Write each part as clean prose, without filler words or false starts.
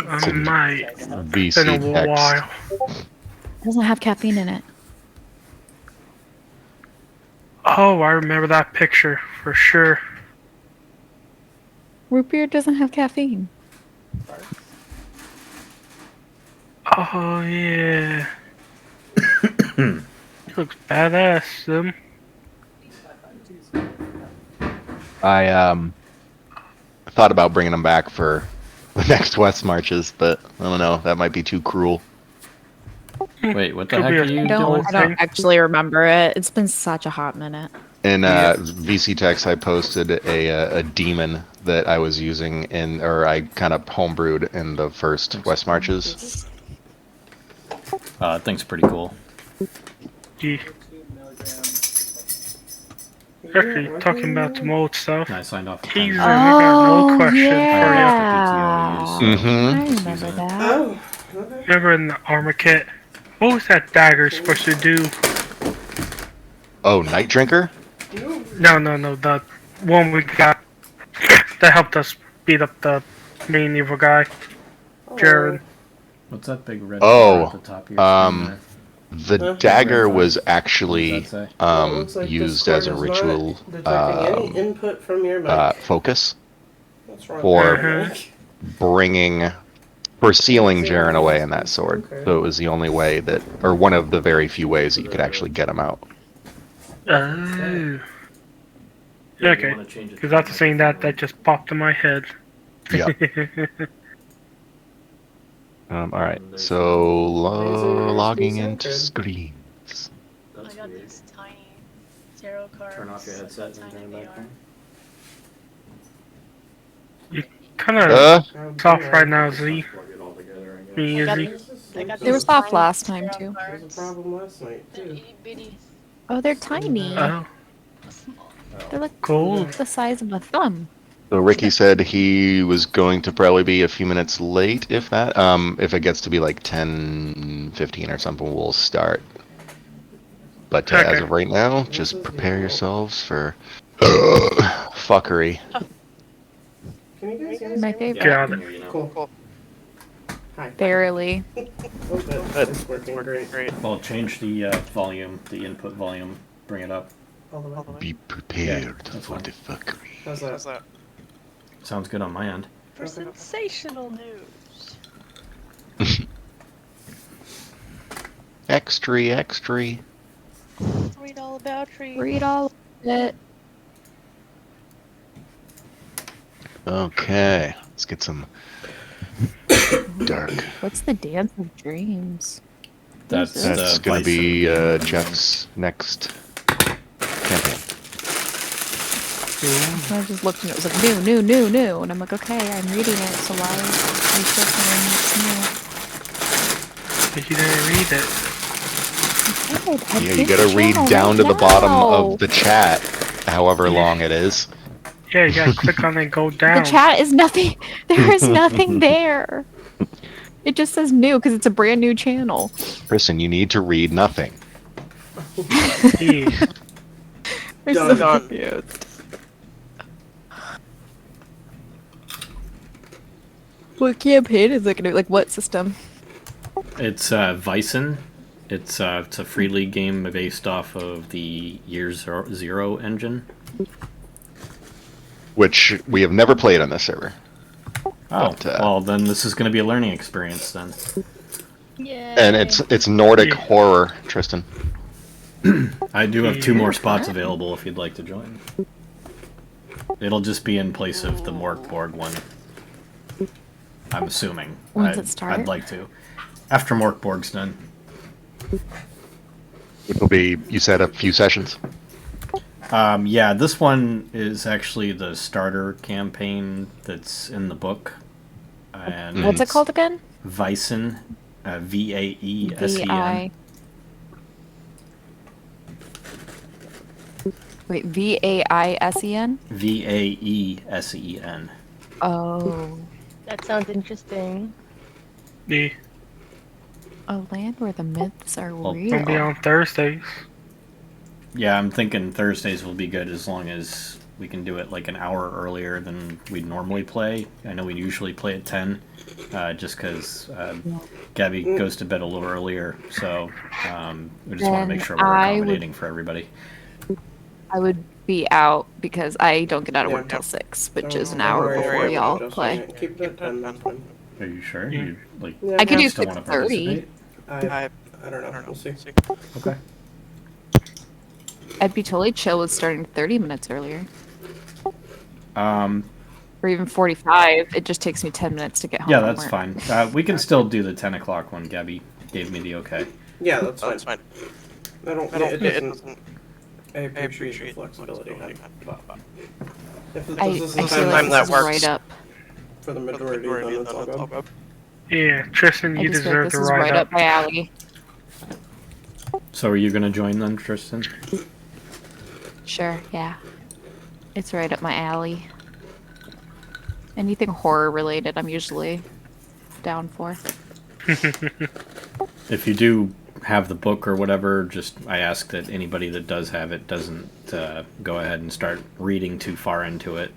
I might. It's been VC a text. while. It doesn't have caffeine in it. Oh, I remember that picture for sure. Root beer doesn't have caffeine. Oh yeah. He looks badass, them. I thought about bringing them back for the next West marches, but I don't know. That might be too cruel. Wait, what the Could heck be are a you I doing? thing. don't actually remember it. It's been such a hot minute. In VC text, I posted a demon that I was using I kind of homebrewed in the first West marches. That thing's pretty cool. Gee. Actually, talking about some old stuff. I signed off. Teaser, I got no question yeah. for you. I remember that. Oh, okay. Remember in the armor kit? What was that dagger supposed to do? Oh, Night Drinker? No, the one we got that helped us beat up the main evil guy, Jared. What's that big red Oh, bar at the top of your screen there? The dagger was What actually does that say? Well, it looks like used Discord as a is ritual not detecting any input from your mic. focus What's wrong for with your mic? for sealing Jaren away in that sword. Okay. So it was the only way that, or one of the very few ways that you could actually get him out. Oh. Okay, because after saying that, that just popped in my head. Yeah. Alright, so logging into screens. I got these tiny tarot cards. Turn off your headset and Tiny turn they it back are. on. Kind of Oh, soft yeah. right now, Z. Plug it all together, I Me, guess. I got, Izzy. I got They were these soft tiny last time, tarot too. There was a cards. problem last night, They're too. itty bitty Oh, they're tiny. Oh, small. They're like cool. the size of a thumb. So Ricky said he was going to probably be a few minutes late, if that. If it gets to be like 10:15 or something, we'll start. But as Okay. of right now, just prepare yourselves for fuckery. Can you guys hear me? My favorite. Yeah, I Got can it. hear you now. Cool. Hi. Barely. Oh, good. It's working great. Well, change the volume, the input volume. Bring it up. All the way. Be prepared that's for fine. the fuckery. How's that? Sounds good on my end. For sensational news. Extra. Read all about trees. Read all of it. Okay, let's get some dark. What's the dance of dreams? That's That's the gonna be Bison. Jeff's next campaign. So I just looked and it was like new. And I'm like, okay, I'm reading it, so why are you still saying it's new? But you didn't read it. I Yeah, you did gotta the read channel down right to the bottom now. of the chat, however long it is. Yeah, you gotta click on it and go down. The chat is nothing. There is nothing there. It just says new because it's a brand new channel. Kristen, you need to read nothing. Yeah. I'm Done. so confused. What campaign is it gonna be? Like what system? It's Bison. It's a free league game based off of the Year Zero engine. Which we have never played on this server. Oh, But, well then this is going to be a learning experience then. Yay. And it's Nordic Yeah. horror, Tristan. I do have 2 more spots available if you'd like to join. It'll just be in place of the Morkborg one. I'm assuming. When does it start? I'd like to. After Morkborg's done. It'll be, you said, a few sessions. Yeah, this one is actually the starter campaign that's in the book. And What's it it's called again? Bison, Vaesen. VI. Wait, VAISEN? Vaesen. Oh. That sounds interesting. Yeah. A land where the myths are Well, real. Gonna be on Thursdays. Yeah, I'm thinking Thursdays will be good as long as we can do it like an hour earlier than we'd normally play. I know we usually play at 10, just because Gabby goes to bed a little earlier, so we just want to make sure we're accommodating for everybody. I would be out because I don't get out of work till 6, which is an hour before y'all play. Keep it 10, that's fine. Are you sure? You like? I could do still want to 6:30. participate? I don't know. We'll see. Okay. I'd be totally chill with starting 30 minutes earlier. Or even 45. It just takes me 10 minutes to get home. Yeah, from that's work. fine. We can still do the 10 o'clock one. Gabby gave me the okay. Yeah, that's fine. That's fine. It It doesn't. doesn't. I appreciate the flexibility. If this I is the feel time like that this is works. right up. for the majority, then it's all good. Yeah, Tristan, I you just feel like deserve this to is ride right up. up my alley. So are you gonna join then, Tristan? Sure, yeah. It's right up my alley. Anything horror related, I'm usually down for. If you do have the book or whatever, just I ask that anybody that does have it doesn't go ahead and start reading too far into it.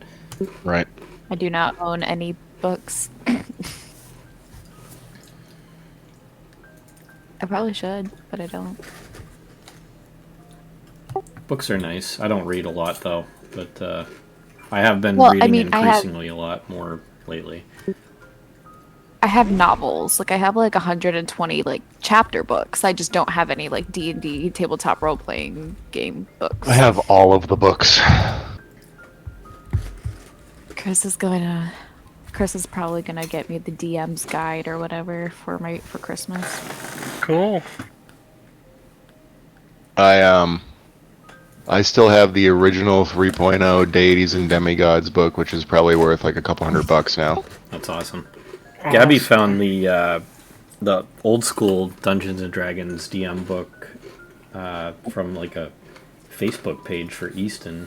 Right. I do not own any books. I probably should, but I don't. Books are nice. I don't read a lot though, but I have been Well, I reading mean, I have- increasingly a lot more lately. I have novels. Like I have like 120 like chapter books. I just don't have any like D&D tabletop role playing game books. I have all of the books. Chris is probably gonna get me the DM's guide or whatever for Christmas. Cool. I still have the original 3.0 Deities and Demigods book, which is probably worth like a couple $100 now. That's awesome. Gabby found the old school Dungeons and Dragons DM book from like a Facebook page for Easton.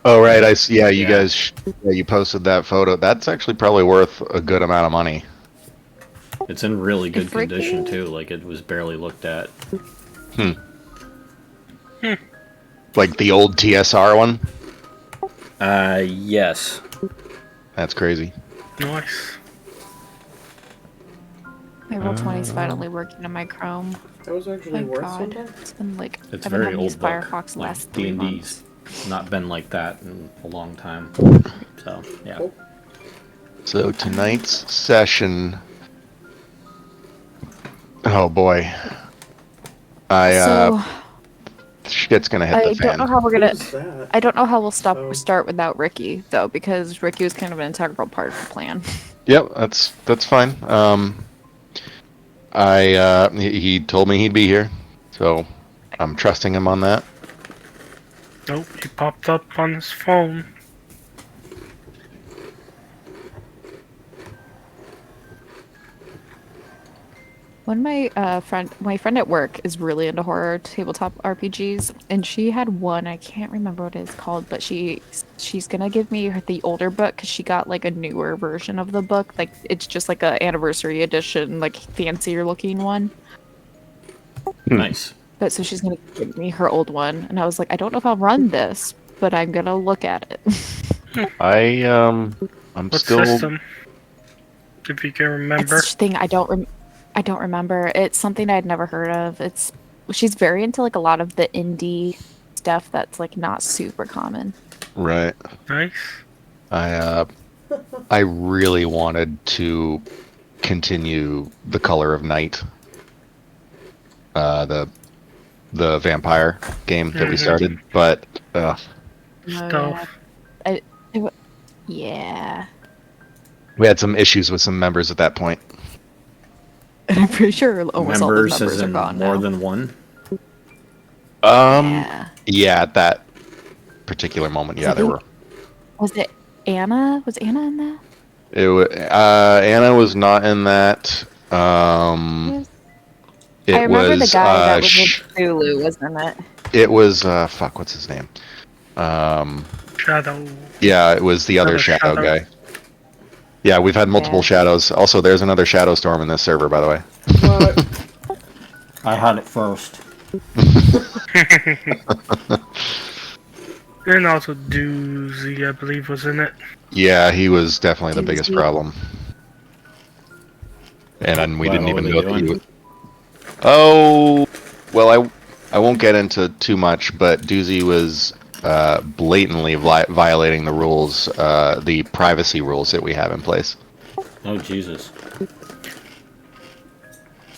Oh right, I see. Yeah, you Yeah. guys, you posted that photo. That's actually probably worth a good amount of money. It's in really good Freaking- condition too. Like it was barely looked at. Like the old TSR one. Yes. That's crazy. Nice. My Roll20 is finally working on my Chrome. That was actually My worth God, something. it's been like It's I've a been very having to use old book. Firefox the last Like 3 D&D's months. not been like that in a long time. So yeah. Cool. So tonight's session. Oh boy. So Shit's gonna hit I the fan. don't know how we're gonna. Who's that? I don't know how we'll Oh. start without Ricky though, because Ricky was kind of an integral part of the plan. Yep, that's fine. He told me he'd be here, so I'm trusting him on that. Nope, he popped up on his phone. When my friend at work is really into horror tabletop RPGs, and she had one, I can't remember what it's called, but she's gonna give me the older book because she got like a newer version of the book, like it's just like a anniversary edition, like fancier looking one. Nice. But so she's gonna give me her old one, and I was like, I don't know if I'll run this, but I'm gonna look at it. I'm What still. system? If you can remember. It's the thing I don't remember. It's something I'd never heard of. She's very into like a lot of the indie stuff that's like not super common. Right. Nice. I really wanted to continue The Color of Night. The vampire game that we started, but Stuff. Yeah. we had some issues with some members at that point. And I'm pretty sure almost all the Members members as are in gone more now. than one. Yeah. Yeah, at that particular moment, yeah, there were. Was it Anna? Was Anna in that? Anna was not in that. It I remember was the guy that was Sh- with Cthulhu was in it. it was fuck, what's his name? Shadow. Yeah, it was the other Another shadow Shadow. guy. Yeah, we've had multiple Yeah. shadows. Also, there's another shadow storm in this server, by the way. What? I had it first. And also Doozy, I believe, was in it. Yeah, he was definitely the biggest Doozy. problem. And then we didn't What were even they know that doing? he was... Oh, well, I won't get into too much, but Doozy was blatantly violating the rules, the privacy rules that we have in place. Oh Jesus!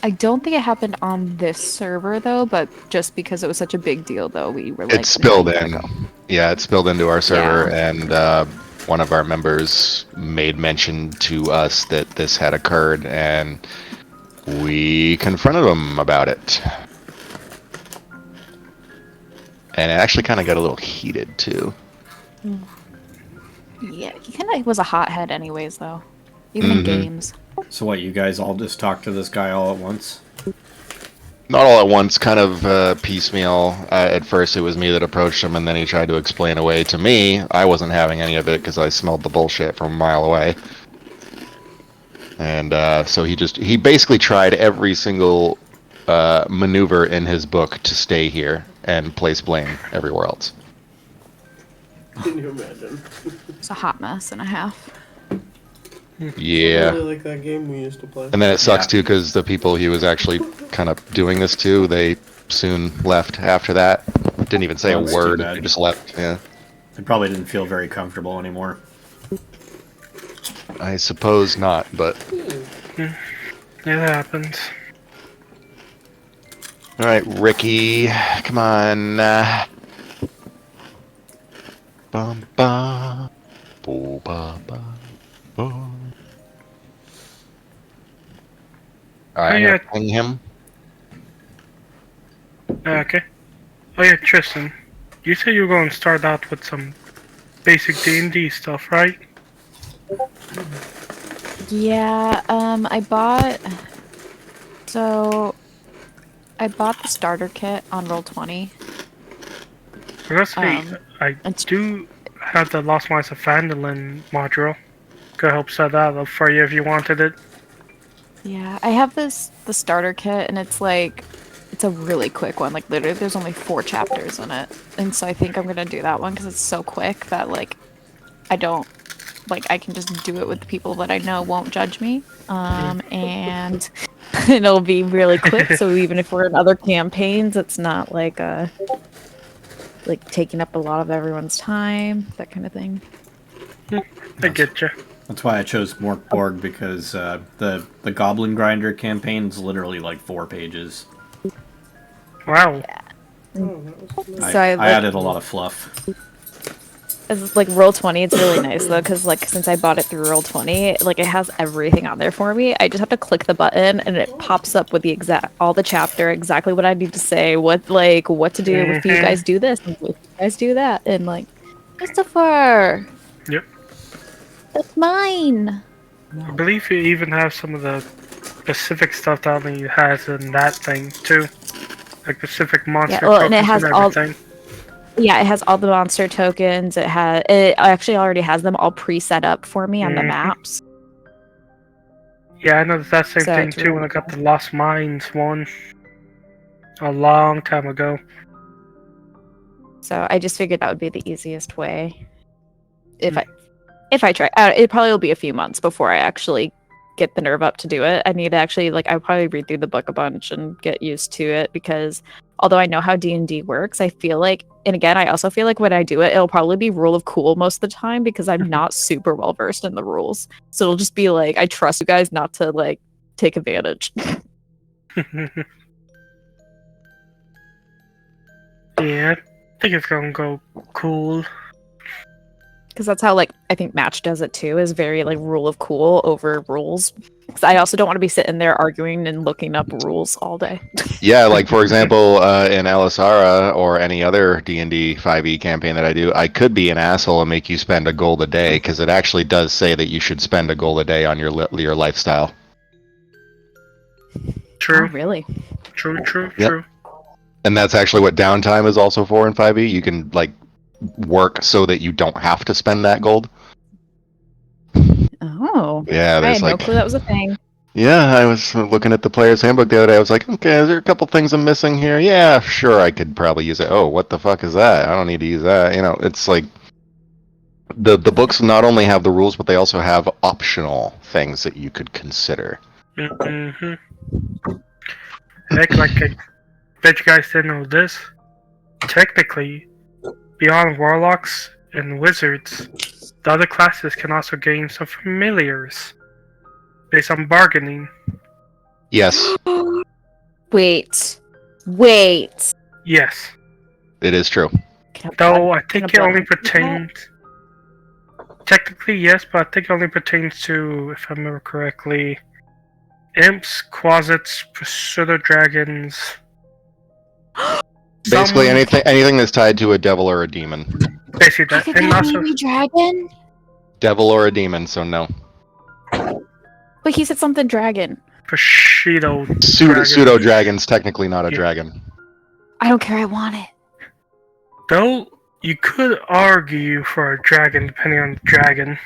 I don't think it happened on this server though, but just because it was such a big deal though, we were like, It spilled "No, you in. gotta go." Yeah, it spilled into our server, Yeah. and one of our members made mention to us that this had occurred, and we confronted him about it. And it actually kind of got a little heated, too. Yeah, he kind of was a hothead anyways though, even in games. So what? You guys all just talked to this guy all at once? Not all at once, kind of piecemeal. At first, it was me that approached him, and then he tried to explain away to me. I wasn't having any of it because I smelled the bullshit from a mile away. And so he basically tried every single maneuver in his book to stay here and place blame everywhere else. Can you imagine? It's a hot mess and a half. Yeah. I really like that game we used to play. And then it sucks Yeah. too because the people he was actually kind of doing this to, they soon left after that. Didn't even say Oh, a that's too word. bad. They just left. Yeah. They probably didn't feel very comfortable anymore. I suppose not, but It happens. all right, Ricky, come on. Bum ba, bo ba ba, bo. All right, I'm yeah. gonna ping him. Okay. Oh yeah, Tristan. You said you were going to start out with some basic D&D stuff, right? Yeah, I bought the starter kit on Roll20. Honestly, I it's- do have the Lost Mines of Phandalin module. Could help set that up for you if you wanted it. Yeah, I have the starter kit, and it's a really quick one. Like literally, there's only 4 chapters in it, and so I think I'm gonna do that one because it's so quick that I can just do it with the people that I know won't judge me, and it'll be really quick. So even if we're in other campaigns, it's not like taking up a lot of everyone's time, that kind of thing. I get you. That's why I chose Morkborg because the Goblin Grinder campaign is literally like 4 pages. Wow. Oh, that was nice. So I added a lot of fluff. It's like Roll20, it's really nice though, because since I bought it through Roll20, it has everything on there for me. I just have to click the button and it pops up with all the chapter, exactly what I need to say, what to do if you guys do this, and if you guys do that, and Christopher, Yep. that's mine. I believe you even have some of the specific stuff that only has in that thing too. Like specific monster well, and it tokens has all- everything. Yeah, it has all the monster tokens. It actually already has them all pre-set up for me on the maps. Yeah, I know that same So thing it's too really when I got the Lost Mines one a long time ago. So I just figured that would be the easiest way. If I try, it probably will be a few months before I actually get the nerve up to do it. I need to actually I'll probably read through the book a bunch and get used to it, because although I know how D&D works, I feel and again, I also feel like when I do it, it'll probably be rule of cool most of the time because I'm not super well versed in the rules. So it'll just be I trust you guys not to take advantage. Yeah, I think it's gonna go cool. Because that's how I think Match does it too, is very rule of cool over rules. Because I also don't want to be sitting there arguing and looking up rules all day. Yeah, like for example, in Alisara or any other D&D 5e campaign that I do, I could be an asshole and make you spend a gold a day, because it actually does say that you should spend a gold a day on your lifestyle. True, Oh, really? true. Yep. And that's actually what downtime is also for in 5e. You can work so that you don't have to spend that gold. Oh. Yeah, I there's had no clue that was a thing. Yeah, I was looking at the player's handbook the other day. I was like, okay, is there a couple things I'm missing here? Yeah, sure, I could probably use it. Oh, what the fuck is that? I don't need to use that. You know, it's like the books not only have the rules, but they also have optional things that you could consider. Mm-hmm. Heck, like, I bet you guys didn't know this. Technically, beyond warlocks and wizards, the other classes can also gain some familiars based on bargaining. Yes, Wait. Yes. it is true. Though I think it Can a only bard do that? pertains. Technically, yes, but I think it only pertains to, if I remember correctly, imps, quasits, pseudo dragons. Basically, anything that's tied to a devil or a demon. Basically I that, could and be a also baby dragon. Devil or a demon, so no. But he said something dragon. pseudo Pseudo dragon's technically not a Yeah. dragon. I don't care. I want it. Though you could argue for a dragon depending on the dragon.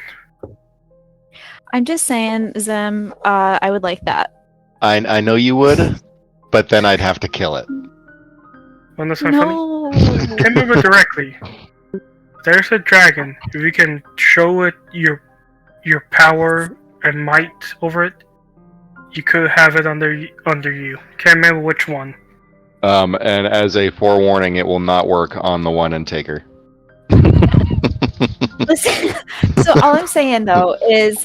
I'm just saying, Zem. I would like that. I know you would, but then I'd have to kill it. Well, that's not funny. No. Can't remember directly. There's a dragon. If you can show it your power and might over it, you could have it under you. Can't remember which one. And as a forewarning, it will not work on the one and taker. Listen. So all I'm saying though is,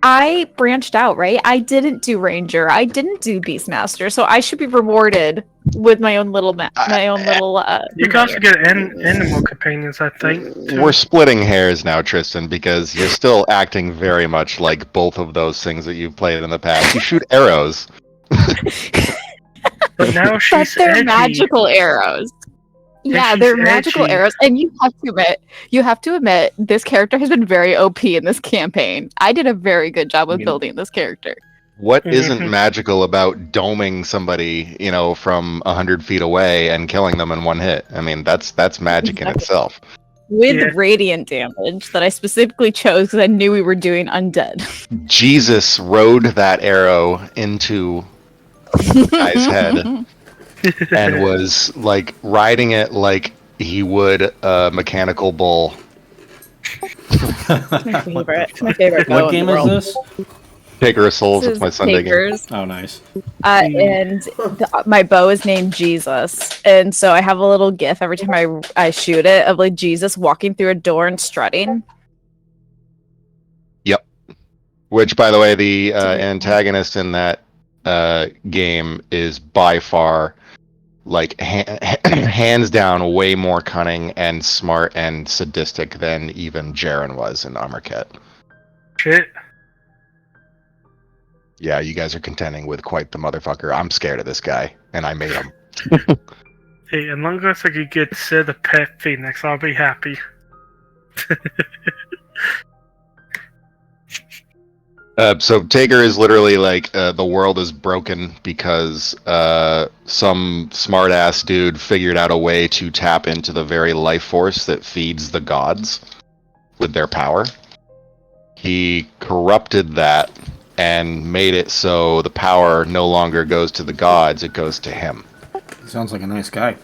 I branched out. Right. I didn't do ranger. I didn't do beastmaster. So I should be rewarded with my own little You can also get animal companions, I think. Too. We're splitting hairs now, Tristan, because you're still acting very much like both of those things that you've played in the past. You shoot arrows. But now But she's they're edgy. magical arrows. Yeah, she's they're magical edgy. arrows, and you have to admit, this character has been very OP in this campaign. I did a very good job with building this character. What Mhm. isn't magical about doming somebody, from 100 feet away and killing them in one hit? I mean, that's magic in Exactly. itself. With Yeah. radiant damage that I specifically chose because I knew we were doing undead. Jesus rode that arrow into the guy's head and was like riding it like he would a mechanical bull. My favorite. It's my favorite. bow What in game the is world. this? Taker of Souls This is is my Sunday game. Takers. Oh, nice. And my bow is named Jesus, and so I have a little gif every time I shoot it of like Jesus walking through a door and strutting. Which, by the way, the antagonist in that game is by far, like, hands down, way more cunning and smart and sadistic than even Jaren was in Armorket. Shit. Yeah, you guys are contending with quite the motherfucker. I'm scared of this guy, and I made him. Hey, as long as I could get Sid a pet phoenix, I'll be happy. So Taker is literally like the world is broken because some smart ass dude figured out a way to tap into the very life force that feeds the gods with their power. He corrupted that and made it so the power no longer goes to the gods, it goes to him. Sounds like a nice guy.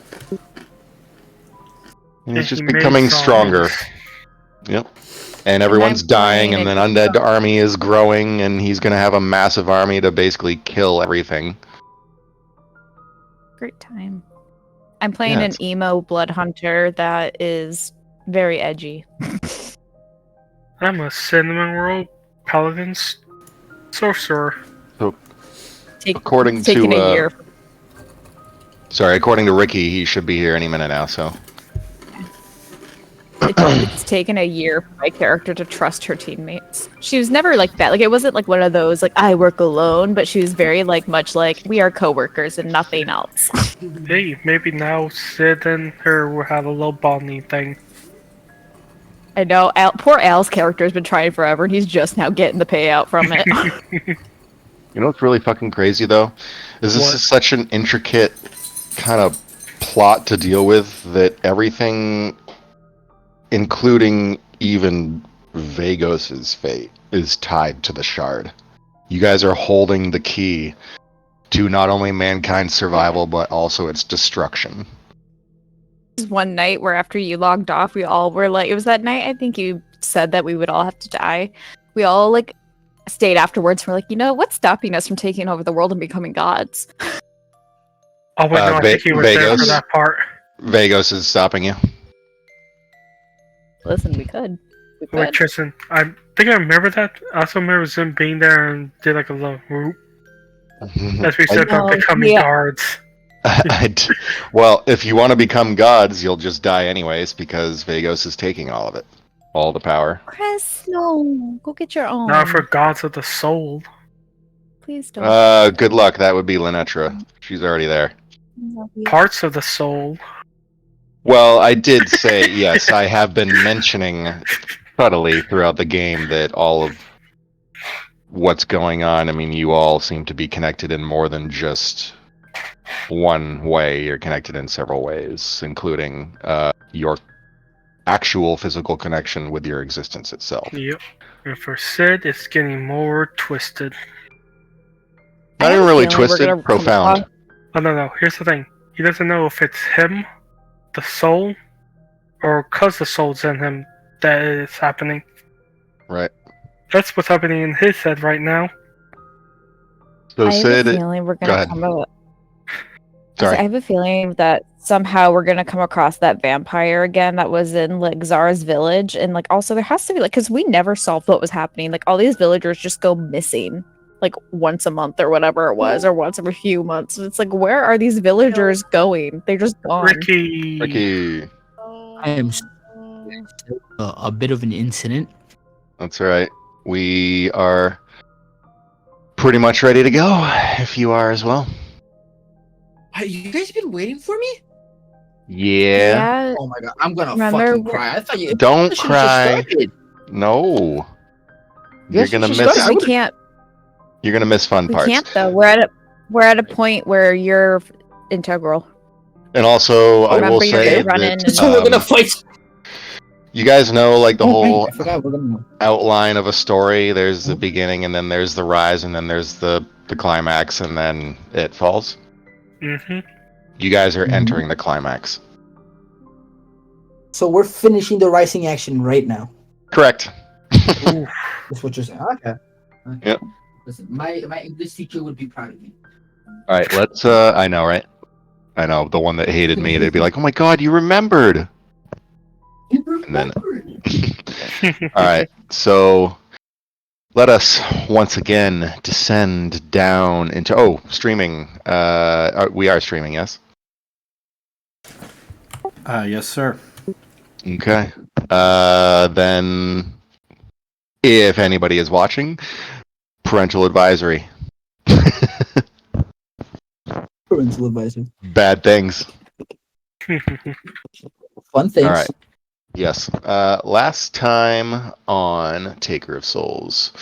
And he's He just made becoming songs. stronger. Yep. And everyone's I'm dying, and playing an undead army is growing, and he's gonna have a massive army to basically kill everything. Great time. I'm playing Yeah, an emo blood hunter that is very edgy. I'm a cinnamon roll paladin sorcerer. According Taking to a year. according to Ricky, he should be here any minute now. So It's taken a year for my character to trust her teammates. She was never like that. Like, it wasn't like one of those like I work alone, but she was very much like we are coworkers and nothing else. Hey, maybe now Sid and her will have a little bonding thing. I know. Poor Al's character has been trying forever, and he's just now getting the payout from it. you know what's really fucking crazy though, is this What? is such an intricate kind of plot to deal with that everything, including even Vagos's fate, is tied to the shard. You guys are holding the key to not only mankind's survival, but also its destruction. One night where after you logged off, we all were like, it was that night I think you said that we would all have to die. We all like stayed afterwards. We're like, what's stopping us from taking over the world and becoming gods? Oh wait, no, I think he was there for Vagos. that part. Vagos is stopping you. Listen, we could. Wait, Tristan, I think I remember that. I also remember Zim being there and did like a little whoop. As we said about becoming guards. Well, if you want to become gods, you'll just die anyways because Vagos is taking all of it. All the power. Chris, no. Go get your own. Not for gods of the soul. Please don't. Good luck. That would be Linetra. She's already there. Parts of the soul. Well, I did say, yes, I have been mentioning subtly throughout the game that all of what's going on, I mean, you all seem to be connected in more than just one way. You're connected in several ways, including your actual physical connection with your existence itself. Yep. And for Sid, it's getting more twisted. Not even really twisted, profound. Oh, no. Here's the thing. He doesn't know if it's him, the soul, or because the soul's in him that it's happening. Right. That's what's happening in his head right now. So I Sid, have a feeling we're go gonna ahead. come up. Sorry. I have a feeling that somehow we're gonna come across that vampire again that was in like Zara's village, and like also there has to be like because we never solved what was happening. Like all these villagers just go missing, like once a month or whatever it was, or once every few months. It's like where are these villagers going? They're just gone. Ricky. I am a bit of an incident. That's right. We are pretty much ready to go, if you are as well. Have you guys been waiting for me? Yeah. Oh my god, I'm gonna Remember fucking wh- cry. I thought you Don't should've just cry. started. No. Yes, You're gonna you should miss. start. We can't. You're gonna miss fun We parts. can't though. We're at a point where you're integral. And also, I will Remember, you're say gonna run in that and- So we're gonna fight. you guys know, like the whole I forgot we're gonna. outline of a story. There's the beginning, and then there's the rise, and then there's the climax, and then it falls. Mm-hmm. You guys are Mhm. entering the climax. So we're finishing the rising action right now. Correct. That's what you're saying. Okay. Yep. Listen, my English teacher would be proud of me. All right, let's. I know, right? I know the one that hated me. They'd be like, "Oh my god, you remembered!" And then, all right. So, let us once again descend down into streaming. We are streaming, yes. Yes, sir. Okay. Then, if anybody is watching, parental advisory. Parental advisor. Bad things. Fun things. All right. Yes. Last time on Taker of Souls,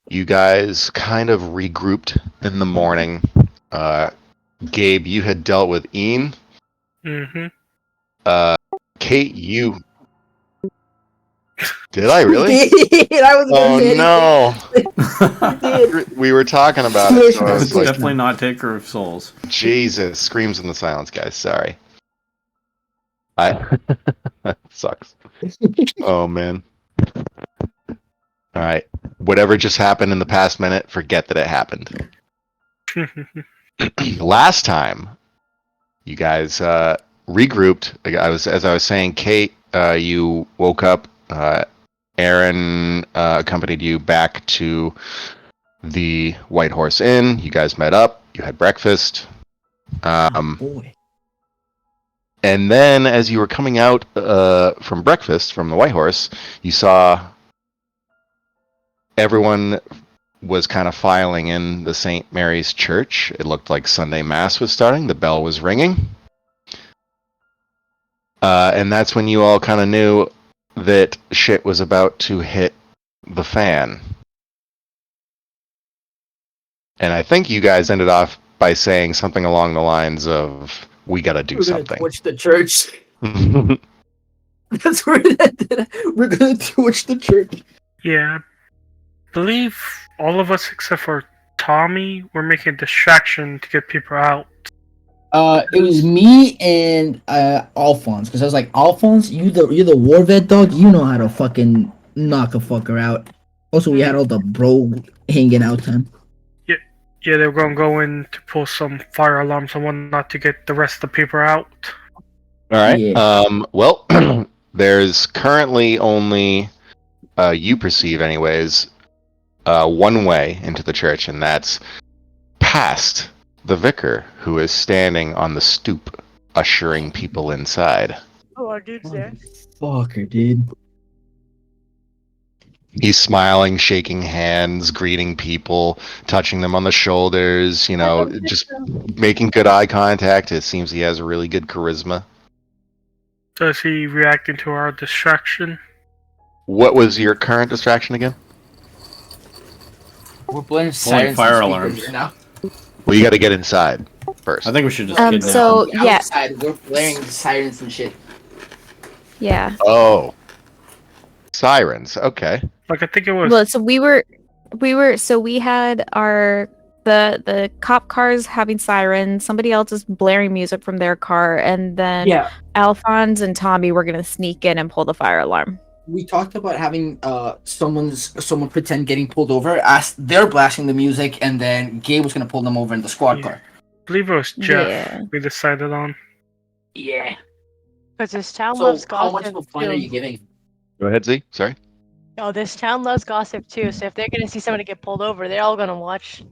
you guys kind of regrouped in the morning. Gabe, you had dealt with Ian. Mm-hmm. Kate, you... Did I really? I was gonna say Oh no! We were talking about it, so I was It's like, definitely not Taker of Souls. Jesus, screams in the silence, guys. Sorry. Sucks. Oh man. Alright. Whatever just happened in the past minute, forget that it happened. Last time, you guys regrouped. As I was saying, Kate, you woke up. Aaron accompanied you back to the White Horse Inn. You guys met up. You had breakfast. boy. And then, as you were coming out from breakfast from the White Horse, you saw everyone was kind of filing in the St. Mary's Church. It looked like Sunday Mass was starting. The bell was ringing. And that's when you all kind of knew that shit was about to hit the fan. And I think you guys ended off by saying something along the lines of, we gotta do We're gonna something. torch the church. That's where it ended. We're gonna torch the church. Yeah. believe all of us except for Tommy were making a distraction to get people out. It was me and Alphonse, because I was like, Alphonse, you're the war vet dog. You know how to fucking knock a fucker out. Also, we had all the bro hanging out time. Yeah, they were gonna go in to pull some fire alarms and whatnot to get the rest of the people out. All right. Yeah. Well, there's currently only, you perceive anyways, one way into the church, and that's past the vicar, who is standing on the stoop, ushering people inside. Oh, our dude's there. Fucker, dude. He's smiling, shaking hands, greeting people, touching them on the shoulders, just making good eye contact. It seems he has a really good charisma. Does he react into our distraction? What was your current distraction again? We're playing Pulling fire alarms. now. Well, you got to get inside first. I think we should just get down. So yeah, Outside, we're blaring sirens and shit. yeah. Oh. Sirens, okay. Like I think it was. Well, so we had our the cop cars having sirens. Somebody else is blaring music from their car, and then Yeah. Alphonse and Tommy were gonna sneak in and pull the fire alarm. We talked about having someone pretend getting pulled over as they're blasting the music, and then Gabe was gonna pull them over in the squad Yeah. car. I believe it was Jeff. Yeah. We decided on. Yeah. Because this town So loves how much gossip of a fine are you too. giving? Go ahead, Z. Sorry. Oh, this town loves gossip too. So if they're gonna see somebody get pulled over, they're all gonna watch.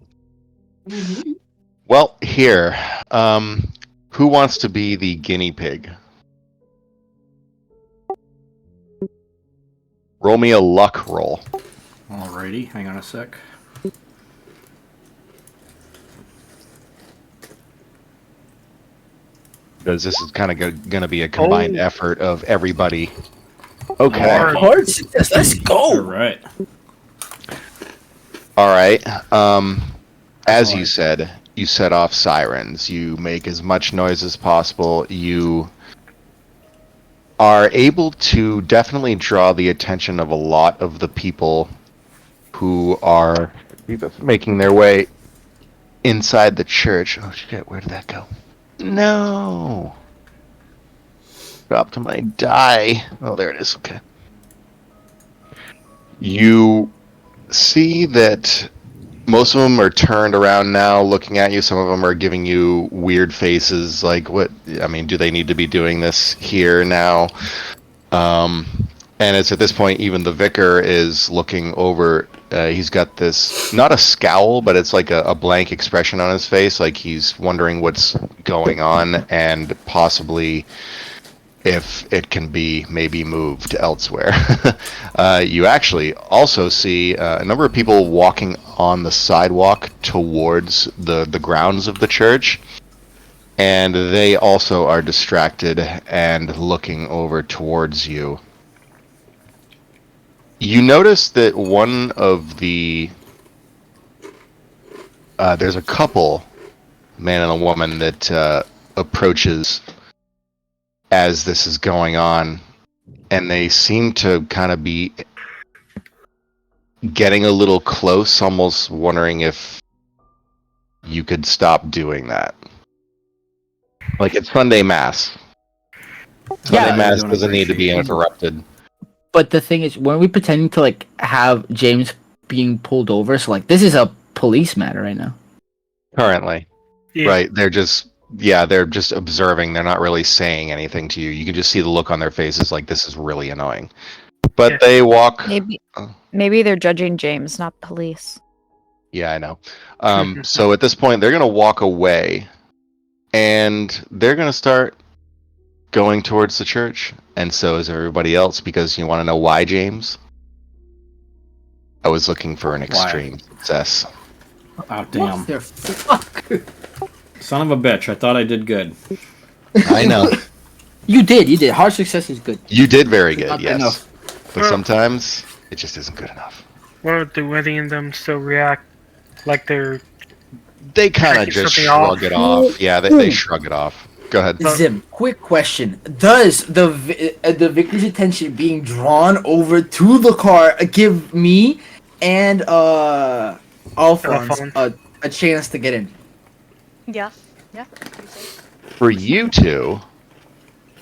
Well, here. Who wants to be the guinea pig? Roll me a luck roll. Alrighty, hang on a sec. Because this is kind of going to be a combined effort of everybody. Okay. Hard success. Let's go. Alright. All right. As you said, you set off sirens. You make as much noise as possible. You are able to definitely draw the attention of a lot of the people who are making their way inside the church. Oh shit, where did that go? No. Dropped my die. Oh, there it is. Okay. You see that most of them are turned around now looking at you. Some of them are giving you weird faces like, what? I mean, do they need to be doing this here now? And it's at this point, even the vicar is looking over. He's got this, not a scowl, but it's like a blank expression on his face, like he's wondering what's going on and possibly if it can be maybe moved elsewhere. You actually also see a number of people walking on the sidewalk towards the grounds of the church, and they also are distracted and looking over towards you. You notice that one of the there's a couple, man and a woman, that approaches as this is going on, and they seem to kind of be getting a little close, almost wondering if you could stop doing that. Like, it's Sunday Mass. Sunday Mass doing a doesn't great need to be shape. interrupted. But the thing is, weren't we pretending to like have James being pulled over? So like, this is a police matter right now. Currently. Yeah. Right, they're just observing. They're not really saying anything to you. You can just see the look on their faces like, this is really annoying. But Yeah. they walk... Maybe they're judging James, not police. Yeah, I know. So at this point, they're going to walk away, and they're going to start going towards the church. And so is everybody else, because you want to know why, James? I was looking for an extreme success. Oh, damn. What the fuck? Son of a bitch, I thought I did good. I know. You did. Hard success is good. You did very good, Not yes. enough. But sometimes, it just isn't good enough. Well, do any of them still react like they're... They kind of Taking just something shrug off? it off. Yeah, they shrug it off. Go ahead. Zim, quick question: does the vicar's attention being drawn over to the car give me and Alphonse Alphonse. a chance to get in. Yeah. For you two,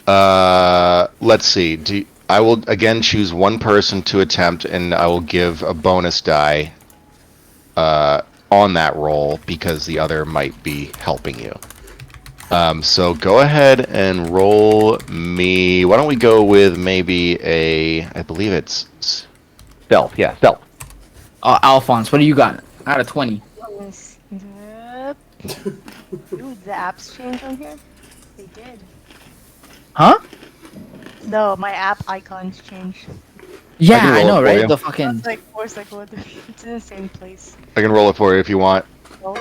let's see. I will again choose one person to attempt, and I will give a bonus die on that roll because the other might be helping you. So go ahead and roll me. Why don't we go with maybe I believe it's stealth. Yeah, stealth. Alphonse, what do you got? Out of 20. Dude, the apps change on here? They did. Huh? No, my app icons changed. Yeah, can roll I know, it for right? you. The fucking. It's like what? It's in the same place. I can roll it for you if you want. Oh,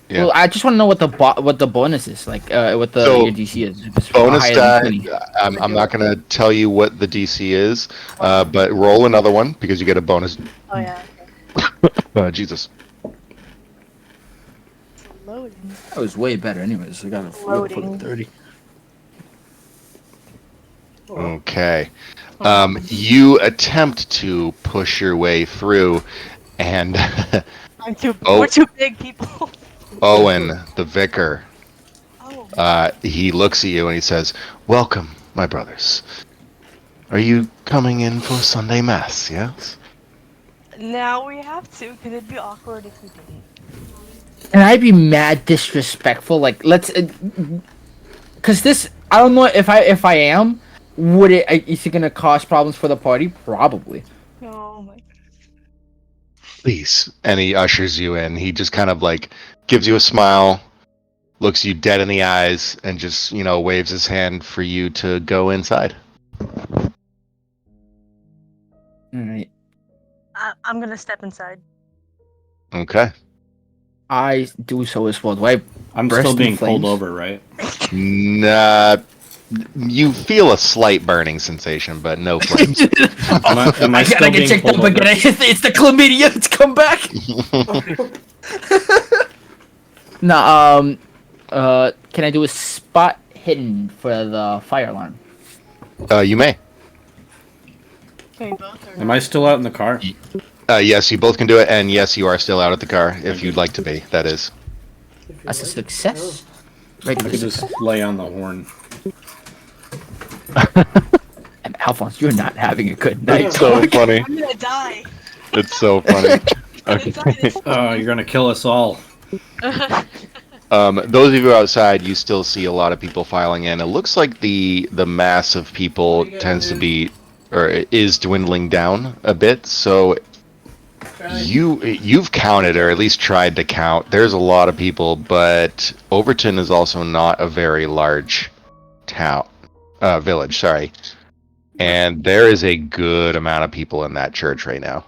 Yeah. Well, I just want to know what the bonus is, like what So, your DC is. If it's bonus higher than die. 20. I'm not going to tell you what the DC is, but roll another one because you get a bonus. oh yeah. Jesus. It's loading. That was way better, anyways. I got a Loading. 30. Okay. You attempt to push your way through, and We're too big people. Owen, the vicar, Oh. he looks at you and he says, "Welcome, my brothers. Are you coming in for Sunday Mass, yes?" Now we have to, because it'd be awkward if we didn't. And I'd be mad disrespectful. Like, let's, cause this, I don't know if I am. Would it? Is it gonna cause problems for the party? Probably. Oh my. Please. And he ushers you in. He just kind of like gives you a smile, looks you dead in the eyes, and just, waves his hand for you to go inside. All right. I'm gonna step inside. Okay. I do so as well. Do I? I'm Burst still in being pulled flames? over, right? Nah, you feel a slight burning sensation, but no flames. Am I I still gotta being get checked pulled up over? again. It's the chlamydia. It's come back. No. Can I do a spot hidden for the fire alarm? You may. Can we both or Am not? I still out in the car? Yes, you both can do it, and yes, you are still out at the car if you'd like to be. That is. That's a success. Right. I could just lay on the horn. And Alphonse, you're not having a good night. It's so funny. I'm gonna die. It's so funny. I'm gonna die this Oh, you're gonna kill us all. Those of you outside, you still see a lot of people filing in. It looks like the mass of people tends to be, or is dwindling down a bit. So you've counted, or at least tried to count. There's a lot of people, but Overton is also not a very large village. Sorry, and there is a good amount of people in that church right now.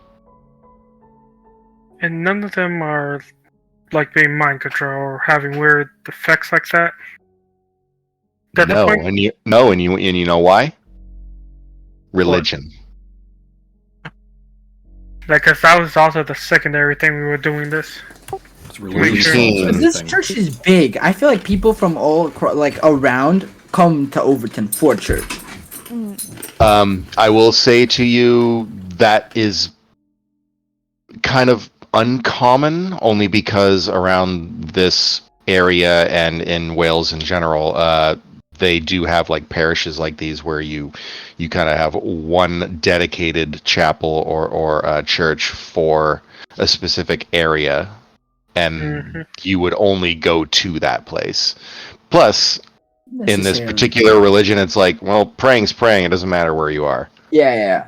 And none of them are like being mind control or having weird effects like that. At the No, point- and you know why? Religion. Like, 'cause that was also the secondary thing we were doing this. It's We've religion seen- solves This everything. church is big. I feel like people from around come to Overton for church. I will say to you that is kind of uncommon, only because around this area and in Wales in general, they do have like parishes like these where you kind of have one dedicated chapel or church for a specific area, and you would only go to that place. Plus, in this particular religion, it's like, well, praying's praying. It doesn't matter where you are. Yeah.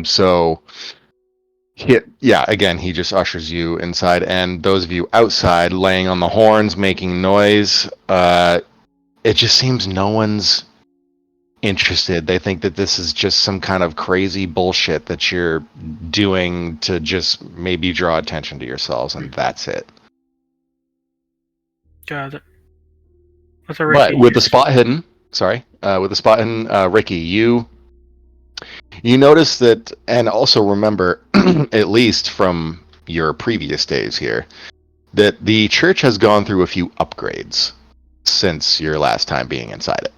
So, again, he just ushers you inside, and those of you outside, laying on the horns, making noise, it just seems no one's interested. They think that this is just some kind of crazy bullshit that you're doing to just maybe draw attention to yourselves, and that's it. Got it. What's But a Ricky? with the spot hidden, Ricky, you notice that, and also remember, at least from your previous days here, that the church has gone through a few upgrades since your last time being inside it.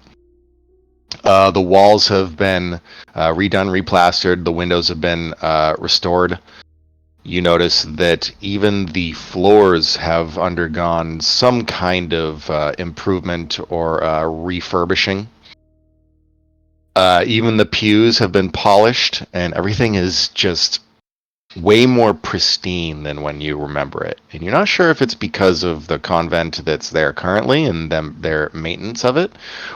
The walls have been redone, replastered. The windows have been restored. You notice that even the floors have undergone some kind of improvement or refurbishing. Even the pews have been polished, and everything is just way more pristine than when you remember it. And you're not sure if it's because of the convent that's there currently and their maintenance of it,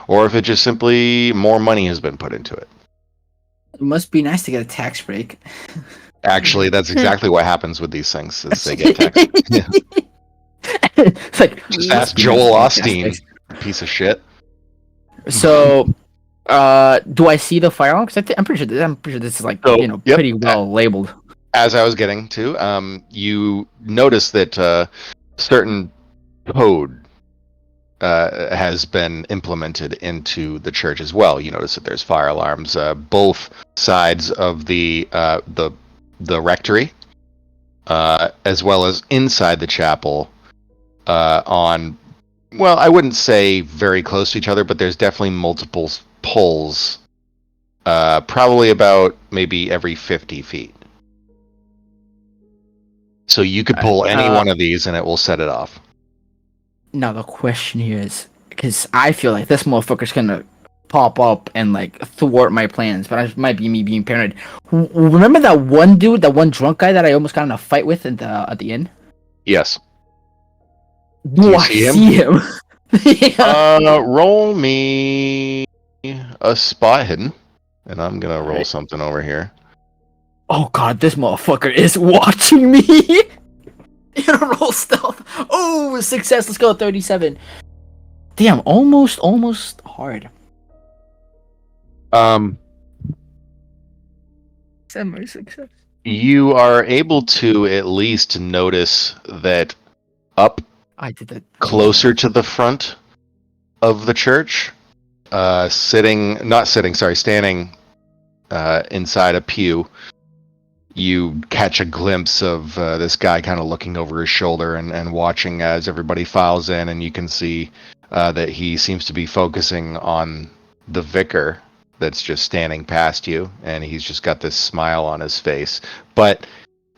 or if it just simply more money has been put into it. It must be nice to get a tax break. Actually, that's exactly what happens with these things, is they get taxed. Yeah. It's like, Just must ask be nice Joel to get tax Osteen, breaks. piece of shit. So, do I see the firearm? Because I'm pretty sure this is like So, yep. pretty well labeled. As I was getting to, you notice that certain code has been implemented into the church as well. You notice that there's fire alarms both sides of the rectory, as well as inside the chapel. On, well, I wouldn't say very close to each other, but there's definitely multiple pulls. Probably about maybe every 50 feet. So you could pull any one of these and it will set it off. Now the question here is, because I feel like this motherfucker's gonna pop up and like thwart my plans, but it might be me being paranoid. Remember that one dude, that one drunk guy that I almost got in a fight with at the inn? Yes. Do you I see him? see him? Yeah. Roll me a spot hidden, and I'm gonna roll something over here. Oh god, this motherfucker is watching me. You gotta roll stealth. Oh, success. Let's go 37. Damn, almost hard. Semi success. You are able to at least notice that up I did that. closer to the front of the church, standing inside a pew, you catch a glimpse of this guy kind of looking over his shoulder and watching as everybody files in, and you can see that he seems to be focusing on the vicar that's just standing past you, and he's just got this smile on his face. But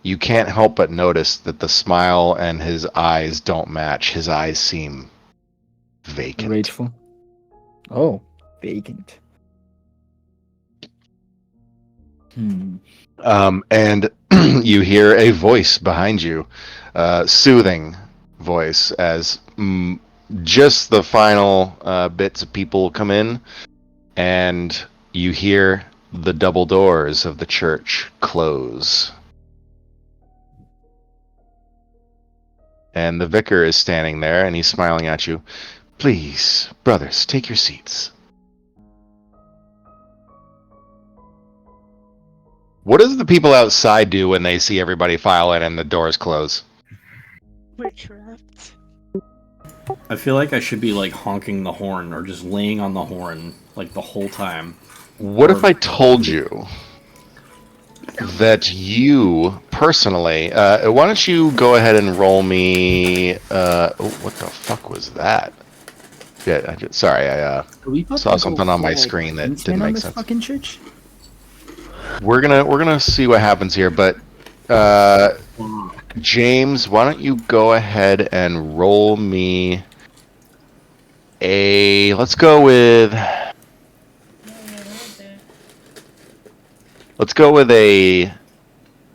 you can't help but notice that the smile and his eyes don't match. His eyes seem vacant. Rageful. Oh, vacant. And you hear a voice behind you, soothing voice, as just the final bits of people come in, and you hear the double doors of the church close. And the vicar is standing there, and he's smiling at you. Please, brothers, take your seats. What does the people outside do when they see everybody file in and the doors close? We're trapped. I feel like I should be like honking the horn or just laying on the horn like the whole time. What if I told you that you personally, why don't you go ahead and roll me, what the fuck was that? Yeah, I saw something on my screen that didn't make sense. Fucking church? We're gonna see what happens here, but James, why don't you go ahead and roll me let's go with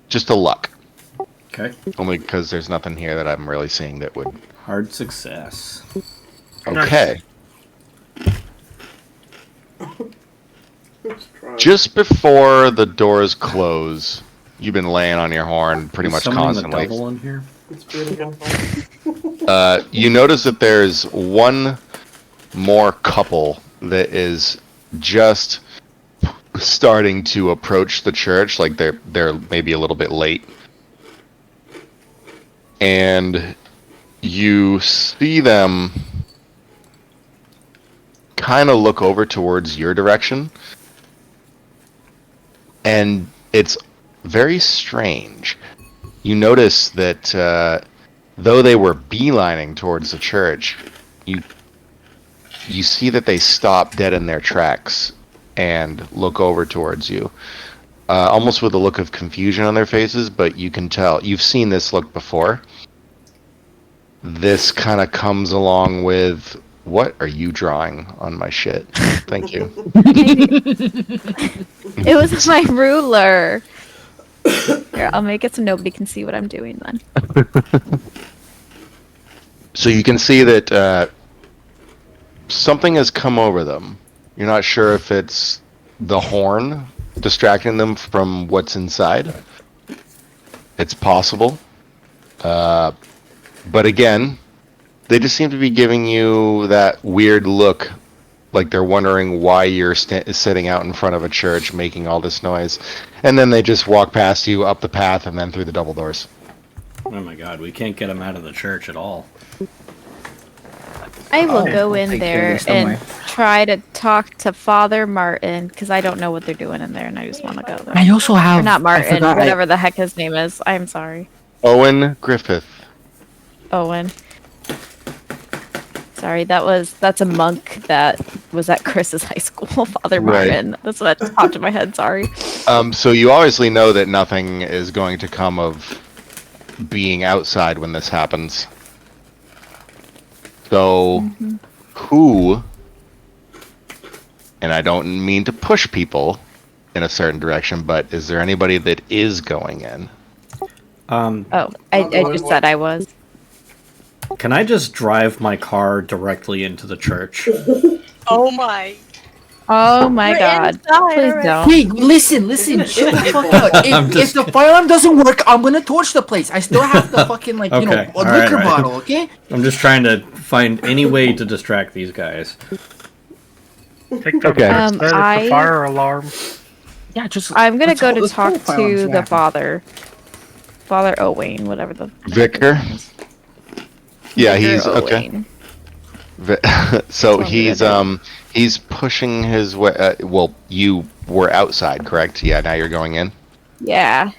just a luck. Okay. Only because there's nothing here that I'm really seeing that would. Hard success. Okay. Just before the doors close, you've been laying on your horn pretty much constantly. The devil in here? It's beautiful. You notice that there's one more couple that is just starting to approach the church, like they're maybe a little bit late. And you see them kind of look over towards your direction. And it's very strange. You notice that though they were beelining towards the church, you see that they stop dead in their tracks and look over towards you, almost with a look of confusion on their faces, but you can tell. You've seen this look before. This kind of comes along with, what are you drawing on my shit? Thank you. It was my ruler. Here, I'll make it so nobody can see what I'm doing then. So you can see that something has come over them. You're not sure if it's the horn distracting them from what's inside. It's possible. But again, they just seem to be giving you that weird look, like they're wondering why you're sitting out in front of a church making all this noise. And then they just walk past you, up the path, and then through the double doors. Oh my god, we can't get them out of the church at all. I will go I'll in take care there of this, don't and worry. try to talk to Father Martin, because I don't know what they're doing in there, and I just want to go there. I also have. Or not I Martin, forgot, whatever the heck his name is. I'm sorry. Owen Griffith. Owen. Sorry, that's a monk that was at Chris's high school, Father Right. Martin. That's what popped in my head, sorry. So you obviously know that nothing is going to come of being outside when this happens. So, who, and I don't mean to push people in a certain direction, but is there anybody that is going in? Oh, I just said I was. Can I just drive my car directly into the church? Oh my. Oh my We're god. inside Please already. don't. Wait, listen, shut the fuck up. I'm If just the fire alarm doesn't work, I'm gonna torch the place. I still have the fucking, like, you know, Okay, a alright, liquor alright. bottle, okay? I'm just trying to find any way to distract these guys. Take the Okay. instead of I- the fire alarm. Yeah, just. I'm gonna let's go hold- to let's hold talk fire alarms to what the happens. father. Father Owain, whatever the Vicar? Yeah, Vicar he's okay. Owain. So That's what I'm he's pushing his way. Well, you were outside, correct? Yeah. Now you're going in. Yeah.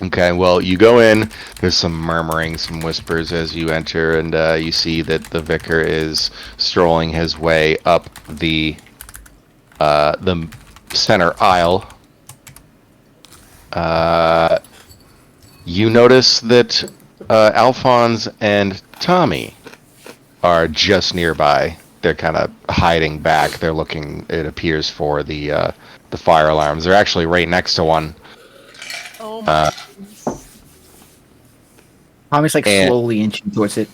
Okay. Well, you go in. There's some murmuring, some whispers as you enter, and you see that the vicar is strolling his way up the center aisle. You notice that Alphonse and Tommy are just nearby. They're kind of hiding back. They're looking, it appears, for the fire alarms. They're actually right next to one. Oh my. Tommy's like And- slowly inching towards it.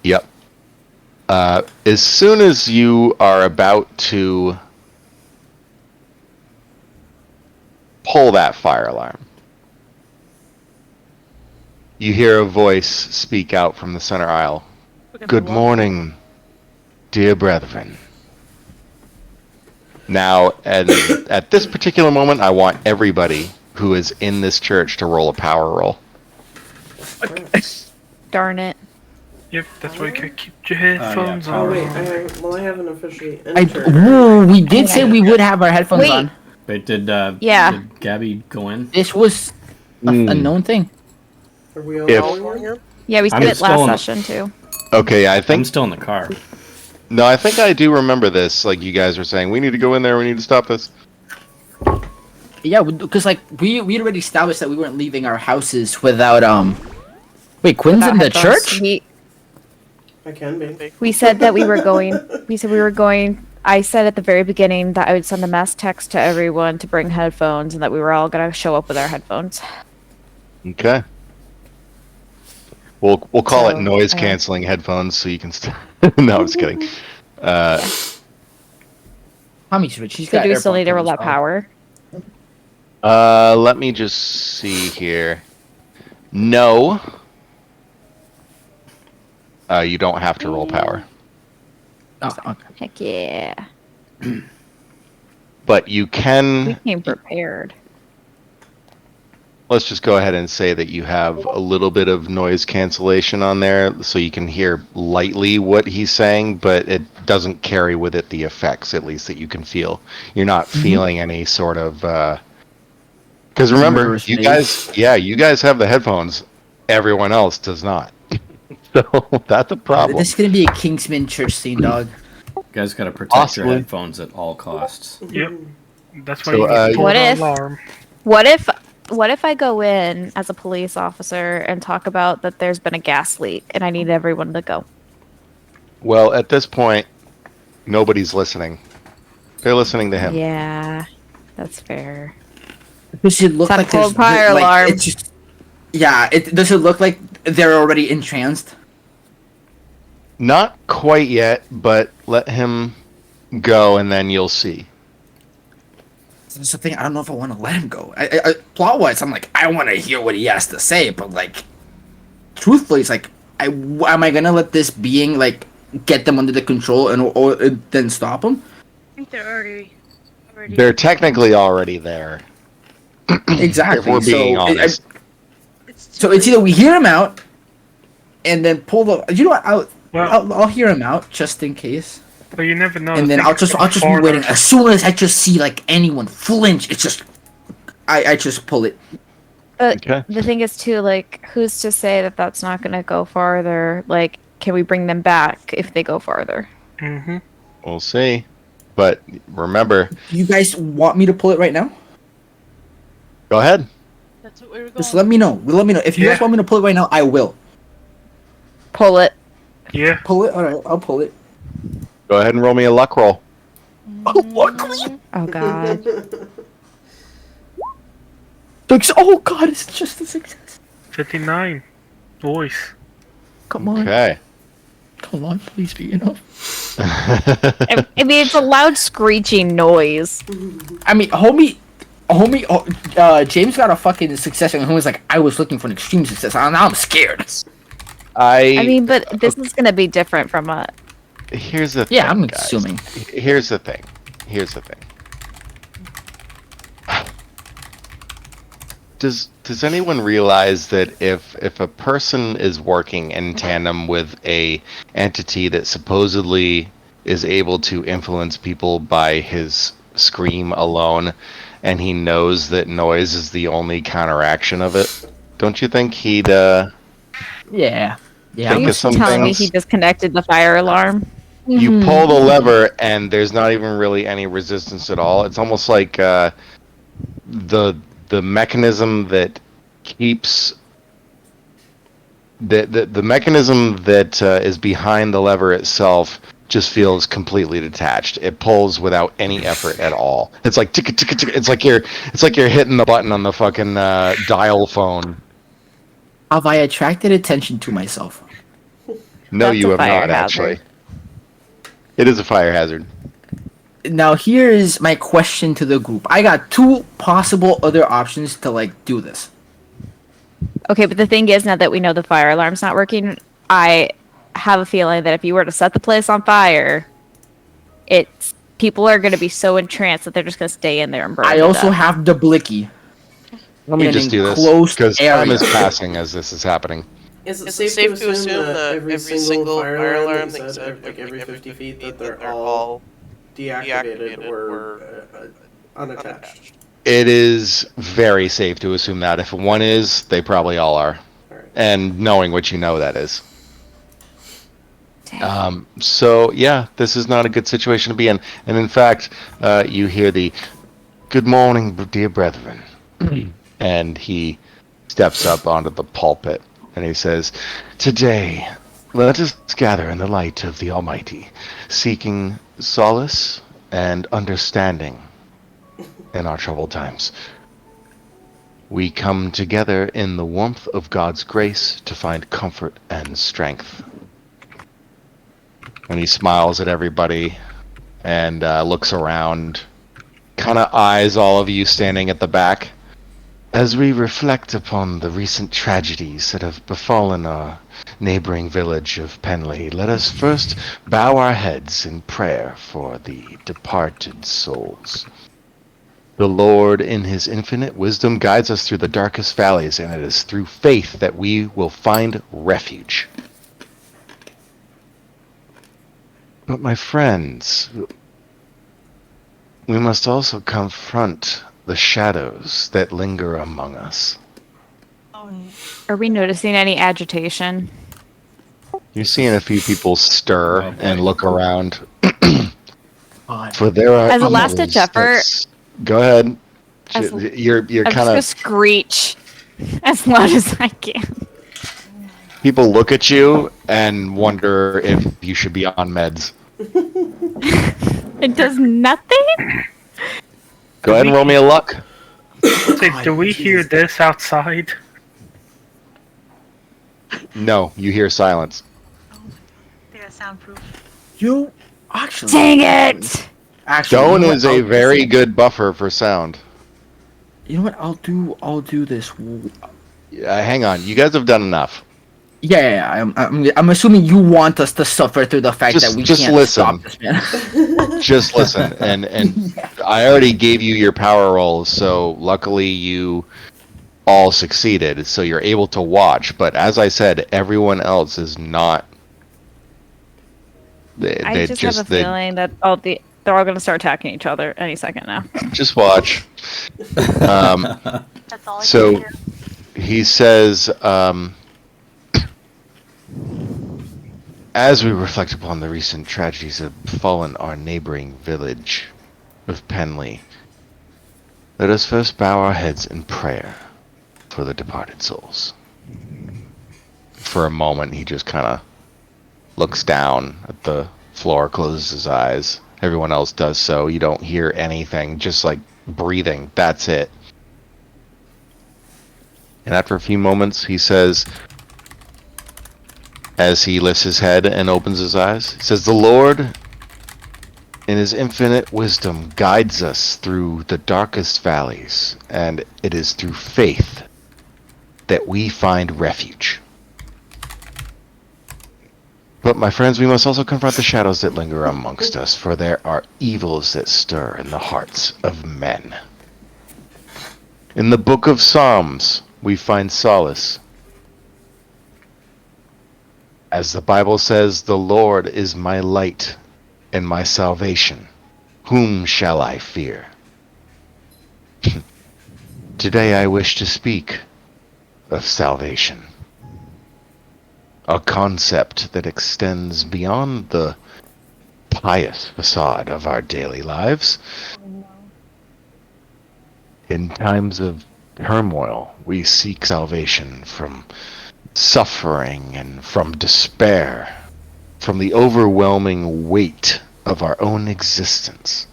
Yep. As soon as you are about to pull that fire alarm, you hear a voice speak out from the center aisle. Good morning, dear brethren. Now, at this particular moment, I want everybody who is in this church to roll a power roll. Darn it. Yep, that's why you could keep your headphones power. Oh wait, on. I haven't officially I, entered. ooh, we did say we would have our headphones Wait. on. Wait, did Gabby go in? This was a known thing. Are we all If- going in? Yeah, we I'm said it still last in the- session too. Okay, I I'm think still in the car. no, I think I do remember this. Like you guys were saying, we need to go in there. We need to stop this. Yeah, because like we already established that we weren't leaving our houses without Wait, Quinn's in the Headphones. church? I can be. We said that we were going. We said we were going. I said at the very beginning that I would send a mass text to everyone to bring headphones, and that we were all gonna show up with our headphones. Okay. We'll call it So, noise canceling headphones, so you can. No, I'm just kidding. Tommy's rich. She's So got do we still need to roll AirPods that on. power? Let me just see here. No. You don't have to roll power, Oh, okay. Heck yeah. but you We can. came prepared. Let's just go ahead and say that you have a little bit of noise cancellation on there, so you can hear lightly what he's saying, but it doesn't carry with it the effects, at least that you can feel. You're not feeling any sort of. Because remember, Murderous you face. guys, yeah, you guys have the headphones. Everyone else does not. So that's a problem. This is gonna be a Kingsman church scene, dog. guys got to protect Possibly. your headphones at all costs. Yep. That's why So, you need to pull What the if- alarm. What if I go in as a police officer and talk about that there's been a gas leak and I need everyone to go? Well, at this point, nobody's listening. They're listening to him. Yeah, that's fair. Does it look Time like to pull there's fire like, alarm. it's just, yeah, does it look like they're already entranced? Not quite yet, but let him go, and then you'll see. That's the thing. I don't know if I want to let him go. I plot wise, I'm like, I want to hear what he has to say, but like, truthfully, it's like, am I gonna let this being like get them under the control and or then stop them? I think they're already. They're technically already there. Exactly. If we're being honest. So it's either we hear him out, and then pull the. You know what? I'll hear him out just in case. But you never know. And then I'll just be waiting. As soon as I just see like anyone flinch, it's just I just pull it. But Okay. the thing is too, like, who's to say that that's not going to go farther? Like, can we bring them back if they go farther? Mm-hmm. We'll see. But remember, You guys want me to pull it right now? go ahead. That's what we were going. Just let me know. Let me know if you guys Yeah. want me to pull it right now. I will Pull it. Yeah. pull it. All right, I'll pull it. Go ahead and roll me a luck roll. Oh god. Oh god, it's just a success. 59. Voice. Come on, Okay. come on, please be enough. I mean, it's a loud screeching noise. I mean, homie, James got a fucking success, and homie's like, I was looking for an extreme success. Now I'm scared. I mean, but this is going to be different from a. Here's the thing. Yeah, I'm guys. assuming. Here's the thing. Does anyone realize that if a person is working in tandem with a entity that supposedly is able to influence people by his scream alone, and he knows that noise is the only counteraction of it, don't you think he'd Yeah. Think Are you of some telling me things. he disconnected the fire alarm? You pull the lever and there's not even really any resistance at all. It's almost like the mechanism that keeps the mechanism that is behind the lever itself just feels completely detached. It pulls without any effort at all. It's like tick tick tick. It's like you're hitting the button on the fucking dial phone. Have I attracted attention to myself? No, That's you a have fire not hazard. actually. It is a fire hazard. Now here is my question to the group. I got two possible other options to like do this. Okay, but the thing is, now that we know the fire alarm's not working, I have a feeling that if you were to set the place on fire, people are going to be so entranced that they're just going to stay in there and burn. I to also death. have the blicky. Let me In just an do this enclosed because time area. is passing as this is happening. Is it safe to assume that every single fire alarm that you said, like every 50 feet, that they're all deactivated or unattached? It is very safe to assume that. If one is, they probably all are. Alright. And knowing what you know, that is. So, yeah, this is not a good situation to be in. And in fact, you hear the, "Good morning, dear brethren." And he steps up onto the pulpit and he says, "Today, let us gather in the light of the Almighty, seeking solace and understanding in our troubled times. We come together in the warmth of God's grace to find comfort and strength." And he smiles at everybody and looks around, kind of eyes all of you standing at the back. "As we reflect upon the recent tragedies that have befallen our neighboring village of Penley, let us first bow our heads in prayer for the departed souls. The Lord, in his infinite wisdom, guides us through the darkest valleys, and it is through faith that we will find refuge. But my friends, we must also confront the shadows that linger among us." Are we noticing any agitation? You're seeing a few people stir Oh, boy. and look around. For there are As a last-ditch evils effort- that's- Go ahead. As- You're I'm just kind gonna of. screech as loud as I can. People look at you and wonder if you should be on meds. It does nothing? Go ahead and roll me a luck. Say, do we hear this outside? No, you hear silence. They got soundproof. You actually. Dang it! Actually, Stone you know is what? a very good buffer for sound. You know what? I'll do this. Hang on, you guys have done enough. Yeah. I'm assuming you want us to suffer through the fact that we Just can't listen. stop this man. Just listen, and I already gave you your power rolls, so luckily you all succeeded, so you're able to watch. But as I said, everyone else is not. I just have a feeling that they're all going to start attacking each other any second now. Just watch. That's all I So can hear. he says, as we reflect upon the recent tragedies that have befallen our neighboring village of Penley, let us first bow our heads in prayer for the departed souls. For a moment, he just kind of looks down at the floor, closes his eyes. Everyone else does so. You don't hear anything, just like breathing. That's it. And after a few moments, he says, as he lifts his head and opens his eyes, he says, "The Lord, in his infinite wisdom, guides us through the darkest valleys, and it is through faith that we find refuge. But my friends, we must also confront the shadows that linger amongst us, for there are evils that stir in the hearts of men. In the book of Psalms, we find solace. As the Bible says, the Lord is my light and my salvation. Whom shall I fear? Today I wish to speak of salvation. A concept that extends beyond the pious facade of our daily lives. In times of turmoil, we seek salvation from suffering and from despair, from the overwhelming weight of our own existence.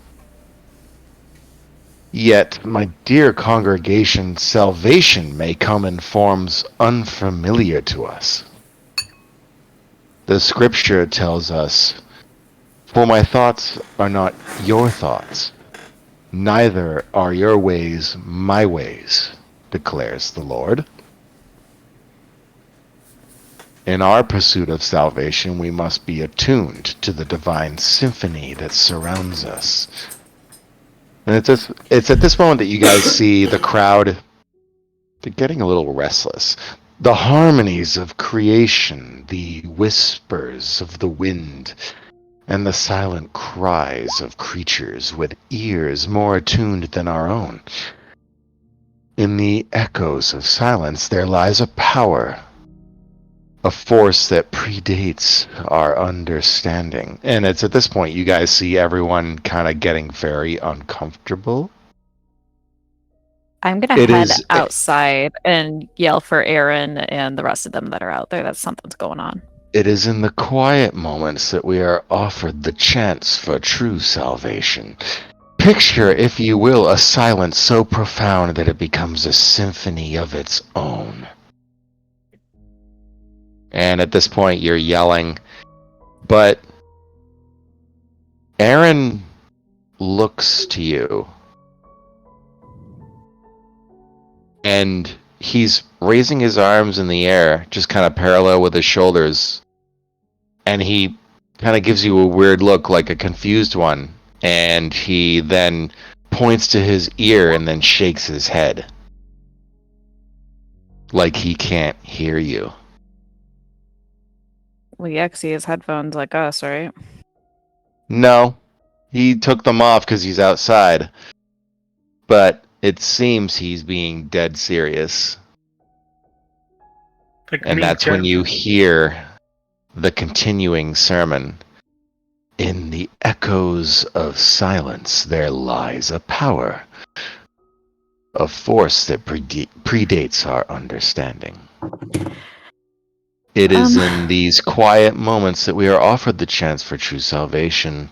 Yet, my dear congregation, salvation may come in forms unfamiliar to us. The scripture tells us, "For my thoughts are not your thoughts, neither are your ways my ways, declares the Lord." In our pursuit of salvation, we must be attuned to the divine symphony that surrounds us. And it's at this moment that you guys see the crowd, they're getting a little restless. The harmonies of creation, the whispers of the wind, and the silent cries of creatures with ears more attuned than our own. In the echoes of silence, there lies a power, a force that predates our understanding. And it's at this point you guys see everyone kind of getting very uncomfortable. I'm going to head outside and yell for Aaron and the rest of them that are out there that something's going on. It is in the quiet moments that we are offered the chance for true salvation. Picture, if you will, a silence so profound that it becomes a symphony of its own. And at this point, you're yelling, but Aaron looks to you, and he's raising his arms in the air, just kind of parallel with his shoulders, and he kind of gives you a weird look, like a confused one, and he then points to his ear and then shakes his head, like he can't hear you. Well, yeah, 'cause he has headphones like us, right? No, he took them off because he's outside. But it seems he's being dead serious. Like And me, that's Jeff. when you hear the continuing sermon. In the echoes of silence, there lies a power. A force that predates our understanding. It is in these quiet moments that we are offered the chance for true salvation.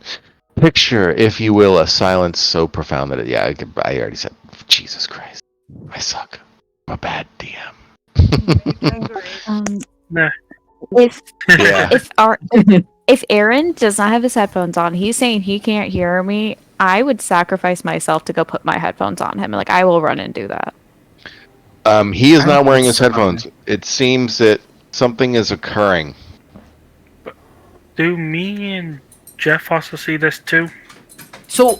Picture, if you will, a silence so profound that I already said, Jesus Christ, I suck. I'm a bad DM. If Aaron does not have his headphones on, he's saying he can't hear me. I would sacrifice myself to go put my headphones on him. Like, I will run and do that. He is not wearing his headphones. It seems that something is occurring. Do me and Jeff also see this too? So,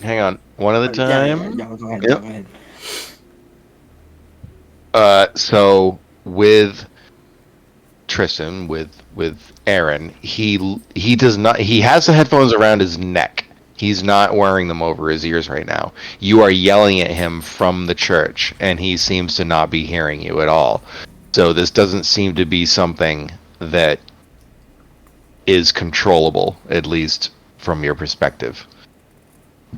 hang on, one at a time. Yeah, go ahead. Yep. Go ahead. So with Tristan, with Aaron, he does not. He has the headphones around his neck. He's not wearing them over his ears right now. You are yelling at him from the church, and he seems to not be hearing you at all. So this doesn't seem to be something that is controllable, at least from your perspective.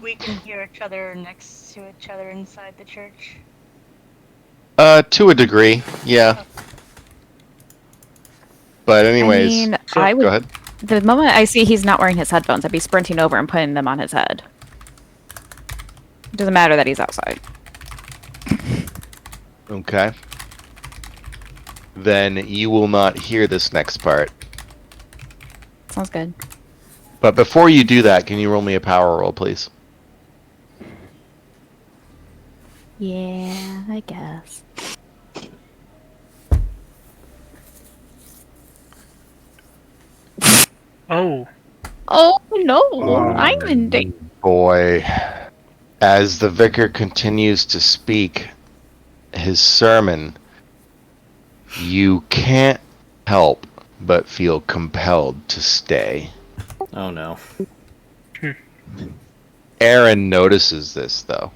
We can hear each other next to each other inside the church. To a degree, yeah. But anyways, I mean, go ahead. The moment I see he's not wearing his headphones, I'd be sprinting over and putting them on his head. It doesn't matter that he's outside. Okay. Then you will not hear this next part. Sounds good. But before you do that, can you roll me a power roll, please? Yeah, I guess. Oh. Oh no, I'm in danger. Boy. As the vicar continues to speak his sermon, you can't help but feel compelled to stay. Oh no. Aaron notices this, though.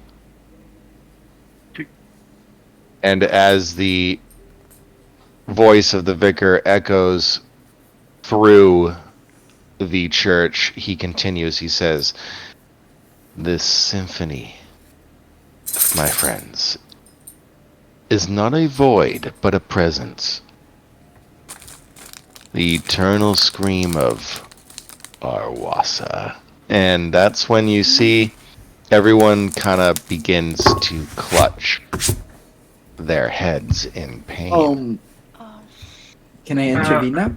And as the voice of the vicar echoes through the church, he continues, he says, "This symphony, my friends, is not a void, but a presence. The eternal scream of Arwasa." And that's when you see everyone kind of begins to clutch their heads in pain. Can I intervene now?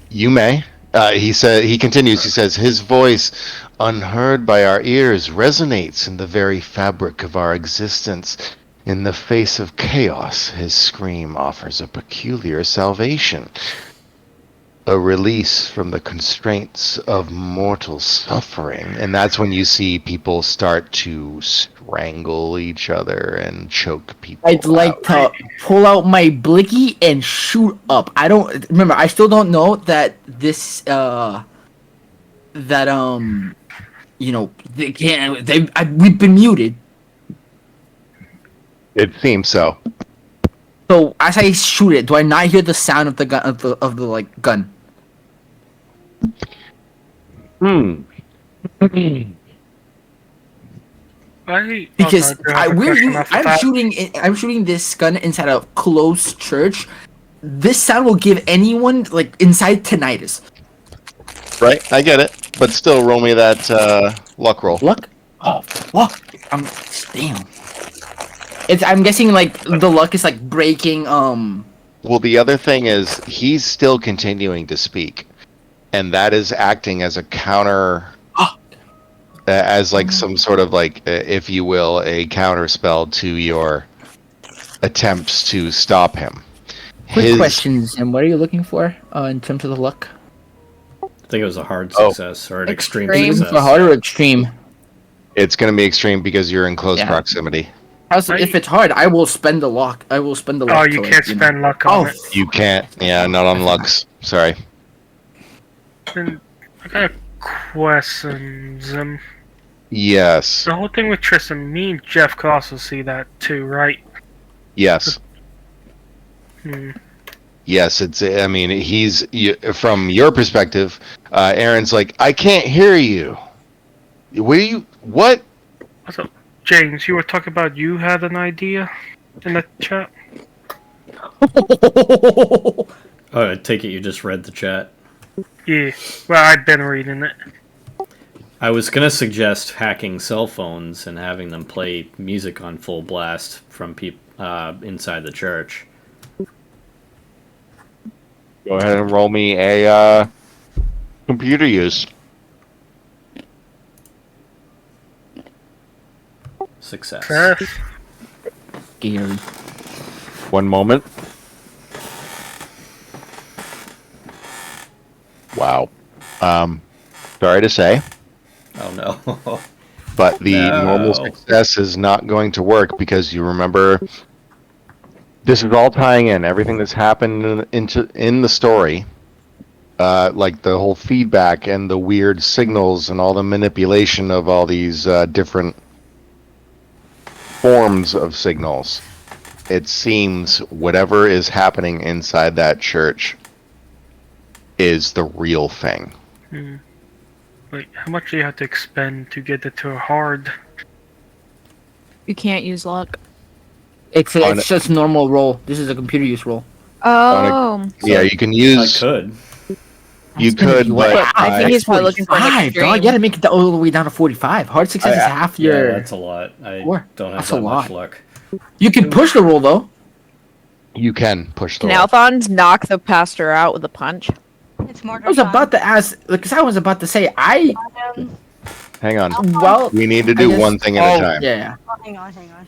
You may. He continues, he says, "His voice, unheard by our ears, resonates in the very fabric of our existence. In the face of chaos, his scream offers a peculiar salvation. A release from the constraints of mortal suffering." And that's when you see people start to strangle each other and choke people I'd like to pull out my blicky and shoot up. I still don't know that this, we've been muted. It seems so. So as I shoot it, do I not hear the sound of the gun of the gun? Because I'm shooting this gun inside a closed church. This sound will give anyone inside tinnitus. Right, I get it. But still, roll me that luck roll. Luck? Oh, fuck! Damn. I'm guessing the luck is breaking. Well, the other thing is he's still continuing to speak, and that is acting as a counter, as some sort of if you will, a counter spell to your attempts to stop him. Quick questions, and what are you looking for in terms of the luck? I think it was a hard success or an extreme success. For hard or extreme? It's going to be extreme because you're in close proximity. If it's hard, I will spend the luck. Oh, you can't spend luck on it. You can't. Yeah, not on lucks. Sorry. I got a question. Yes. The whole thing with Tristan, me and Jeff could also see that too, right? Yes. Yes, he's from your perspective. Aaron's like, I can't hear you. What? So, James, you were talking about you had an idea in the chat? Oh, I take it you just read the chat. Yeah, well, I've been reading it. I was going to suggest hacking cell phones and having them play music on full blast from inside the church. Go ahead and roll me a computer use. Success. Scary. One moment. Wow. Sorry to say, Oh no. but the No. normal success is not going to work because you remember this is all tying in everything that's happened in the story, like the whole feedback and the weird signals and all the manipulation of all these different forms of signals. It seems whatever is happening inside that church is the real thing. Wait, how much do you have to expend to get it to a hard? You can't use luck. It's just normal roll. This is a computer use roll. Oh. Yeah, you can I use. could. You could, but I think he's probably looking for an 45, extreme. dog. You gotta make it all the way down to 45. Hard success is half your. Yeah, that's a lot. I Four. don't have That's that a much lot. luck. You can push the roll though. you can push the Can roll. Alphonse knock the pastor out with a punch? It's more. I was about to ask, because I was about to say, Hang on. well, We need to I do guess- one thing at a time. Yeah. Hang on. Yeah.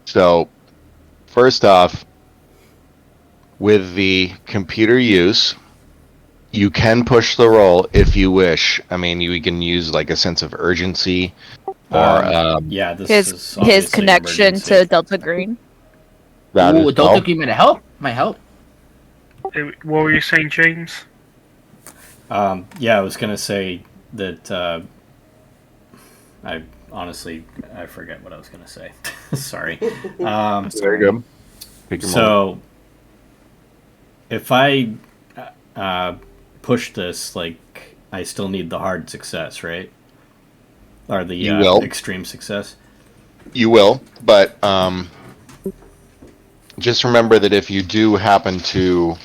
So, first off, with the computer use, you can push the roll if you wish. I mean, you can use like a sense of urgency, or Yeah, this His is obviously connection emergency. to Delta Green. that Ooh, is don't all. think you might help. Might help. What were you saying, James? Yeah, I was gonna say that. I honestly forget what I was gonna say. Sorry. Very good. Take your moment. So, if I push this, like, I still need the hard success, right? Or the You will. extreme success. You will, but just remember that if you do happen to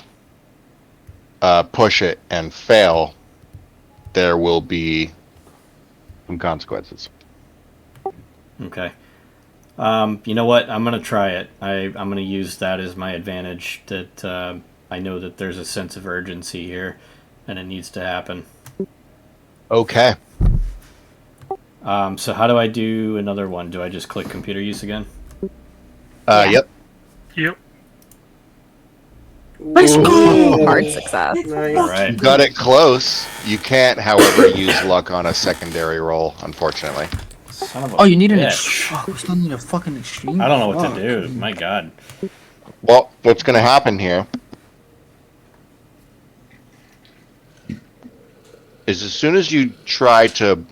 push it and fail, there will be some consequences. Okay. You know what? I'm gonna try it. I'm gonna use that as my advantage. That I know that there's a sense of urgency here, and it needs to happen. Okay. So how do I do another one? Do I just click computer use again? Yep. Yep. Let's go! Hard success. Nice. All right. You got it close. You can't, however, use luck on a secondary roll, unfortunately. Son of a Oh, you need an bitch. extreme. Oh, we still need a fucking extreme. I don't know what Fuck. to do. My God. Well, what's going to happen here is as soon as you try to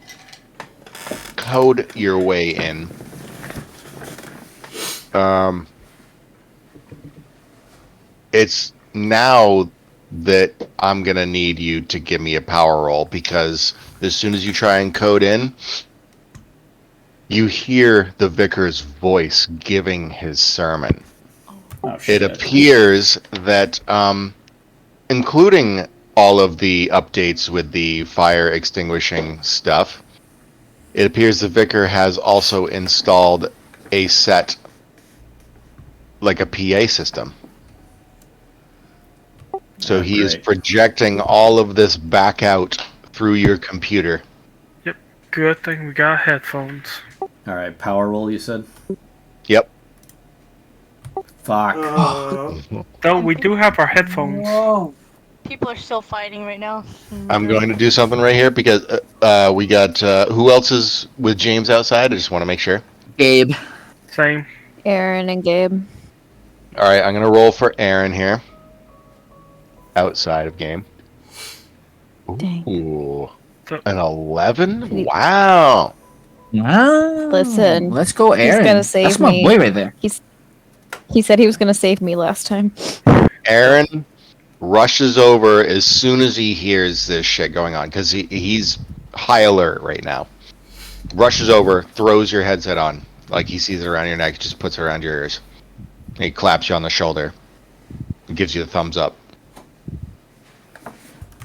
code your way in, it's now that I'm going to need you to give me a power roll, because as soon as you try and code in, you hear the vicar's voice giving his sermon. Oh, It shit. appears that, including all of the updates with the fire extinguishing stuff, it appears the vicar has also installed a set, like a PA system. So Oh, he is great. projecting all of this back out through your computer. Good thing we got headphones. All right, power roll. You said. Yep. Fuck. Though we do have our headphones. People are still fighting right now. I'm going to do something right here because we got who else is with James outside? I just want to make sure. Gabe. Same. Aaron and Gabe. All right, I'm gonna roll for Aaron here. Outside of game. Dang. Ooh, So- an 11? Wow. Wow. Listen, Let's go, Aaron. gonna save That's my me. boy right there. He said he was gonna save me last time. Aaron rushes over as soon as he hears this shit going on, because he's high alert right now. Rushes over, throws your headset on, like he sees it around your neck, just puts it around your ears. And he claps you on the shoulder, and gives you the thumbs up.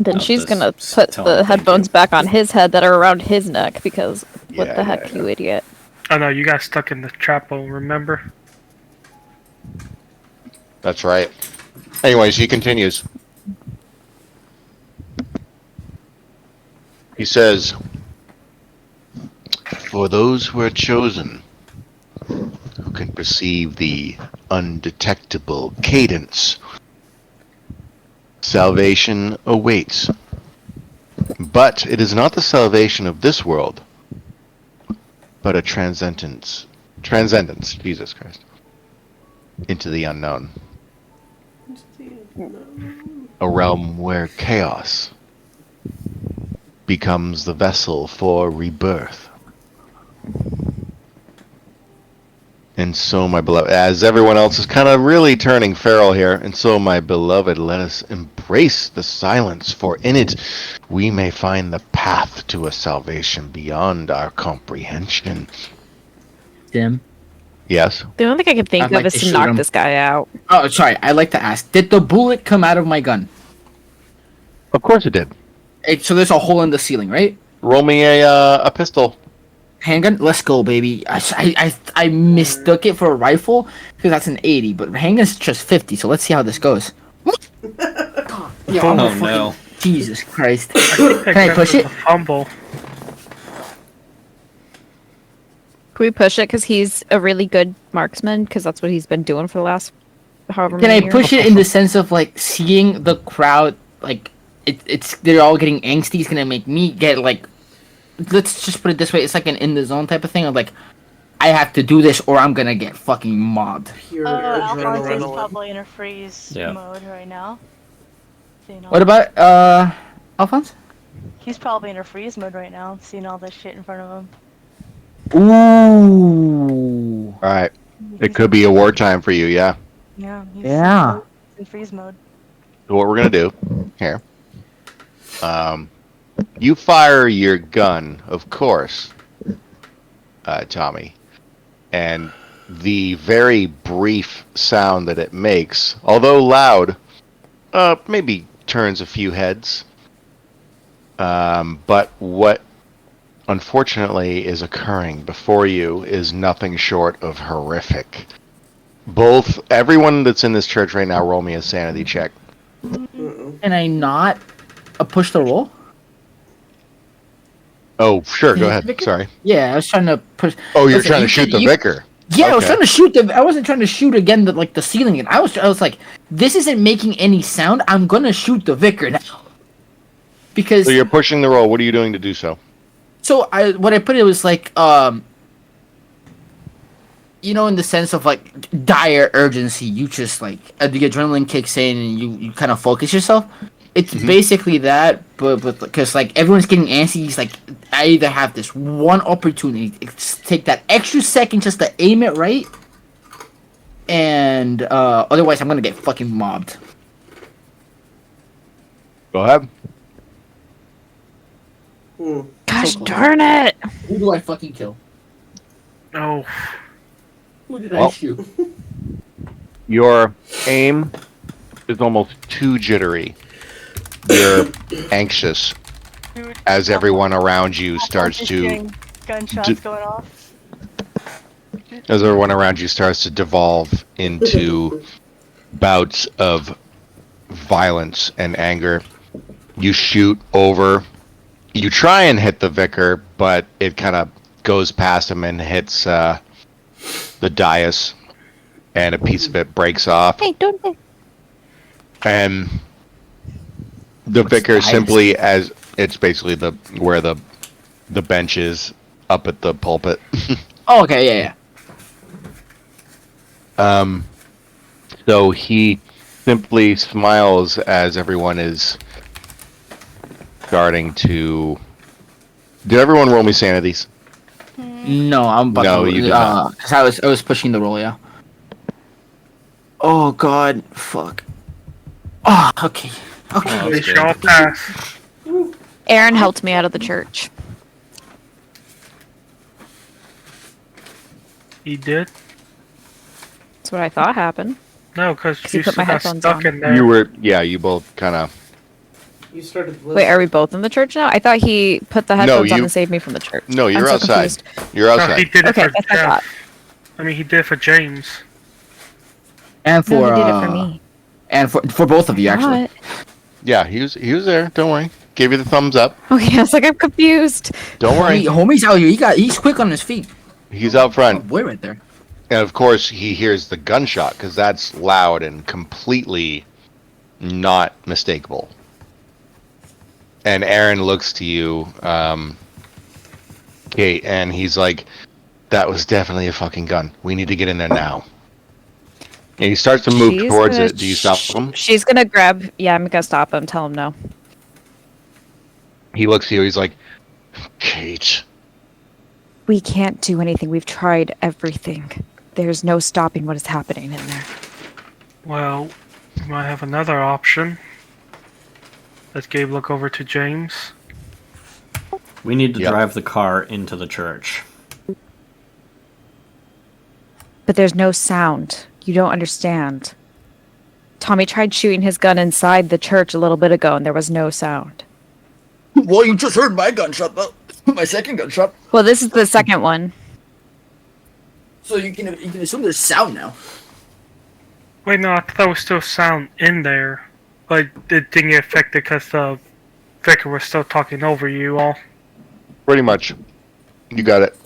Then I'll she's just gonna s- put tell him the thank headphones you. back on his head that are around his neck because what Yeah, the heck, yeah, you idiot. Oh no, you got stuck in the chapel, remember? That's right. Anyways, he continues. He says, "For those who are chosen, who can perceive the undetectable cadence, salvation awaits. But it is not the salvation of this world, but a transcendence, Jesus Christ, into the unknown. A realm where chaos becomes the vessel for rebirth. And so, my beloved, as everyone else is kind of really turning feral here, and so, my beloved, let us embrace the silence, for in it we may find the path to a salvation beyond our comprehension." Tim. Yes? The only thing I can think I'd of like is to to shoot knock him. this guy out. Oh, sorry. I'd like to ask: did the bullet come out of my gun? Of course it did. So there's a hole in the ceiling, right? Roll me a pistol. Handgun, let's go, baby. I mistook it for a rifle because that's an 80, but handgun's just 50. So let's see how this goes. Yeah, I'm a Oh, fucking- no. Jesus Christ! I think that Can I counts push as it? a fumble. Can we push it because he's a really good marksman? Because that's what he's been doing for the last however Can many I years. push it in the sense of like seeing the crowd, like it's they're all getting angsty? It's gonna make me get like, let's just put it this way: it's like an in the zone type of thing. Of like, I have to do this or I'm gonna get fucking mobbed. Pure Alphonse is adrenaline. probably in a freeze Yeah. mode right now. Seeing all What about Alphonse? He's probably in a freeze mode right now, seeing all this shit in front of him. Ooh. Alright. He's It could be a wartime for you, yeah. Yeah. He's Yeah. in freeze mode. So what we're gonna do here, you fire your gun, of course, Tommy, and the very brief sound that it makes, although loud, maybe turns a few heads. But what unfortunately is occurring before you is nothing short of horrific. Everyone that's in this church right now, roll me a sanity check. Can I not push the roll? Oh, sure, go Yeah, ahead. Vicar? Sorry. Yeah, I was trying to push. Oh, you're Listen, trying to you shoot can- the you- vicar. Yeah, I was Okay. trying to shoot I wasn't trying to shoot again the ceiling. And I was like, this isn't making any sound. I'm gonna shoot the vicar now. Because So you're pushing the roll. What are you doing to do so? what I put it was like you know, in the sense of like dire urgency, you just like the adrenaline kicks in and you kind of focus yourself. It's basically that, but because like everyone's getting antsy, it's like I either have this one opportunity to take that extra second just to aim it right, and otherwise I'm gonna get fucking mobbed. Go ahead. Gosh So close. darn it! Who do I fucking kill? Oh, Who did Well. I shoot? Your aim is almost too jittery. You're anxious Dude, as everyone around you Alphonse starts is to hearing gunshots d- going off. devolve into bouts of violence and anger. You shoot over. You try and hit the vicar, but it kind of goes past him and hits the dais, and a piece of it breaks off. Hey, don't. And the vicar dais? simply, as it's basically where the bench is up at the pulpit. Oh, okay, yeah. So he simply smiles as everyone is starting to. Did everyone roll me sanities? No, I'm about No, to. you did not. Cause I was pushing the roll, yeah. Oh God, fuck. Ah, okay. Okay. Oh, They that's shall good. pass. Aaron helped me out of the church. He did? That's what I thought happened. No, because he you put my still got headphones stuck on. in there. You both kind of. You started listening. Wait, are we both in the church now? I thought he put the headphones on to save me from the church. No, you're I'm so outside. confused. You're No, outside. he did it Okay, for that's what I thought. Jeff. I mean, he did it for James. And for No, he did it for me. And for both of you actually. What? Yeah, he was there. Don't worry. Gave you the thumbs up. Okay, I was like, I'm confused. Don't worry. Homie's out here. He's quick on his feet. He's out Oh, front. boy, right there. And of course, he hears the gunshot because that's loud and completely not mistakable. And Aaron looks to you, Kate, and he's like, "That was definitely a fucking gun. We need to get in there now." And he starts to move She's towards gonna it. Do you stop him? She's gonna grab. Yeah, I'm gonna stop him. Tell him no. He looks to you. He's like, "Kate." We can't do anything. We've tried everything. There's no stopping what is happening in there. Well, we might have another option. Let's Gabe look over to James. We need to Yep. drive the car into the church. But there's no sound. You don't understand. Tommy tried shooting his gun inside the church a little bit ago, and there was no sound. Well, you just heard my gunshot, though. My second gunshot. Well, this is the second one. So you can assume there's sound now. Wait, no, I thought there was still sound in there. Like, it didn't get affected because the vicar was still talking over you all. Pretty much. You got it.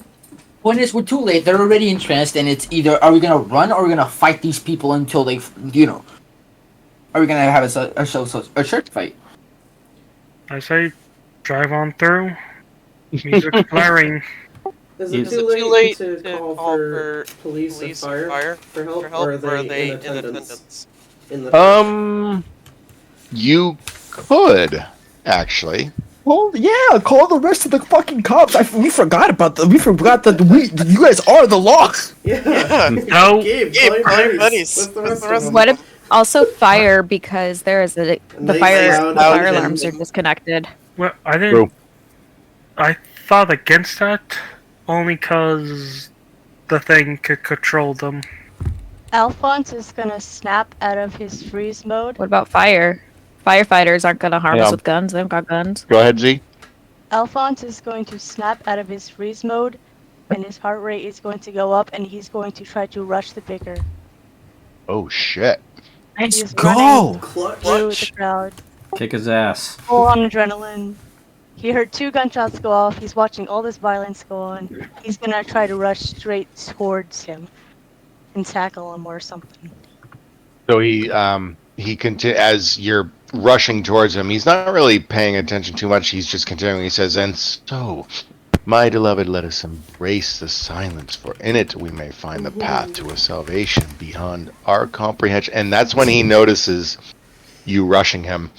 Point is, we're too late. They're already entranced, and it's either are we gonna run or are we gonna fight these people until they, are we gonna have a church fight? I say, drive on through. Music's blaring. Is it too late to call for police and fire for help, or are they in attendance? In the You could actually. Well, yeah, call the rest of the fucking cops. We forgot about that. We forgot that you guys are the law. Yeah. No. Gabe, call your buddies. buddies. With the rest of them. What if also fire because there is the They fire loud alarms are and- disconnected. Well, I didn't. True. I thought against that only because the thing could control them. Alphonse is gonna snap out of his freeze mode. What about fire? Firefighters aren't gonna harm Yeah. us with guns. They've got guns. Go ahead, Z. Alphonse is going to snap out of his freeze mode, and his heart rate is going to go up, and he's going to try to rush the vicar. Oh shit. He's Let's go. running Clutch. through the crowd, Kick his ass. full on adrenaline. He heard 2 gunshots go off. He's watching all this violence go on. He's gonna try to rush straight towards him and tackle him or something. So as you're rushing towards him, he's not really paying attention too much. He's just continuing. He says, "And so, my beloved, let us embrace the silence, for in it we may find the path to a salvation beyond our comprehension." And that's when he notices you rushing him.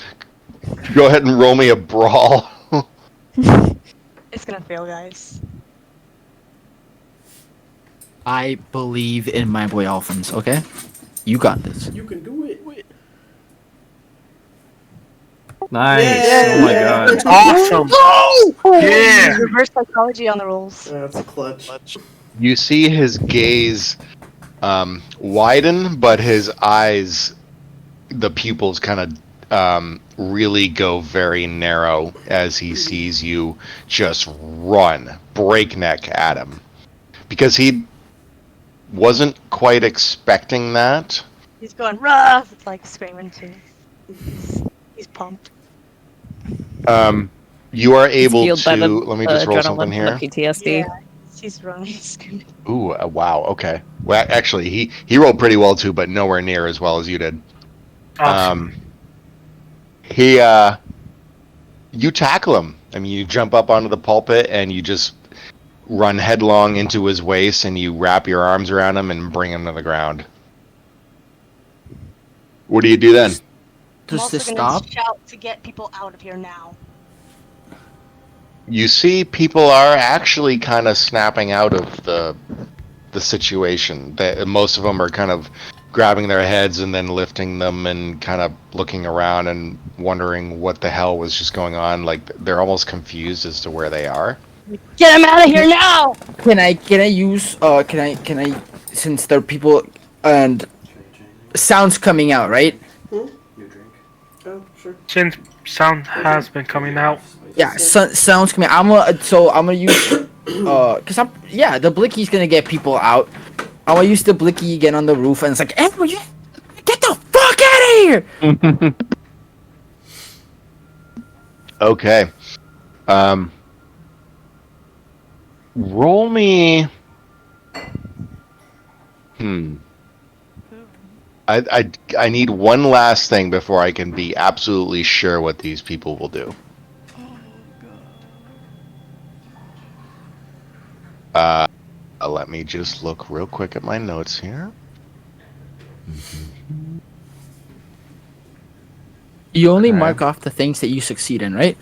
Go ahead and roll me a brawl. It's gonna fail, guys. I believe in my boy Alphonse, okay? You got this. You can do it. Nice. Yeah. Oh my god. Awesome! Yeah! Reverse psychology on the rolls. That's a clutch. You see his gaze widen, but his eyes, the pupils kind of really go very narrow as he sees you just run breakneck at him. Because he wasn't quite expecting that. He's going rough. It's like screaming too. He's pumped. You are able Healed by to. the Let me just roll adrenaline something from the here. PTSD. Yeah, he's running. He's screaming. Ooh, wow. Okay. Well, actually, he rolled pretty well too, but nowhere near as well as you did. Awesome. You tackle him. I mean, you jump up onto the pulpit and you just run headlong into his waist, and you wrap your arms around him and bring him to the ground. What do you do then? I'm Does also this gonna stop? shout to get people out of here now. You see, people are actually kind of snapping out of the situation. Most of them are kind of grabbing their heads and then lifting them and kind of looking around and wondering what the hell was just going on. Like they're almost confused as to where they are. Get him out of here now! Can I use can I since there are people and sounds coming out, right? Your drink. Oh, sure. Since sound has been coming out. Yeah, sounds coming. I'm gonna use cause the blicky's gonna get people out. I'm gonna use the blicky again on the roof, and it's like, hey, get the fuck out of here! Okay. Roll me. I need one last thing before I can be absolutely sure what these people will do. Let me just look real quick at my notes here. You only mark off the things that you succeed in, right?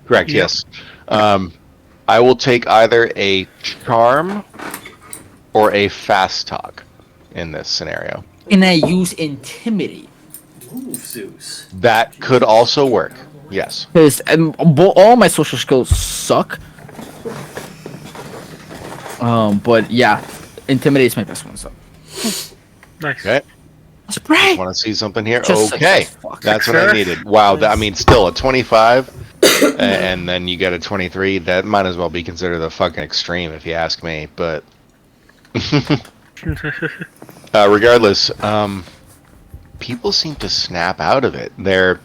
Correct, yes. I will take either a charm or a fast talk in this scenario. Can I use intimidate? Ooh, Zeus. That could also work, yes. Because all my social skills suck. But yeah, intimidate is my best one. So Nice. Okay. Spray. Want to see something here? Just Okay, fuck. that's what I needed. Wow, I mean, still a 25, and then you get a 23. That might as well be considered a fucking extreme, if you ask me. But regardless, people seem to snap out of it. They're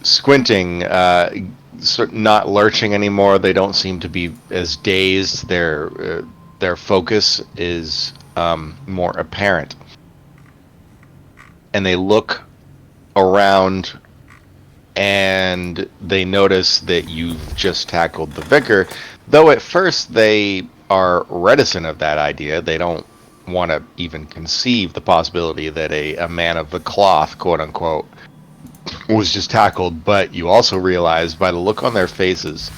squinting, not lurching anymore. They don't seem to be as dazed. Their focus is more apparent. And they look around and they notice that you've just tackled the vicar, though at first they are reticent of that idea. They don't want to even conceive the possibility that a man of the cloth, quote unquote, was just tackled. But you also realize by the look on their faces,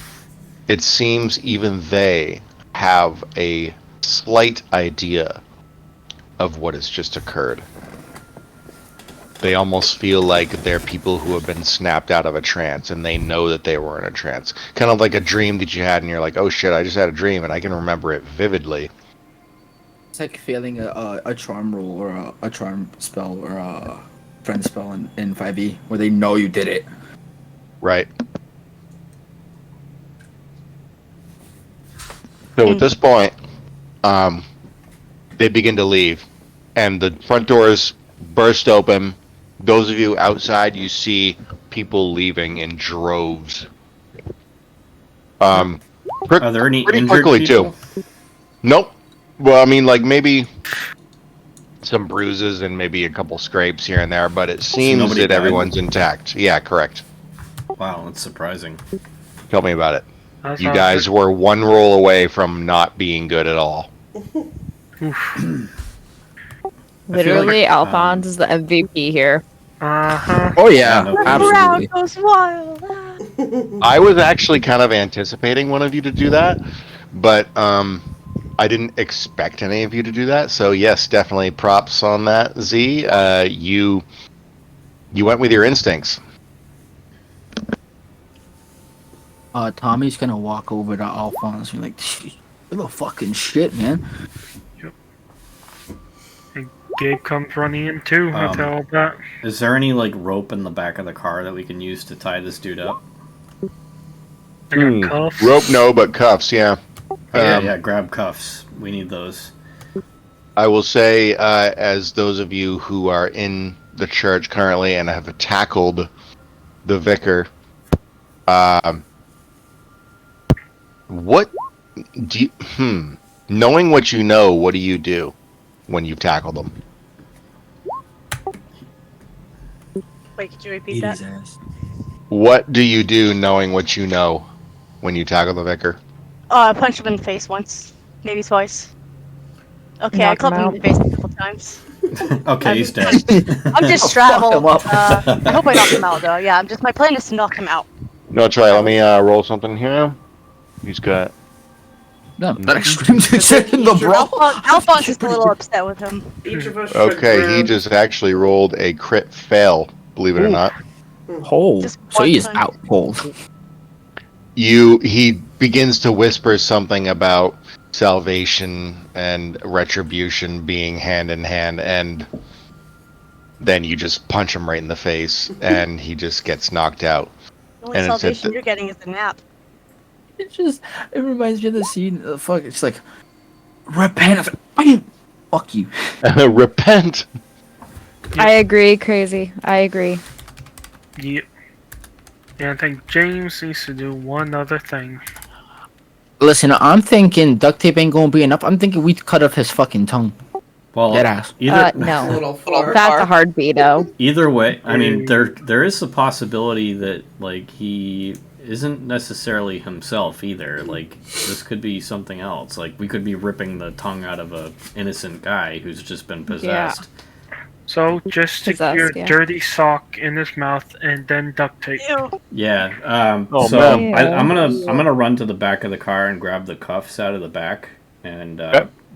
it seems even they have a slight idea of what has just occurred. They almost feel like they're people who have been snapped out of a trance, and they know that they were in a trance. Kind of like a dream that you had, and you're like, oh shit, I just had a dream, and I can remember it vividly. It's like failing a charm roll or a charm spell or a friend spell in 5e, where they know you did it. Right. So at this point, they begin to leave, and the front doors burst open. Those of you outside, you see people leaving in droves. Are there any pretty injured quickly people? too? Nope. Well, I mean, like maybe some bruises and maybe a couple scrapes here and there, but it seems nobody that died? everyone's intact. Yeah, correct. Wow, that's surprising. Tell me about it. That You sounds guys were one roll away from not being good at all. Literally, like, Alphonse is the MVP here. Uh-huh. Oh yeah, no The absolutely. crowd goes wild. I was actually kind of anticipating one of you to do that, but I didn't expect any of you to do that. So yes, definitely props on that, Z. You went with your instincts. Tommy's gonna walk over to Alphonse and be like, "You're the fucking shit, man." And Gabe comes running in too after all that. Is there any like rope in the back of the car that we can use to tie this dude up? I got cuffs. Rope, no, but cuffs, yeah. Yeah, grab cuffs. We need those. I will say, as those of you who are in the church currently and have tackled the vicar, what do you, knowing what you know, what do you do when you've tackled them? Wait, could you repeat that? What do you do knowing what you know when you tackle the vicar? I punched him in the face once, maybe twice. Okay, I Knock clubbed him him in the face a couple times. Okay, he's dead. I'm just Fuck him traveled. up. I hope I knock him out though. Yeah, my plan is to knock him out. No, try. Let me roll something here. He's got. No, that extreme in the brawl. Alphonse is a little upset with him. Each of us should Okay, he grab- just actually rolled a crit fail, believe it or not. Oh, Just so he is one out cold. He begins to whisper something about salvation and retribution being hand in hand, and then you just punch him right in the face, and he just gets knocked out. The only And it's at salvation the- you're getting is a nap. It reminds me of the scene. Fuck, it's like repent of it. Fuck you. Repent. I agree, crazy. I agree. Yep. And I think James needs to do one other thing. Listen, I'm thinking duct tape ain't gonna be enough. I'm thinking we cut off his fucking tongue. Well, Dead ass. either a No. little far. That's a hard veto. either way, I mean, there is a possibility that like he isn't necessarily himself either. Like this could be something else. Like we could be ripping the tongue out of a innocent guy who's just been possessed. So just stick Possessed, your yeah. dirty sock in his mouth and then duct tape. Ew. Yeah. Oh, So man. I'm gonna run to the back of the car and grab the cuffs out of the back and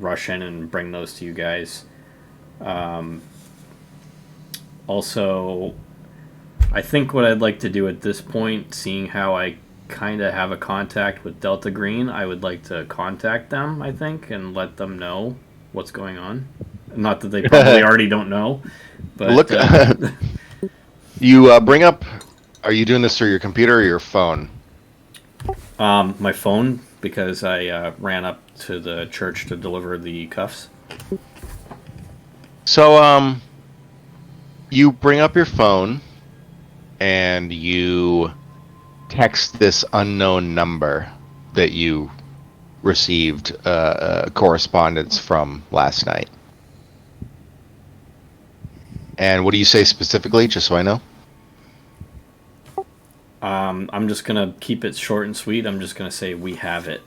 rush in and bring those to you guys. Also, I think what I'd like to do at this point, seeing how I kind of have a contact with Delta Green, I would like to contact them, I think, and let them know what's going on. Not that they probably already don't know, but Look, you bring up. Are you doing this through your computer or your phone? my phone, because I ran up to the church to deliver the cuffs. So, you bring up your phone and you text this unknown number that you received correspondence from last night. And what do you say specifically, just so I know? I'm just gonna keep it short and sweet. I'm just gonna say we have it.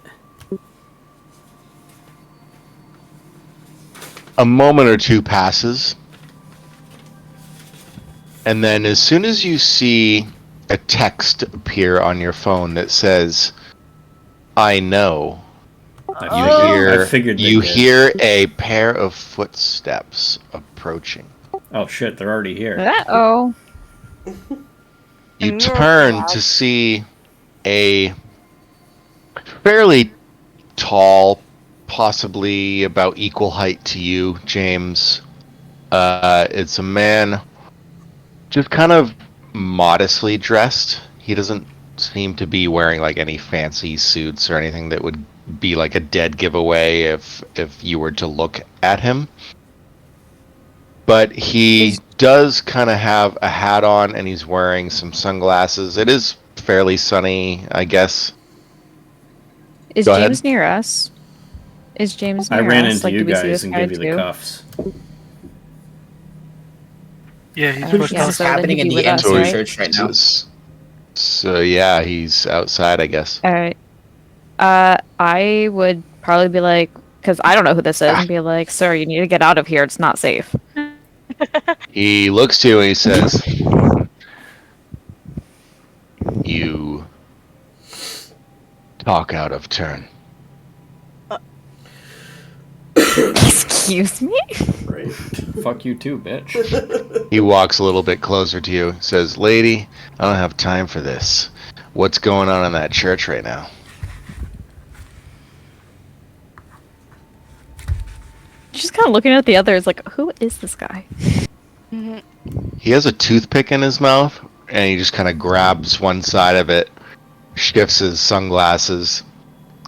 A moment or two passes, and then as soon as you see a text appear on your phone that says, "I know," I figured they you did. hear a pair of footsteps approaching. Oh shit, they're already here. Uh-oh. You turn to see a fairly tall, possibly about equal height to you, James. It's a man just kind of modestly dressed. He doesn't seem to be wearing like any fancy suits or anything that would be like a dead giveaway if you were to look at him. But he does kind of have a hat on, and he's wearing some sunglasses. It is fairly sunny, I guess. Is Go James ahead. near us? Is James near I ran us? into Like, you do we see guys this and guy gave you the too? cuffs. Yeah, he's Oh, supposed yeah, to. so then happening he'd in be the with us, MC right? church right now. So yeah, he's outside, I guess. All right. I would probably be like, because I don't know who this is, and be like, "Sir, you need to get out of here. It's not safe." He looks to you and he says, "You talk out of turn." Excuse me. Right. Fuck you too, bitch. He walks a little bit closer to you, says, "Lady, I don't have time for this. What's going on in that church right now?" She's kind of looking at the others, like, "Who is this guy?" He has a toothpick in his mouth, and he just kind of grabs one side of it, shifts his sunglasses.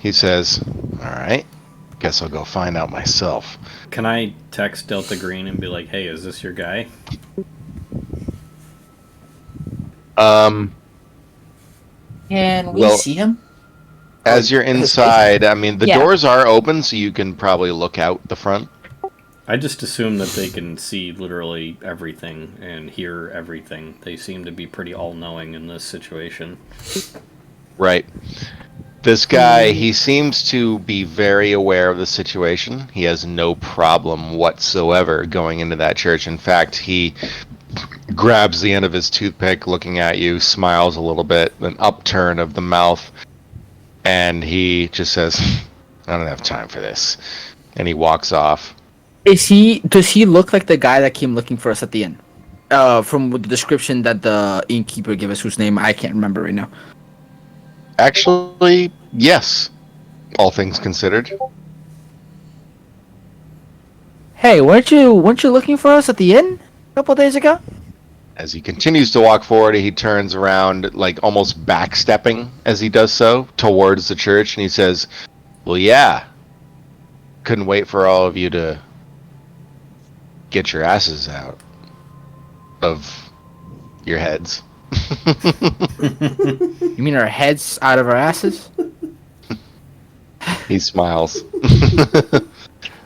He says, "All right, guess I'll go find out myself." Can I text Delta Green and be like, "Hey, is this your guy?" Can we Well- see him? As you're inside, I mean, the Yeah. doors are open, so you can probably look out the front. I just assume that they can see literally everything and hear everything. They seem to be pretty all-knowing in this situation. Right. This guy, he seems to be very aware of the situation. He has no problem whatsoever going into that church. In fact, he grabs the end of his toothpick, looking at you, smiles a little bit, an upturn of the mouth, and he just says, I don't have time for this. And he walks off. Does he look like the guy that came looking for us at the end? From the description that the innkeeper gave us, whose name I can't remember right now. Actually, yes. All things considered. Hey, weren't you looking for us at the inn a couple days ago? As he continues to walk forward, he turns around, like almost backstepping as he does so towards the church, and he says, "Well, yeah. Couldn't wait for all of you to get your asses out of your heads." You mean our heads out of our asses? He smiles.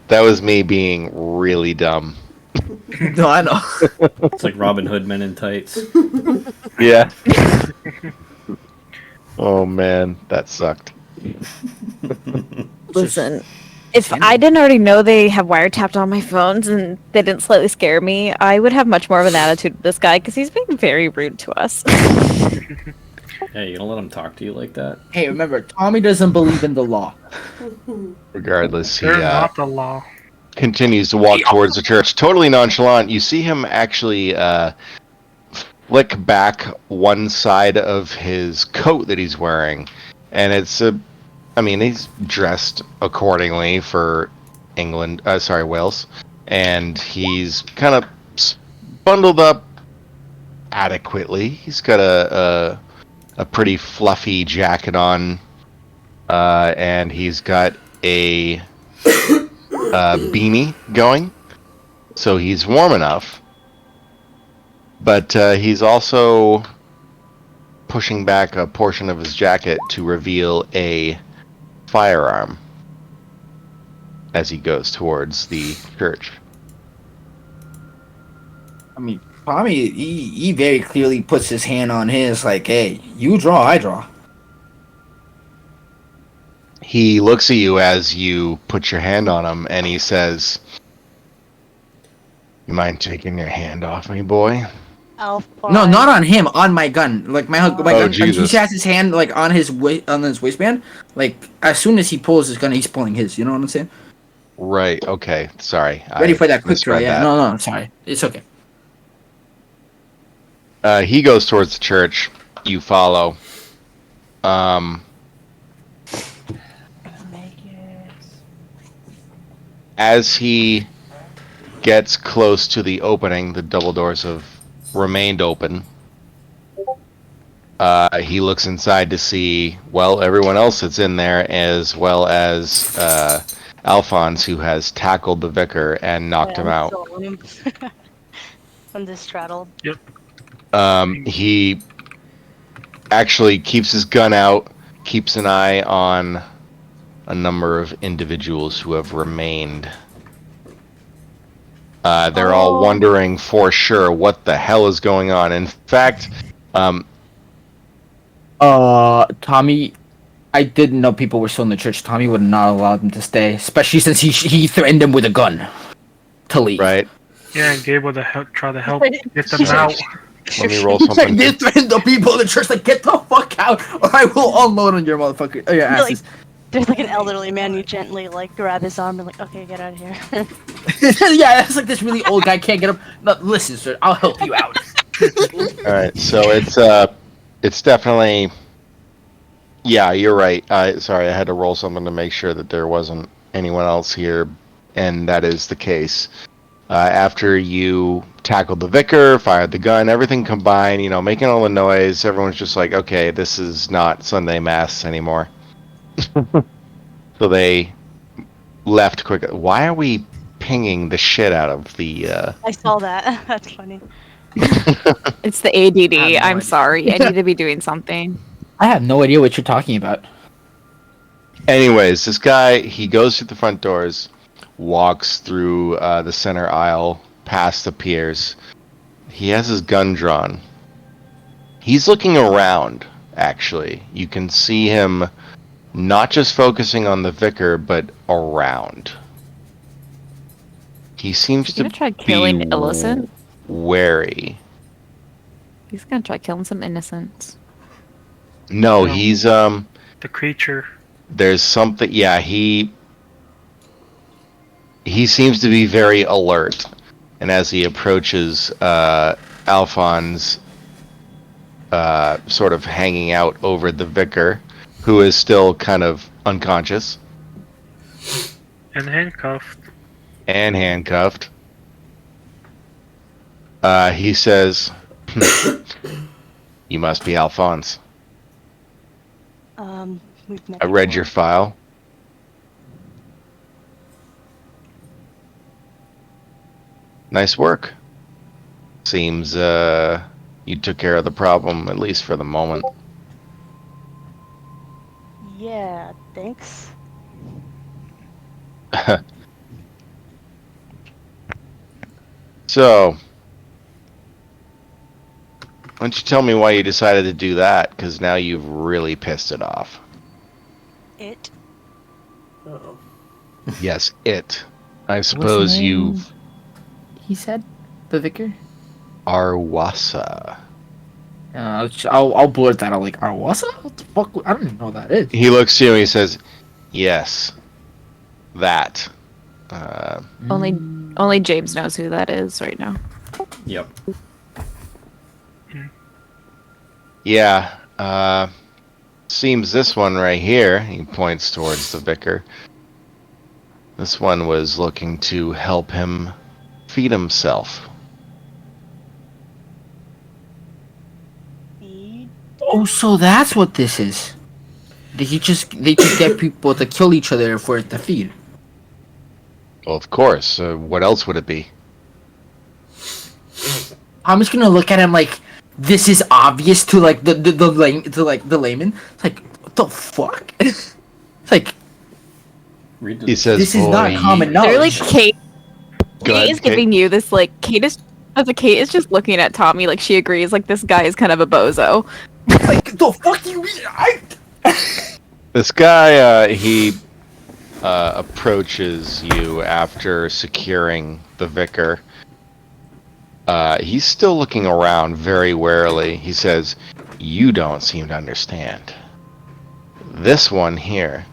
That was me being really dumb. No, I know. It's like Robin Hood Men in Tights. Yeah. Oh man, that sucked. Listen, if I didn't already know they have wiretapped on my phones and they didn't slightly scare me, I would have much more of an attitude with this guy because he's being very rude to us. Hey, you don't let him talk to you like that. Hey, remember, Tommy doesn't believe in the law. Regardless, he They're not the law. continues to walk towards the church, totally nonchalant. You see him actually flick back one side of his coat that he's wearing, and it's he's dressed accordingly for Wales, and he's kind of bundled up adequately. He's got a pretty fluffy jacket on, and he's got a beanie going, so he's warm enough. But he's also pushing back a portion of his jacket to reveal a firearm as he goes towards the church. I mean, Tommy, he very clearly puts his hand on his, like, hey, you draw, I draw. He looks at you as you put your hand on him, and he says, "You mind taking your hand off me, boy?" No, not on him, on my gun. Like my gun. Jesus. He has his hand like on his waistband. Like as soon as he pulls his gun, he's pulling his. You know what I'm saying? Right. Okay. Sorry. Ready for that quick draw? misread Yeah. that. No, sorry. It's okay. He goes towards the church. You follow. As he gets close to the opening, the double doors have remained open. He looks inside to see, well, everyone else that's in there, as well as Alphonse, who has tackled the vicar and knocked him out. I'm distraddled. Yep. He actually keeps his gun out, keeps an eye on a number of individuals who have remained. They're all wondering for sure what the hell is going on. In fact, Tommy, I didn't know people were still in the church. Tommy would not allow them to stay, especially since he threatened them with a gun to leave. right? Yeah, and Gabe would try to help get them out. Let me roll something. They threatened the people in the church, like, get the fuck out, or I will unload on your motherfucker, your asses. There's like an elderly man, you gently like grab his arm and like, okay, get out of here. Yeah, it's like this really old guy can't get up. No, listen, sir, I'll help you out. All right, so it's definitely. Yeah, you're right. Sorry, I had to roll something to make sure that there wasn't anyone else here, and that is the case. After you tackled the vicar, fired the gun, everything combined, making all the noise, everyone's just like, okay, this is not Sunday Mass anymore. So they left quick. Why are we pinging the shit out of the... I saw that. That's funny. It's the ADD. no I'm idea. sorry. I need to be doing something. I have no idea what you're talking about. Anyways, this guy, he goes through the front doors, walks through the center aisle, past the piers. He has his gun drawn. He's looking around, actually. You can see him not just focusing on the vicar, but around. He seems He's to gonna try killing be innocent. wary. He's gonna try killing some innocents. No, No. he's The creature. there's something. Yeah, he seems to be very alert, and as he approaches, Alphonse, sort of hanging out over the vicar, who is still kind of unconscious And handcuffed. He says, "You must be Alphonse. We've met I read before. your file. Nice work. Seems you took care of the problem, at least for the moment." Yeah, thanks. So, why don't you tell me why you decided to do that? Because now you've really pissed it off. It. Uh-oh. Yes, it. I What's the suppose name? you've He said, the vicar. Arwasa. I'll blurt that out like Arwasa. What the fuck? I don't even know what that is. He looks to you and he says, "Yes, that." Only James knows who that is right now. Yep. Yeah. Seems this one right here. He points towards the vicar. This one was looking to help him feed himself. Oh, so that's what this is. They just get people to kill each other for it to feed. Well, of course. What else would it be? I'm just gonna look at him like this is obvious to like the layman. It's like what the fuck? It's like Read He says, this is not "Boy, common Literally, knowledge. Kate Go ahead, is Kate." giving you this like Kate is just looking at Tommy like she agrees like this guy is kind of a bozo. Like the fuck you mean? This guy, he approaches you after securing the vicar. He's still looking around very warily. He says, "You don't seem to understand. This one here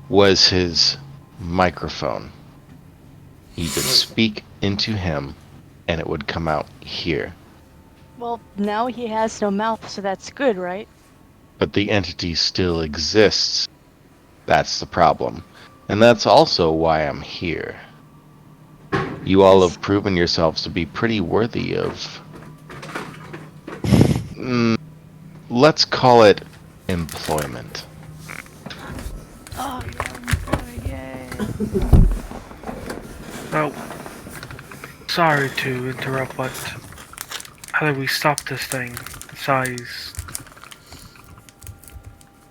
was his microphone. You could speak into him, and it would come out here. Well, now he has no mouth, so that's good, right? But the entity still exists. That's the problem. And that's also why I'm here. You all have proven yourselves to be pretty worthy of... let's call it employment." Oh, yay. Well, sorry to interrupt, but how do we stop this thing? Besides,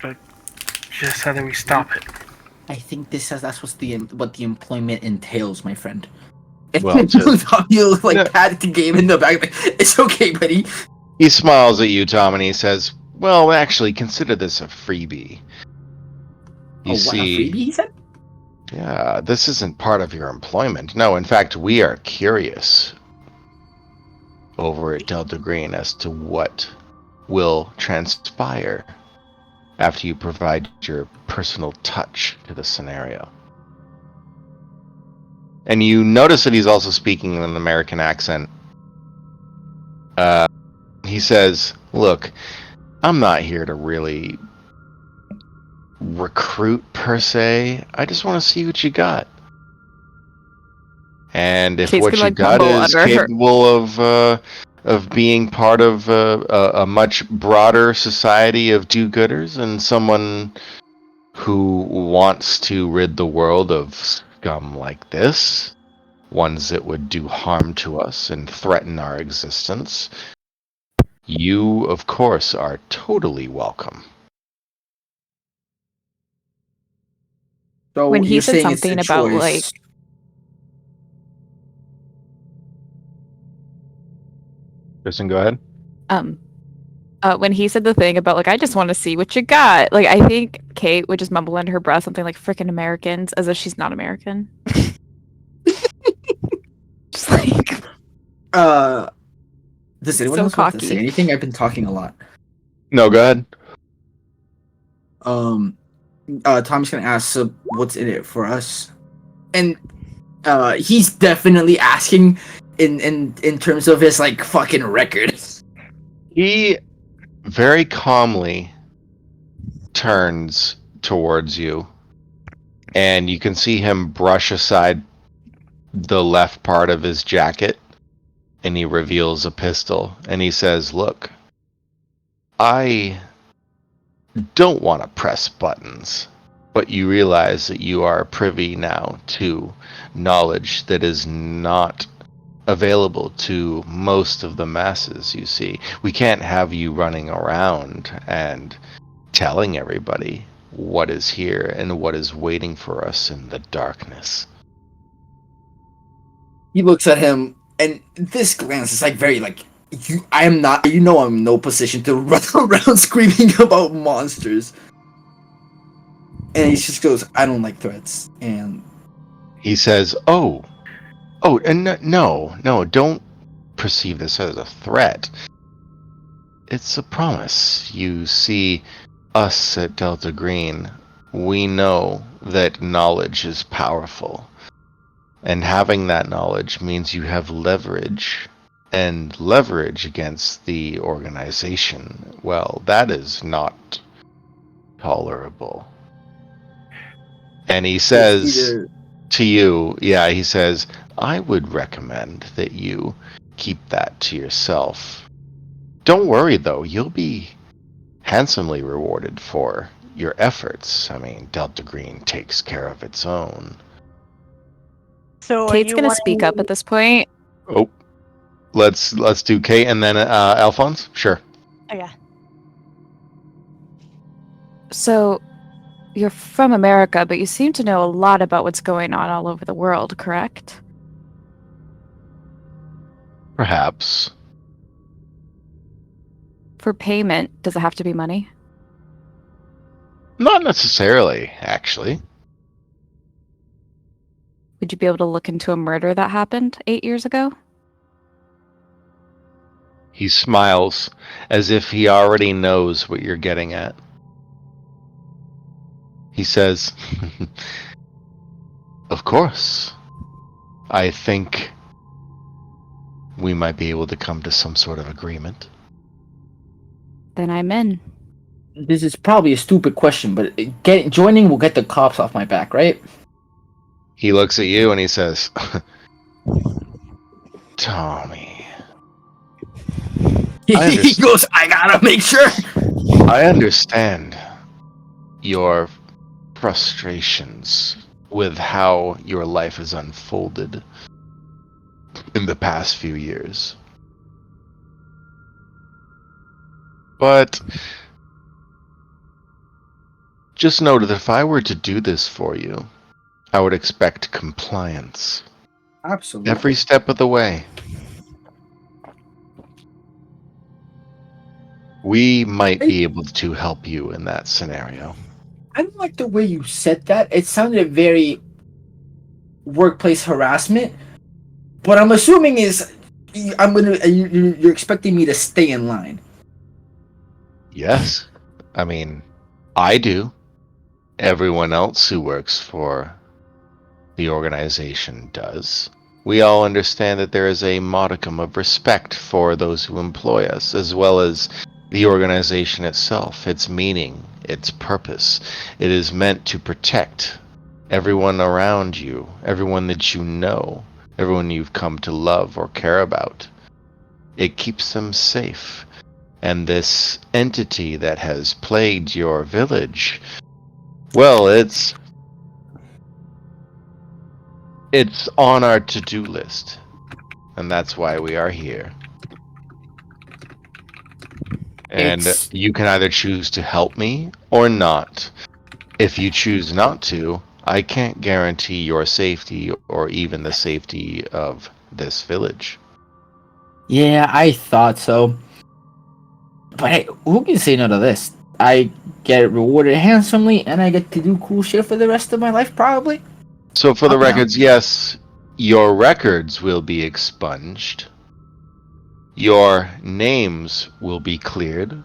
but just how do we stop it? I think that's what the employment entails, my friend. Well, just- you like Yeah. pat the game in the back. Like, it's okay, buddy. He smiles at you, Tom, and he says, "Well, actually, consider this a freebie. You What, a see, freebie, he said? yeah, this isn't part of your employment. No, in fact, we are curious over at Delta Green as to what will transpire after you provide your personal touch to the scenario." And you notice that he's also speaking in an American accent. He says, "Look, I'm not here to really recruit per se. I just want to see what you got. And if Kate's what gonna, you like, got mumble is under her- capable of being part of a much broader society of do-gooders and someone who wants to rid the world of scum like this, ones that would do harm to us and threaten our existence, you, of course, are totally welcome." So When he you're said saying it's something a about, choice. like- Kristen, go ahead. When he said the thing about like I just want to see what you got, like I think Kate would just mumble under her breath something like "frickin' Americans" as if she's not American. Just like Does anyone so else want to say cocky. anything? I've been talking a lot. No, go ahead. Tommy's gonna ask, so what's in it for us? And he's definitely asking in terms of his like fucking record. He very calmly turns towards you, and you can see him brush aside the left part of his jacket, and he reveals a pistol, and he says, "Look, I don't want to press buttons, but you realize that you are privy now to knowledge that is not available to most of the masses, you see. We can't have you running around and telling everybody what is here and what is waiting for us in the darkness." He looks at him, and this glance is like very like, I am not. I'm in no position to run around screaming about monsters. And he just goes, "I don't like threats." And he says, and no, don't perceive this as a threat. It's a promise. You see, us at Delta Green, we know that knowledge is powerful. And having that knowledge means you have leverage. And leverage against the organization, well, that is not tolerable. And he says to you, he says, I would recommend that you keep that to yourself. Don't worry, though. You'll be handsomely rewarded for your efforts. I mean, Delta Green takes care of its own. So Kate's gonna speak up at this point. Oh, let's do Kate and then Alphonse. Sure. Oh, yeah. So, you're from America, but you seem to know a lot about what's going on all over the world, correct? Perhaps. For payment, does it have to be money? Not necessarily, actually. Would you be able to look into a murder that happened 8 years ago? He smiles as if he already knows what you're getting at. He says, of course. I think we might be able to come to some sort of agreement. Then I'm in. This is probably a stupid question, but joining will get the cops off my back, right? He looks at you and he says, Tommy. He goes, I gotta make sure. I understand your frustrations with how your life has unfolded in the past few years. But just know that if I were to do this for you, I would expect compliance. Absolutely. Every step of the way. We might be able to help you in that scenario. I don't like the way you said that. It sounded very workplace harassment. But I'm assuming you're expecting me to stay in line. Yes. I mean, I do. Everyone else who works for the organization does. We all understand that there is a modicum of respect for those who employ us, as well as the organization itself, its meaning, its purpose. It is meant to protect everyone around you, everyone that you know, everyone you've come to love or care about. It keeps them safe. And this entity that has plagued your village, well, it's on our to-do list. And that's why we are here. And you can either choose to help me or not. If you choose not to, I can't guarantee your safety or even the safety of this village. Yeah, I thought so. But hey, who can say no to this? I get rewarded handsomely, and I get to do cool shit for the rest of my life, probably. So for the records, yes, your records will be expunged. Your names will be cleared.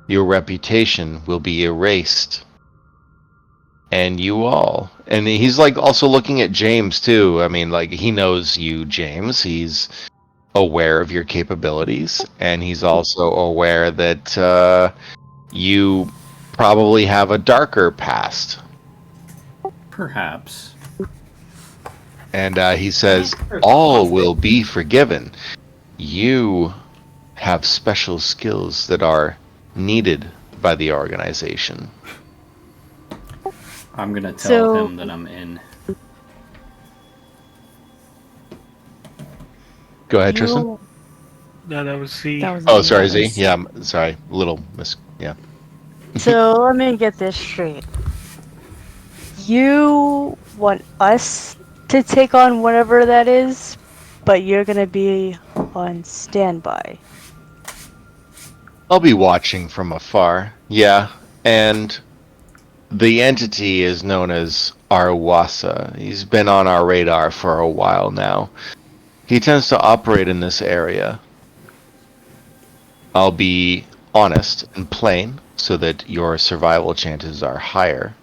Your reputation will be erased. and you all. And he's like also looking at James too. I mean, like he knows you, James. He's aware of your capabilities, and he's also aware that you probably have a darker past. Perhaps. And he says, all will be forgiven. You have special skills that are needed by the organization. I'm gonna tell him that I'm in. Go ahead, Tristan. No, that was Z. Sorry, Z. Yeah, sorry. Yeah. So let me get this straight. You want us to take on whatever that is, but you're gonna be on standby. I'll be watching from afar. Yeah, and the entity is known as Arwasa. He's been on our radar for a while now. He tends to operate in this area. I'll be honest and plain so that your survival chances are higher.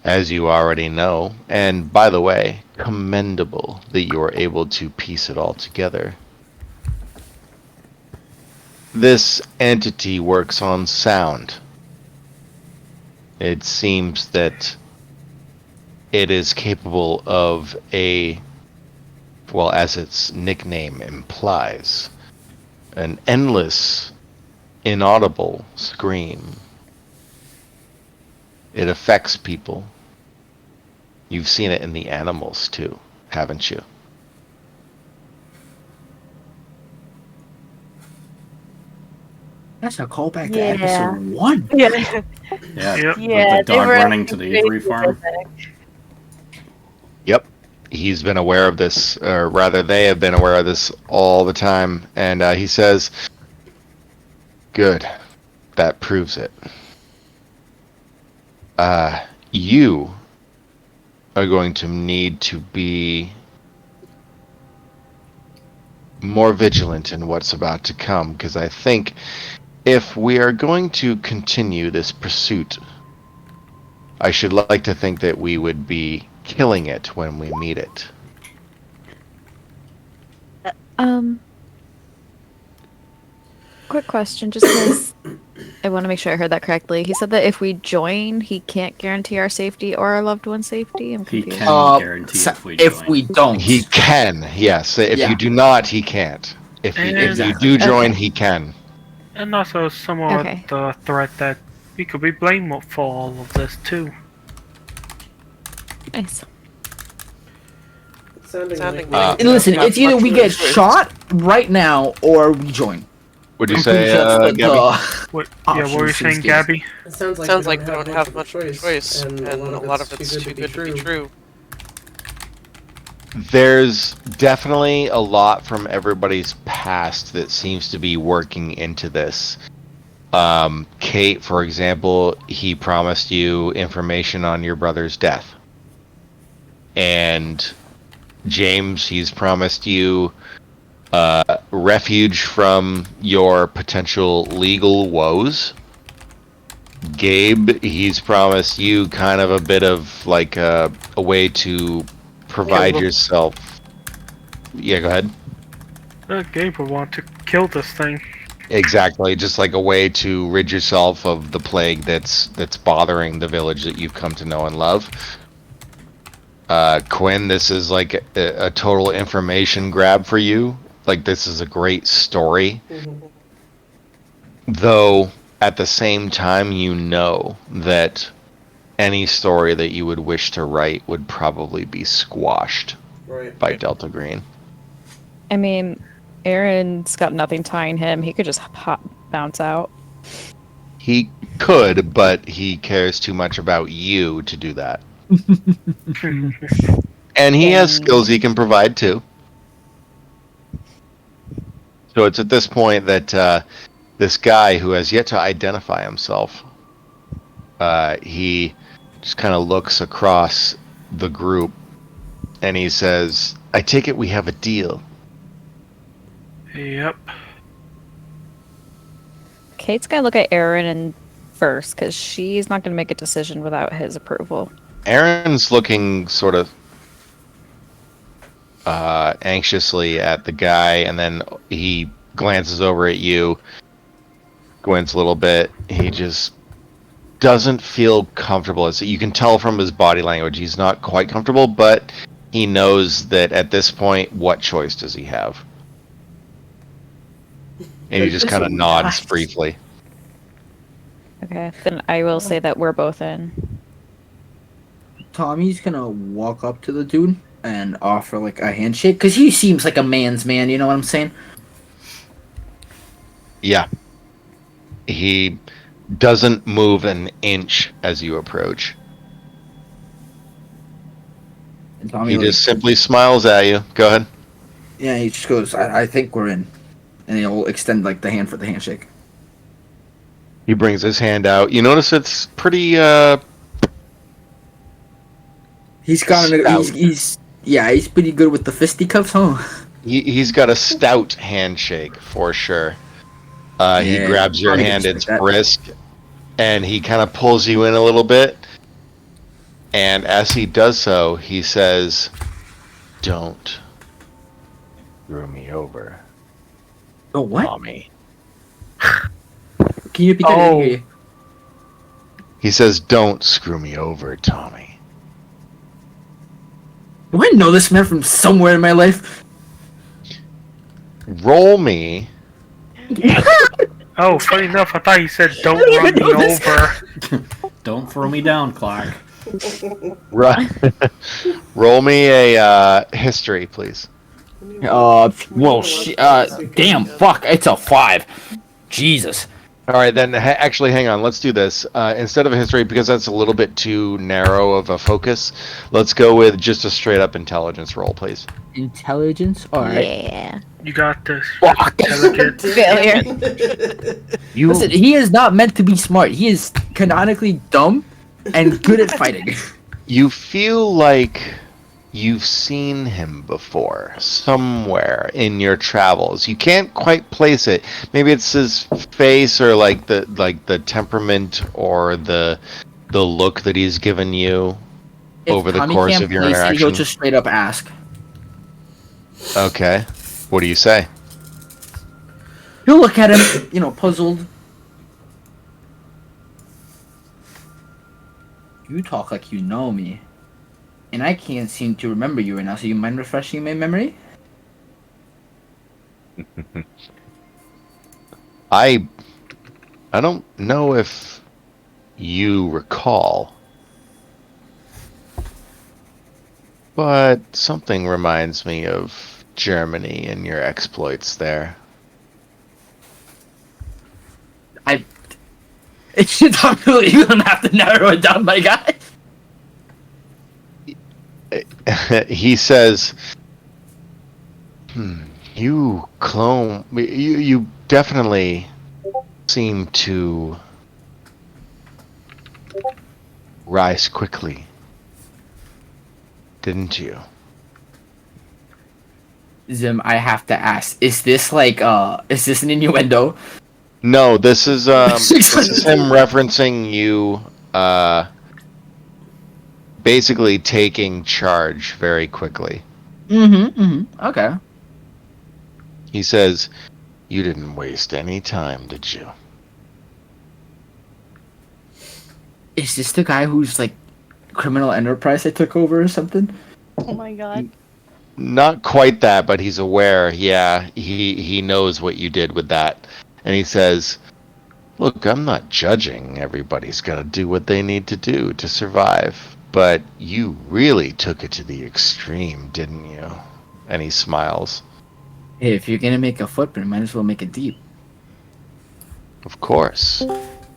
As you already know, and by the way, commendable that you are able to piece it all together. This entity works on sound. It seems that it is capable of well, as its nickname implies, an endless, inaudible scream. It affects people. You've seen it in the animals too, haven't you? That's a callback to episode 1. Yeah. Yeah. Yeah, With the dog running to the Avery farm. Yep. He's been aware of this, or rather they have been aware of this all the time, and he says, good. That proves it. You are going to need to be more vigilant in what's about to come, because I think if we are going to continue this pursuit, I should like to think that we would be killing it when we meet it. Quick question, just because I want to make sure I heard that correctly. He said that if we join, he can't guarantee our safety or our loved one's safety. I'm He confused. can guarantee if we join. don't. He can, yes. If you do not, he can't. If you do join, he can. And also somewhat the threat that we could be blamed for all of this too. Nice. Sounding like Listen, it's either we get shot right now or we join. Would you say, Gabby? What were you saying, Gabby? It sounds like we don't have much choice, and a lot of it's too good to be true. There's definitely a lot from everybody's past that seems to be working into this. Kate, for example, he promised you information on your brother's death. And James, he's promised you refuge from your potential legal woes. Gabe, he's promised you kind of a bit of like a way to provide yourself. Yeah, go ahead. Gabe would want to kill this thing. Exactly, just like a way to rid yourself of the plague that's bothering the village that you've come to know and love. Quinn, this is like a total information grab for you. Like, this is a great story. Mm-hmm. Though, at the same time, you know that any story that you would wish to write would probably be squashed by Delta Green. I mean, Aaron's got nothing tying him. He could just bounce out. He could, but he cares too much about you to do that. And he has skills he can provide too. So it's at this point that this guy who has yet to identify himself, he just kind of looks across the group and he says, I take it we have a deal. Yep. Kate's gonna look at Aaron and first, because she's not going to make a decision without his approval. Aaron's looking sort of anxiously at the guy, and then he glances over at you, squints a little bit. He just doesn't feel comfortable. You can tell from his body language he's not quite comfortable, but he knows that at this point, what choice does he have? And he just kind of nods briefly. Okay, then I will say that we're both in. Tommy's gonna walk up to the dude and offer like a handshake, because he seems like a man's man, you know what I'm saying? Yeah. He doesn't move an inch as you approach. And Tommy, He just simply smiles at you. Go ahead. yeah, he just goes, I think we're in. And he'll extend like the hand for the handshake. He brings his hand out. You notice it's pretty He's got stout. he's pretty good with the fisticuffs, huh? He's got a stout handshake for sure. He Yeah, grabs your Tommy hand, can it's respect that. brisk, and he kind of pulls you in a little bit. And as he does so, he says, "Don't screw me over, Oh, what? Tommy." Can you repeat that? I didn't hear you. He says, "Don't screw me over, Tommy." Do I know this man from somewhere in my life? Roll me. Oh, funny enough, I thought you said don't run me over. Don't throw me down, Clark. Right. Roll me a history, please. Damn, fuck, it's a 5. Jesus. All right, then actually, hang on. Let's do this. Instead of a history, because that's a little bit too narrow of a focus, let's go with just a straight up intelligence roll, please. Intelligence? Alright. Yeah. You got this. Fuck. Delicate. Failure. Listen, he is not meant to be smart. He is canonically dumb and good at fighting. You feel like you've seen him before somewhere in your travels. You can't quite place it. Maybe it's his face or like the temperament or the look that he's given you over the Tommy course can't of your place it, interaction. he'll just straight up ask. Okay. What do you say? He'll look at him, puzzled. You talk like you know me. And I can't seem to remember you right now, so you mind refreshing my memory? I don't know if you recall, but something reminds me of Germany and your exploits there. You don't have to narrow it down, my guy. He says, you definitely seem to rise quickly, didn't you? Zim, I have to ask, is this an innuendo? No, this is him referencing you, basically taking charge very quickly. Okay. He says, you didn't waste any time, did you? Is this the guy who's like criminal enterprise that took over or something? Oh my god. Not quite that, but he's aware. Yeah, he knows what you did with that. And he says, look, I'm not judging. Everybody's got to do what they need to do to survive. But you really took it to the extreme, didn't you? And he smiles. Hey, if you're gonna make a footprint, might as well make it deep. Of course.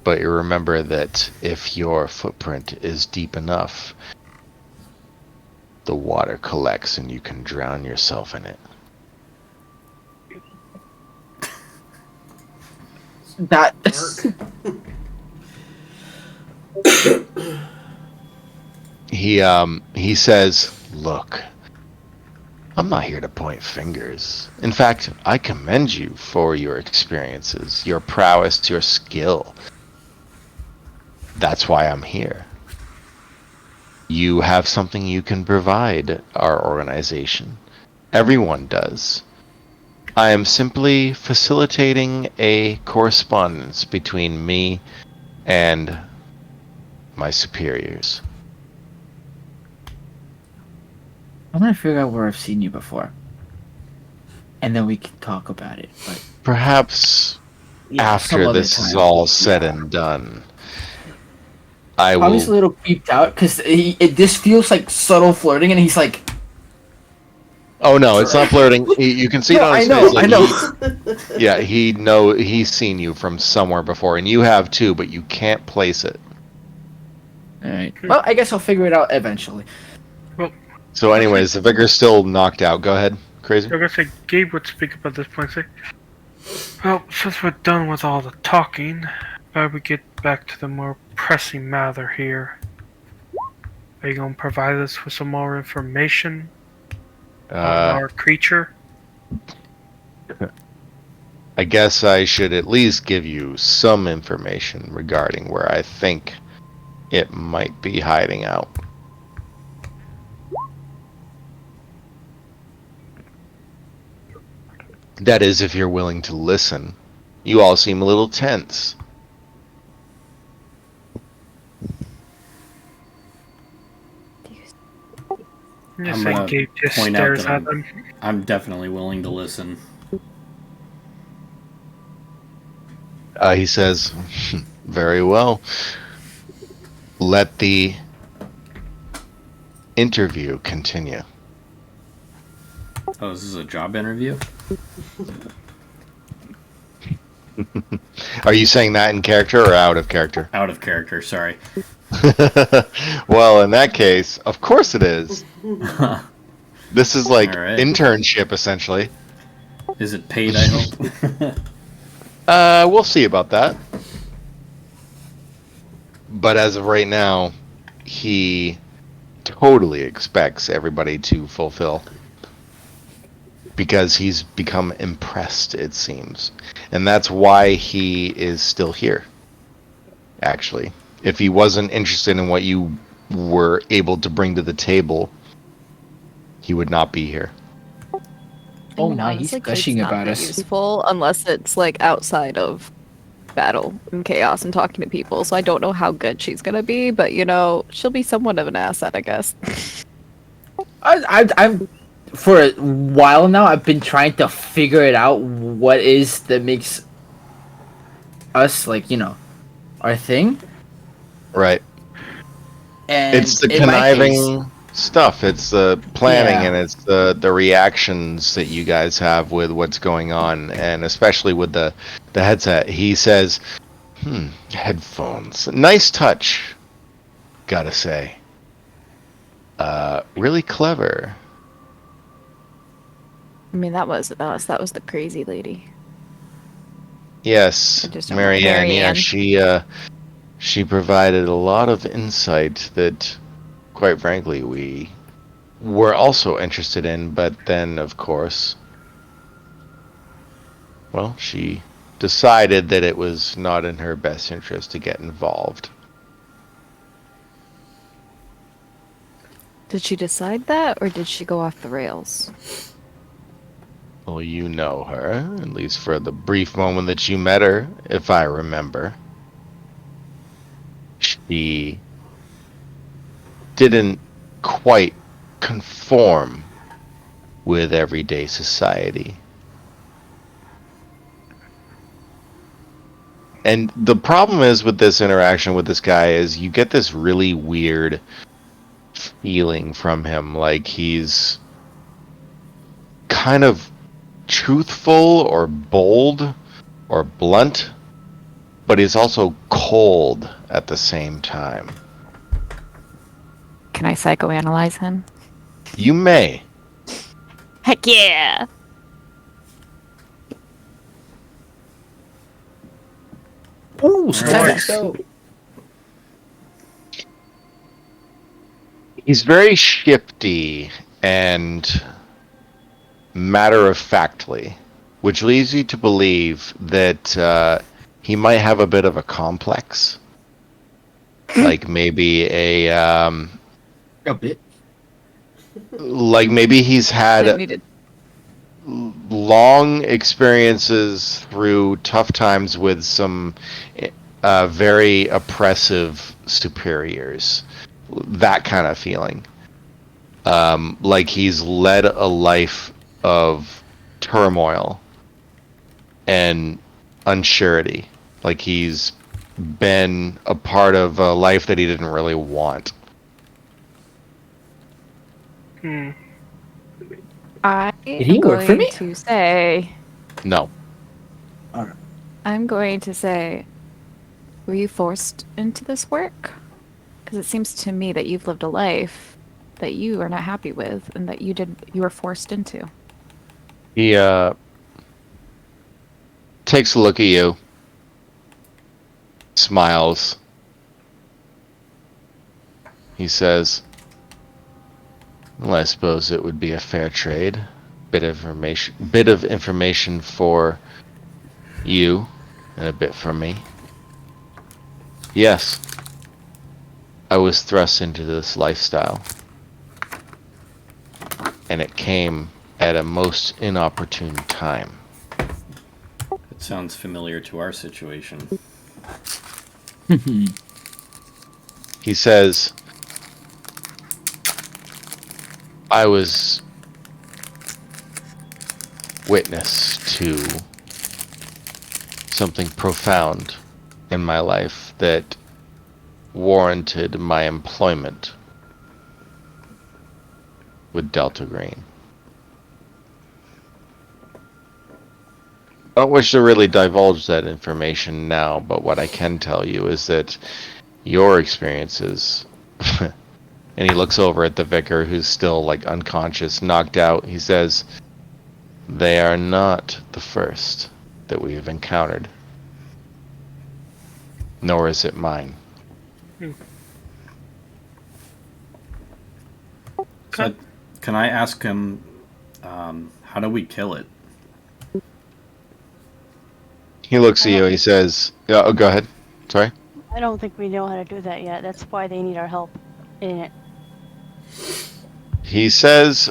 But you remember that if your footprint is deep enough, the water collects and you can drown yourself in it. He says, look, I'm not here to point fingers. In fact, I commend you for your experiences, your prowess, your skill. That's why I'm here. You have something you can provide our organization. Everyone does. I am simply facilitating a correspondence between me and my superiors. I'm gonna figure out where I've seen you before, and then we can talk about it. But Perhaps yeah, some after other this is time. all said Yeah. and done, I Tommy's a will. little creeped out because this feels like subtle flirting, and he's like, Oh no, it's not flirting. You can see it No, on his I know, face. Like I know. he's seen you from somewhere before, and you have too, but you can't place it. All right. Well, I guess I'll figure it out eventually. So, anyways, the vicar's still knocked out. Go ahead, crazy. I was gonna say Gabe would speak up at this point. Say, well, since we're done with all the talking, why we get back to the more pressing matter here? Are you gonna provide us with some more information on our creature? I guess I should at least give you some information regarding where I think it might be hiding out. That is, if you're willing to listen. You all seem a little tense. You I'm say gonna Gabe just point out stares that at them. I'm definitely willing to listen. He says, very well. Let the interview continue. Oh, this is a job interview? Are you saying that in character or out of character? Out of character, sorry. Well, in that case, of course it is. This is like Alright. internship, essentially. Is it paid, I hope? We'll see about that. But as of right now, he totally expects everybody to fulfill. Because he's become impressed, it seems. And that's why he is still here. Actually. If he wasn't interested in what you were able to bring to the table, he would not be here. Oh I mean, my, he's honestly, gushing Kate's not about that us. useful unless it's like outside of battle and chaos and talking to people. So I don't know how good she's gonna be, but you know, she'll be somewhat of an asset, I guess. I'm for a while now. I've been trying to figure it out. What is that makes us like our thing? Right. And It's the in my case- conniving stuff. It's the planning Yeah. and it's the reactions that you guys have with what's going on, and especially with the headset. He says, headphones. Nice touch, gotta say. Really clever. I mean, that was the crazy lady. Yes, I just don't know. Marianne. Yeah, Marianne. she provided a lot of insight that, quite frankly, we were also interested in. But then, of course, well, she decided that it was not in her best interest to get involved. Did she decide that, or did she go off the rails? Well, you know her, at least for the brief moment that you met her, if I remember. She didn't quite conform with everyday society. And the problem is with this interaction with this guy is you get this really weird feeling from him, like he's kind of truthful or bold or blunt, but he's also cold at the same time. Can I psychoanalyze him? You may. Heck yeah! Ooh, Alright. He's very shifty and matter-of-factly, which leads you to believe that he might have a bit of a complex. Like maybe A bit. like maybe he's had Needed. long experiences through tough times with some very oppressive superiors. That kind of feeling. Like he's led a life of turmoil and unsurety. Like he's been a part of a life that he didn't really want. I Did he am work for going me? to say. No. I'm going to say. Were you forced into this work? Because it seems to me that you've lived a life that you are not happy with, and that you were forced into. He takes a look at you, smiles. He says, "Well, I suppose it would be a fair trade. Bit of information for you, and a bit for me. Yes, I was thrust into this lifestyle, and it came at a most inopportune time." It sounds familiar to our situation. He says, "I was witness to something profound in my life that warranted my employment with Delta Green. I don't wish to really divulge that information now, but what I can tell you is that your experiences," and he looks over at the vicar who's still like unconscious, knocked out. He says, "They are not the first that we have encountered. Nor is it mine." So, can I ask him, how do we kill it? He looks at you, he says, "Yeah, oh, go ahead. Sorry." I don't think we know how to do that yet. That's why they need our help in it. He says,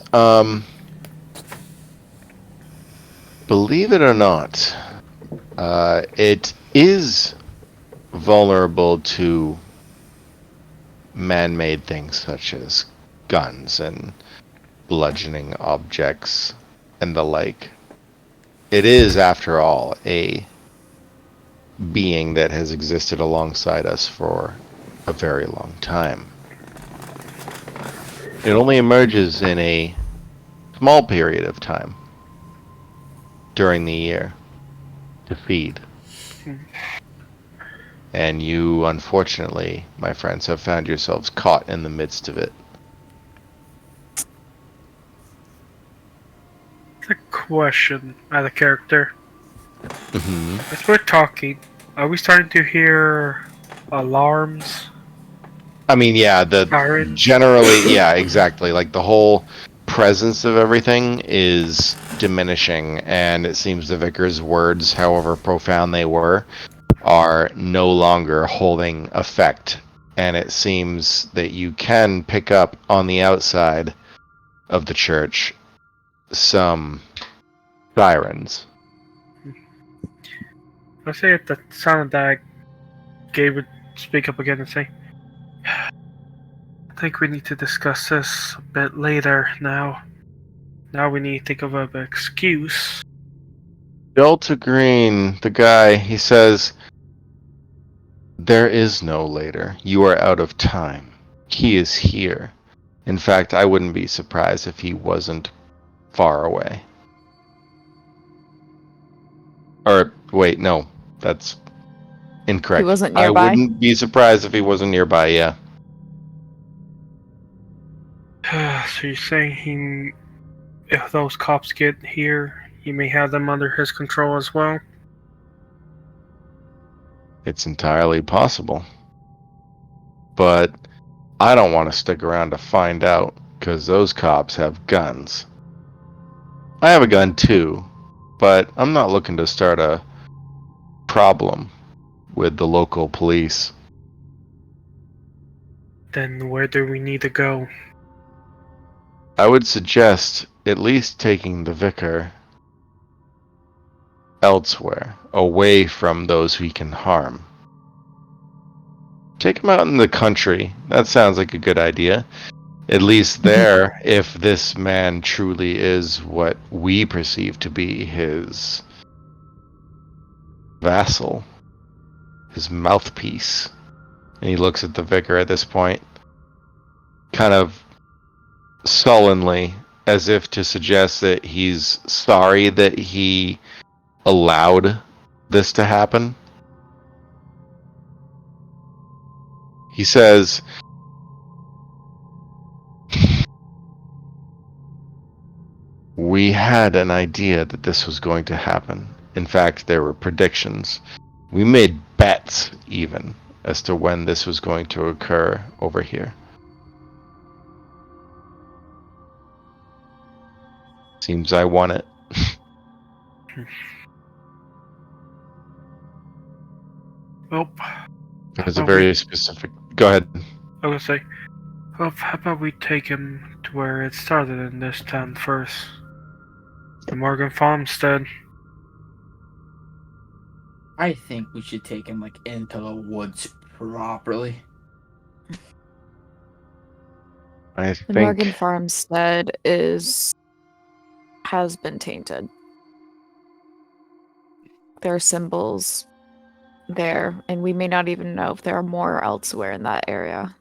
believe it or not, it is vulnerable to man-made things such as guns and bludgeoning objects and the like. It is, after all, a being that has existed alongside us for a very long time. It only emerges in a small period of time during the year to feed. And you, unfortunately, my friends, have found yourselves caught in the midst of it. The question out of character. Mm-hmm. As we're talking, are we starting to hear alarms? I mean, yeah, generally, yeah, exactly. Like the whole presence of everything is diminishing, and it seems the vicar's words, however profound they were, are no longer holding effect. And it seems that you can pick up on the outside of the church some sirens. Let's say at the sound of that, Gabe would speak up again and say, "I think we need to discuss this a bit later now. Now we need to think of an excuse." Delta Green, the guy, he says, "There is no later. You are out of time. He is here. In fact, I wouldn't be surprised if he wasn't far away." Or, wait, no, that's incorrect. He wasn't nearby? I wouldn't be surprised if he wasn't nearby, yeah. So you're saying if those cops get here, he may have them under his control as well? It's entirely possible. But I don't want to stick around to find out, because those cops have guns. I have a gun too, but I'm not looking to start a problem with the local police. Then where do we need to go? I would suggest at least taking the vicar elsewhere, away from those we can harm. Take him out in the country. That sounds like a good idea. At least there, if this man truly is what we perceive to be his vassal, his mouthpiece. And he looks at the vicar at this point, kind of sullenly, as if to suggest that he's sorry that he allowed this to happen. He says, "We had an idea that this was going to happen. In fact, there were predictions. We made bets, even, as to when this was going to occur over here. Seems I won it." Well, It's a very specific... Go ahead. I was gonna say, well, how about we take him to where it started in this town first? The Morgan Farmstead. I think we should take him like into the woods properly. I The think... Morgan Farmstead has been tainted. There are symbols there, and we may not even know if there are more elsewhere in that area.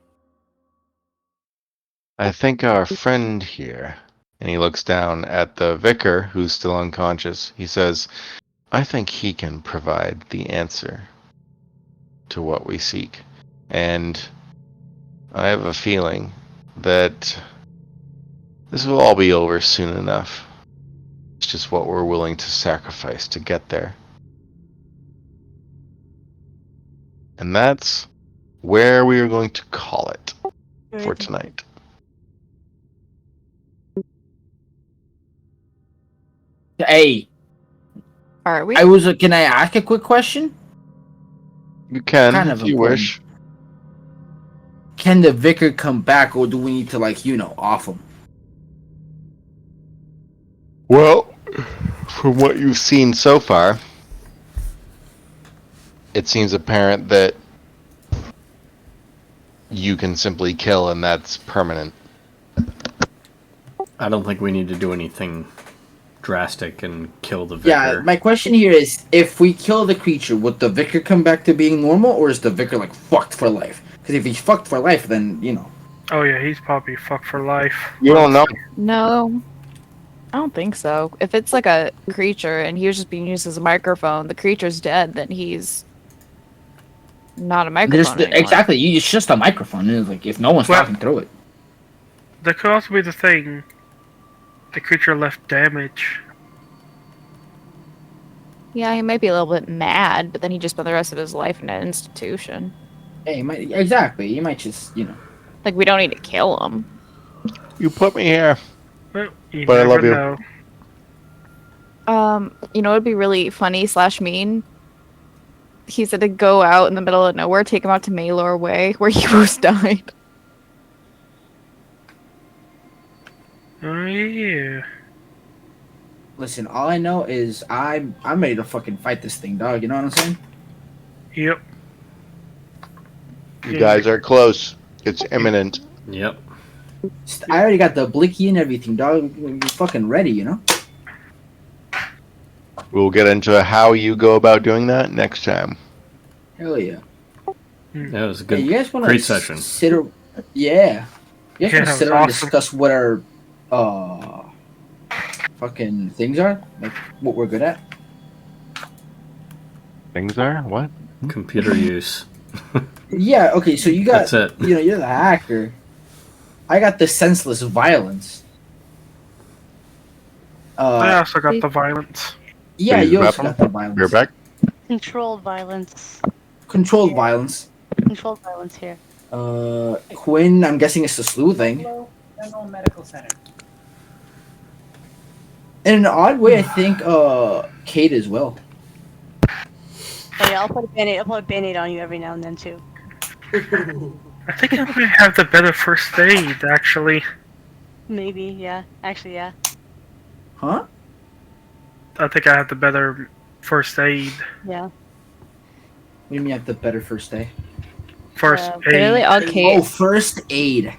I think our friend here, and he looks down at the vicar, who's still unconscious. He says, "I think he can provide the answer to what we seek. And I have a feeling that this will all be over soon enough. It's just what we're willing to sacrifice to get there." And that's where we are going to call it for tonight. Hey, Are we? Can I ask a quick question? You can, Kind if of you important. wish. Can the vicar come back, or do we need to, like, off him? Well, from what you've seen so far, it seems apparent that you can simply kill and that's permanent. I don't think we need to do anything drastic and kill the vicar. Yeah, my question here is, if we kill the creature, would the vicar come back to being normal, or is the vicar, like, fucked for life? Because if he's fucked for life, then, Oh yeah, he's probably fucked for life. You don't know. No, I don't think so. If it's like a creature and he was just being used as a microphone, the creature's dead, then he's not a microphone anymore. Exactly, it's just a microphone. It's like, if no one's talking through it. That could also be the thing. The creature left damage. Yeah, he might be a little bit mad, but then he just spent the rest of his life in an institution. Yeah, you might just, Like, we don't need to kill him. You put me here. Well, you But I never love you. know. It'd be really funny / mean. He said to go out in the middle of nowhere, take him out to Maylor Way, where he almost died. Oh yeah. Listen, all I know is I'm ready to fucking fight this thing, dog. You know what I'm saying? Yep. You guys are close. It's imminent. Yep. I already got the blicky and everything, dog. You're fucking ready, We'll get into how you go about doing that next time. Hell yeah. That was a Hey, good, you guys want great to session. Yeah. You guys Yeah, want to that sit was around and awesome. discuss what our fucking things are, like what we're good at. Things are? What? Computer use. Yeah. Okay. So you got. That's it. You're the hacker. I got the senseless violence. I also got the violence. Yeah, Please you also weapon. got the violence. We're back. Controlled violence. Controlled violence. Controlled violence here. Quinn, I'm guessing it's the slew thing. General Medical Center. In an odd way, I think Kate as well. Oh yeah, I'll put a band-aid on you every now and then too. I think I might have the better first aid, actually. Maybe, yeah. Actually, yeah. Huh? I think I have the better first aid. Yeah. What do you mean you have the better first aid? First Literally, aid. all Kate. Oh, first aid.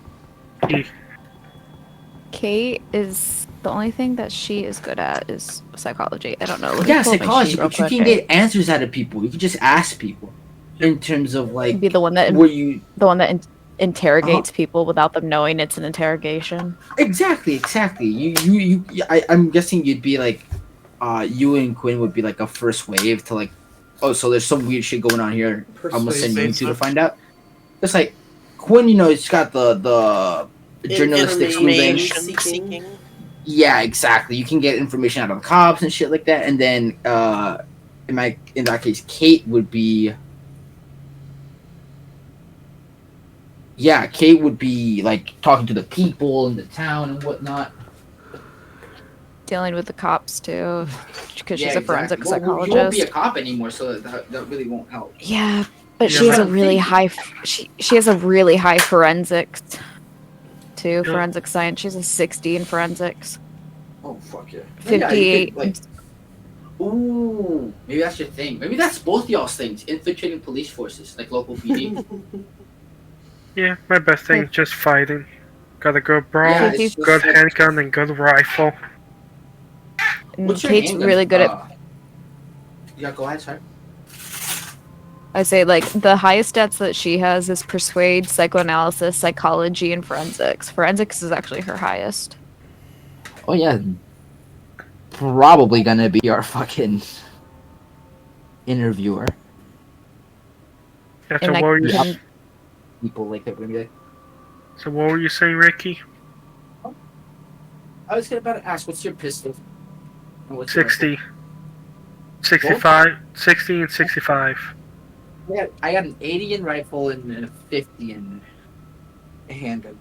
Kate is the only thing that she is good at is psychology. I don't know. Let me Yeah, pull up my psychology, sheet real but you quick, can okay? get answers out of people. You can just ask people. In terms of like, Be the one that were you interrogates people without them knowing it's an interrogation. exactly? I'm guessing you'd be like, you and Quinn would be like a first wave to like, oh, so there's some weird shit going on here. I'm gonna send you two to find out. It's like Quinn, it's got the journalistic sleuthing. Seeking. Yeah, exactly. You can get information out of the cops and shit like that, and then in that case, Kate would be. Yeah, Kate would be like talking to the people in the town and whatnot. Dealing with the cops too, because she's a forensic Well, psychologist. you won't be a cop anymore, so that really won't help. Yeah, but Yeah, she has a but- really high. She has a really high forensics too. Yeah. Forensic science. She's a 60 in forensics. Oh fuck yeah! 58. Ooh, maybe that's your thing. Maybe that's both y'all's things. Infiltrating police forces, like local PD. Yeah, my best thing is just fighting. Got a good brawl, Yeah, it's just good like- handgun, and good rifle. And What's your Kate's handgun? really good at. Yeah, go ahead, sorry. I say like the highest stats that she has is persuade, psychoanalysis, psychology, and forensics. Forensics is actually her highest. Oh yeah, probably gonna be our fucking interviewer. Yeah, so, And what were you, can, People like that. Maybe so what were you saying, Ricky? I was about to ask, what's your pistol? And what's your 60. 65. 60 and 65. rifle? I got an 80 in rifle and a 50 in handgun.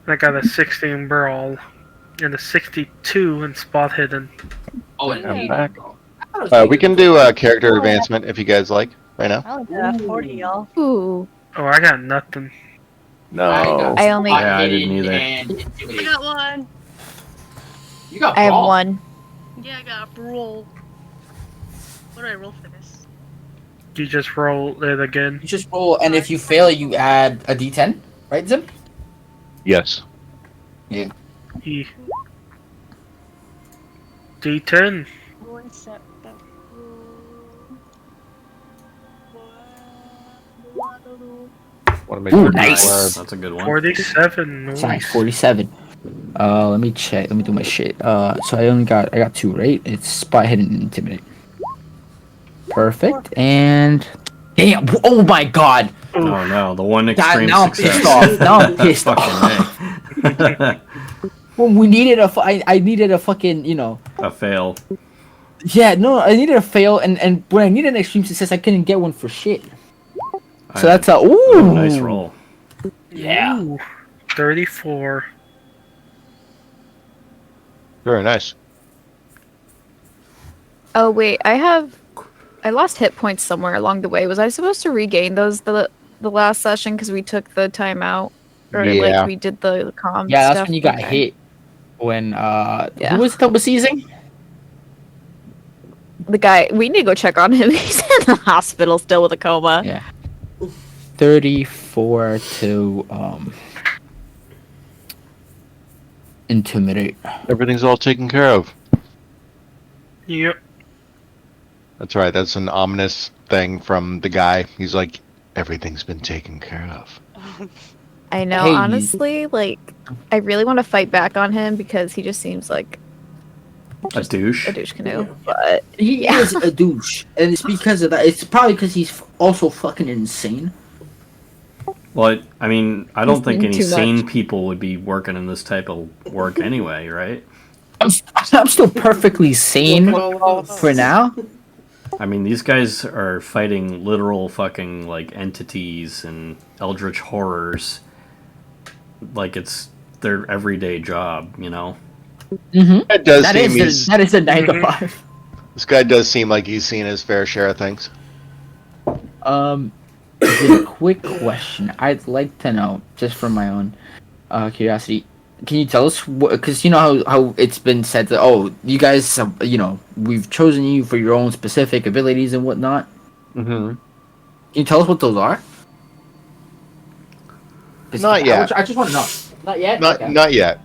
I got a 60 in brawl. And a 62 in spot hidden. Oh, and I'm 80. back. I thought it was We can do character advancement if you guys like right now. I only got 40, y'all. ooh, Oh, I got nothing. No. I only- Yeah, I didn't either. I got one. You got I have brawl. one. Yeah, I got a roll. What do I roll for this? You just roll it again. you just roll, and if you fail, you add a D10, right, Zim? Yes. E. D10. One sec. Want to make Ooh, sure nice. people are- That's a good one. 47. Size Nice. 47. Let me check. Let me do my shit. So I got 2, right? It's spot hidden and intimidate. Perfect. And damn! Oh my god! Oh no, the one God, extreme now I'm success. pissed off. Now I'm pissed off. Fucking A. Well, we needed I needed a fucking A fail. Yeah, no, I needed a fail, and when I needed an extreme success, I couldn't get one for shit. So that's a ooh, nice roll. Yeah. Ooh, 34. Very nice. Oh wait, I lost hit points somewhere along the way. Was I supposed to regain those the last session because we took the timeout or Yeah. like we did the comms? Yeah, that's stuff? when you got Okay. hit. When Yeah. who was double seizing? The guy, we need to go check on him. He's in the hospital still with a coma. Yeah. 34 to intimidate. Everything's all taken care of. Yep. That's right. That's an ominous thing from the guy. He's like, everything's been taken care of. I know, Hey, you- honestly, like, I really want to fight back on him because he just seems like A douche. a douche canoe. But He Yeah. is a douche, and it's because of that. It's probably because he's also fucking insane. Well, I mean, I don't He's think doing any too sane much. people would be working in this type of work anyway, right? I'm still perfectly sane for now. I mean, these guys are fighting literal fucking like entities and eldritch horrors, like it's their everyday job, you know. Mm-hmm. It does That seem is that is a 9 to 5. this guy does seem like he's seen his fair share of things. a quick question. I'd like to know, just from my own curiosity. Can you tell us because you know how it's been said that you guys we've chosen you for your own specific abilities and whatnot. Mm-hmm. Can you tell us what those are? Not yet. I just want to know. Not yet. Not yet.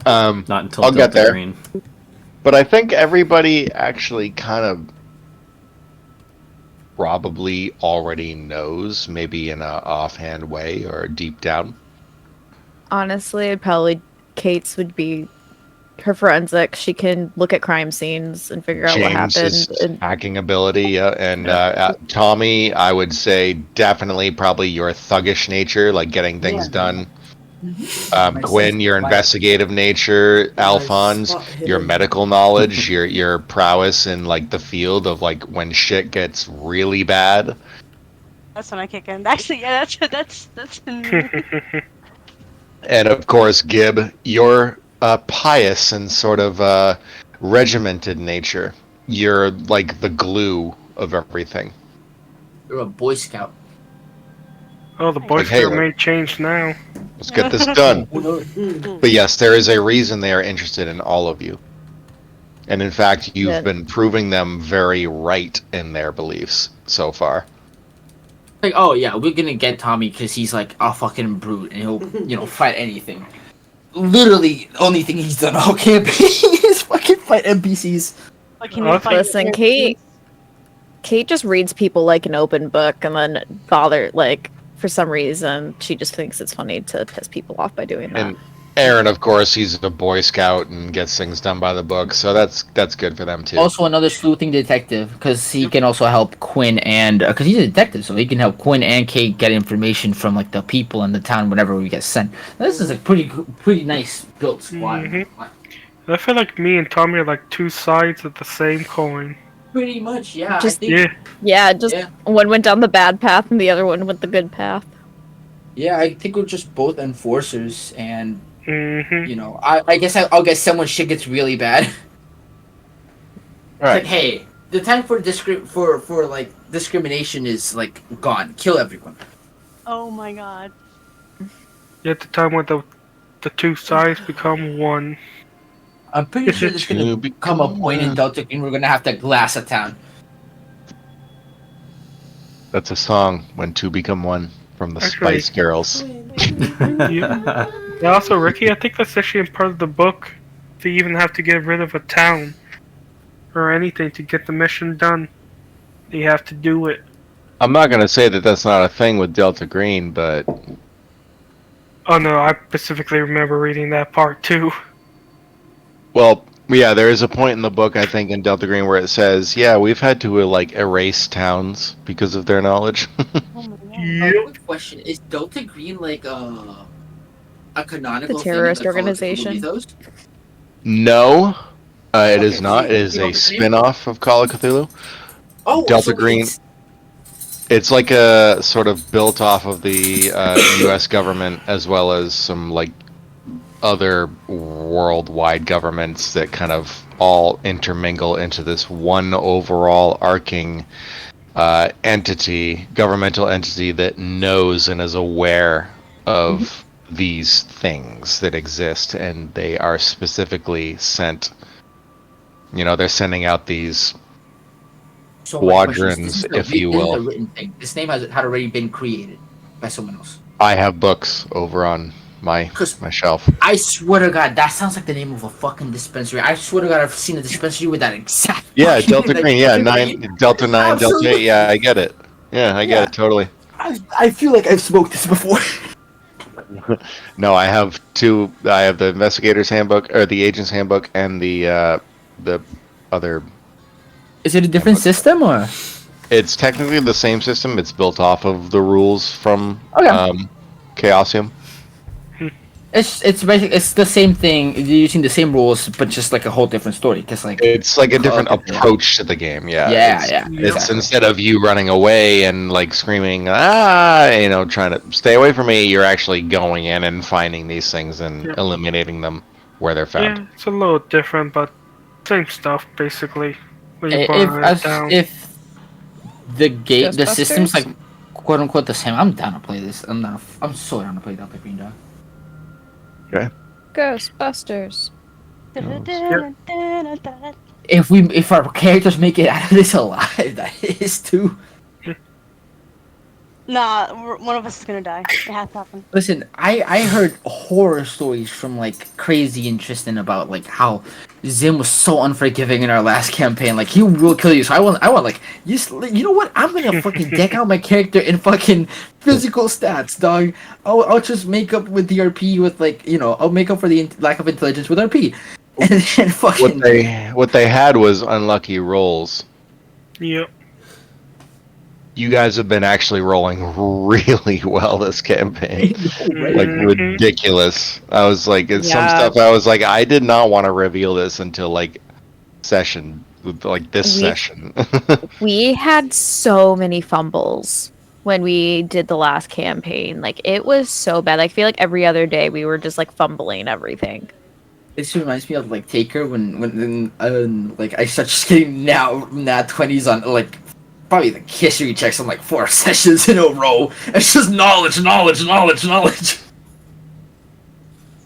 Not until I'll Delta get there. Green. But I think everybody actually kind of probably already knows, maybe in a offhand way or deep down. Honestly, probably Kate's would be her forensic. She can look at crime scenes and figure out what happened. James's hacking ability, and Tommy, I would say definitely probably your thuggish nature, like getting things done. Quinn, your investigative nature. Alphonse, your medical knowledge, your prowess in like the field of like when shit gets really bad. That's when I kick in. Actually, yeah, that's. And of course, Gib, your pious and sort of regimented nature. You're like the glue of everything. You're a Boy Scout. Oh, the Boy Scout may change now. Let's get this done. But yes, there is a reason they are interested in all of you. And in fact, you've been proving them very right in their beliefs so far. Like, oh yeah, we're gonna get Tommy because he's like a fucking brute and he'll fight anything. Literally, the only thing he's done all campaign is fucking fight NPCs. Listen, Kate just reads people like an open book and then for some reason, she just thinks it's funny to piss people off by doing that. And Aaron, of course, he's a Boy Scout and gets things done by the book, so that's good for them too. Also, another sleuthing detective because he can also help Quinn and because he's a detective, so he can help Quinn and Kate get information from like the people in the town whenever we get sent. This is a pretty nice built squad. Mm-hmm. I feel like me and Tommy are like two sides of the same coin. Pretty much, yeah. One went down the bad path and the other one went the good path. Yeah, I think we're just both enforcers, and I guess I'll get someone shit gets really bad. Right. Like, hey, the time for discrimination is like gone. Kill everyone. Oh my god. At the time when the two sides become one. I'm pretty sure there's gonna become a point in Delta Green we're gonna have to glass a town. That's a song, When Two Become One, from the Spice Girls. Yeah. Also, Ricky, I think that's actually part of the book. To even have to get rid of a town or anything to get the mission done, you have to do it. I'm not gonna say that that's not a thing with Delta Green, but oh no, I specifically remember reading that part too. Well, yeah, there is a point in the book, I think, in Delta Green where it says, yeah, we've had to, like, erase towns because of their knowledge. Quick question, is Delta Green, like, a canonical terrorist thing organization? No, it is not. It is a spin-off of Call of Cthulhu. Oh, Delta Green. It's like a sort of built off of the U.S. government as well as some, like, other worldwide governments that kind of all intermingle into this one overall arcing governmental entity that knows and is aware of these things that exist, and they are specifically sent. They're sending out these squadrons, if you will. This is a written thing. This name had already been created by someone else. I have books over on my shelf. I swear to God, that sounds like the name of a fucking dispensary. I swear to God, I've seen a dispensary with that exact. Yeah, Delta Green. Yeah, Delta 9, Delta 8. Yeah, I get it. Yeah, I get it totally. I feel like I've smoked this before. No, I have two. I have the investigator's handbook, or the agent's handbook, and the other. Is it a different system, or? It's technically the same system. It's built off of the rules from Chaosium. It's basically the same thing. You're using the same rules, but just like a whole different story. Just like it's like a different approach to the game. Yeah. It's instead of you running away and like screaming, trying to stay away from me. You're actually going in and finding these things and eliminating them where they're found. Yeah, it's a little different, but same stuff basically. If the system's like quote unquote the same. I'm down to play this. I'm so down to play Delta Green Dog. Okay. Ghostbusters. If our characters make it out of this alive, that is too. Nah, one of us is gonna die. It has to happen. Listen, I heard horror stories from like Crazy and Tristan about like how Zim was so unforgiving in our last campaign. Like he will kill you. So I want like you know what? I'm gonna fucking deck out my character in fucking physical stats, dog. I'll just make up with the RP with like I'll make up for the lack of intelligence with RP, and then fucking What they had was unlucky rolls. Yep. You guys have been actually rolling really well this campaign. Like ridiculous. I was like, some stuff I was like, I did not want to reveal this until like session, like this session. We had so many fumbles when we did the last campaign. Like it was so bad. Like, I feel like every other day we were just like fumbling everything. This reminds me of like Taker when like I start just getting nat 20s on like probably the history checks on like 4 sessions in a row. It's just knowledge. I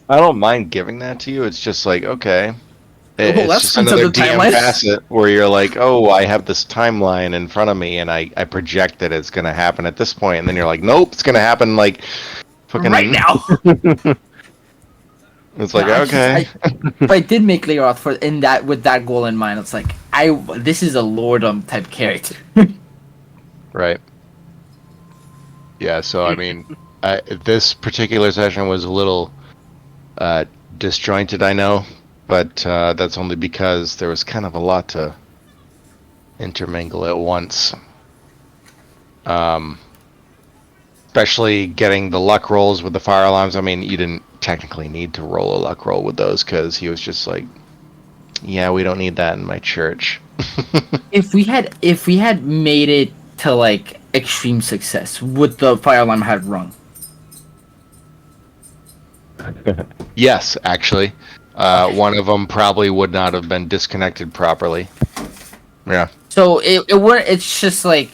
don't mind giving that to you. It's just like, okay. It's just another DM facet where you're like, oh, I have this timeline in front of me and I project that it's going to happen at this point. And then you're like, nope, it's going to happen like fucking right now. It's like, okay. But I did make Leroth with that goal in mind. It's like, this is a lordom type character. Right. Yeah, so I mean, this particular session was a little disjointed, I know, but that's only because there was kind of a lot to intermingle at once. Especially getting the luck rolls with the fire alarms. I mean, you didn't technically need to roll a luck roll with those because he was just like, yeah, we don't need that in my church. If we had made it to like extreme success, would the fire alarm have rung? Yes, actually. One of them probably would not have been disconnected properly. Yeah. So it's just like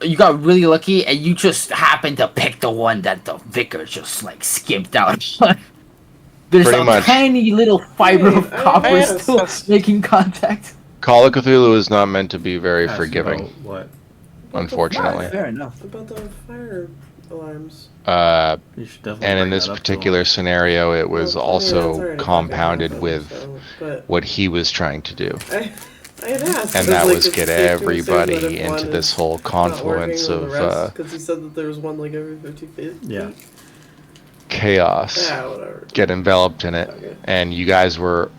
you got really lucky and you just happened to pick the one that the vicar just like skipped out. There's Pretty much. Tiny little fiber of copper still making contact. Call of Cthulhu is not meant to be very forgiving. What? Unfortunately. Fair enough. About the fire alarms. And in this particular scenario, it was also compounded with what he was trying to do. I had asked. And that was get everybody into this whole confluence of because he said that there was one like every 50 feet. Yeah. Chaos. Yeah, whatever. Get enveloped in it. Okay. And you guys were,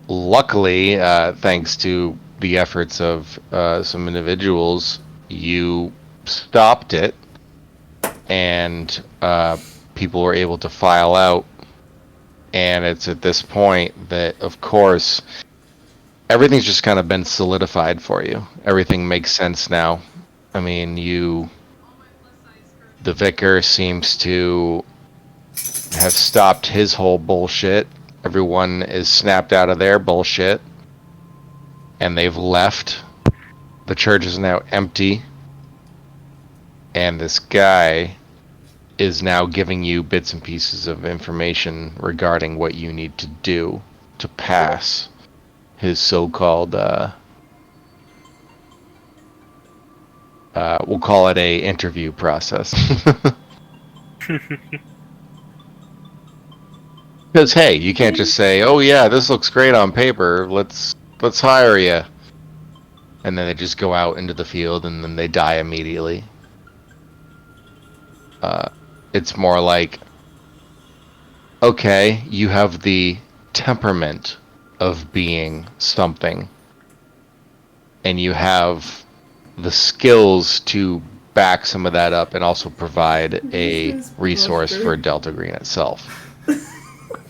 luckily, thanks to the efforts of some individuals, you stopped it, and people were able to file out. And it's at this point that, of course, everything's just kind of been solidified for you. Everything makes sense now. I mean, the vicar seems to have stopped his whole bullshit. Everyone is snapped out of their bullshit. And they've left. The church is now empty. And this guy is now giving you bits and pieces of information regarding what you need to do to pass his so-called we'll call it a interview process. Because hey, you can't just say, "Oh yeah, this looks great on paper. Let's hire you," and then they just go out into the field and then they die immediately. It's more like, okay, you have the temperament of being something, and you have the skills to back some of that up and also provide a resource for Delta Green itself.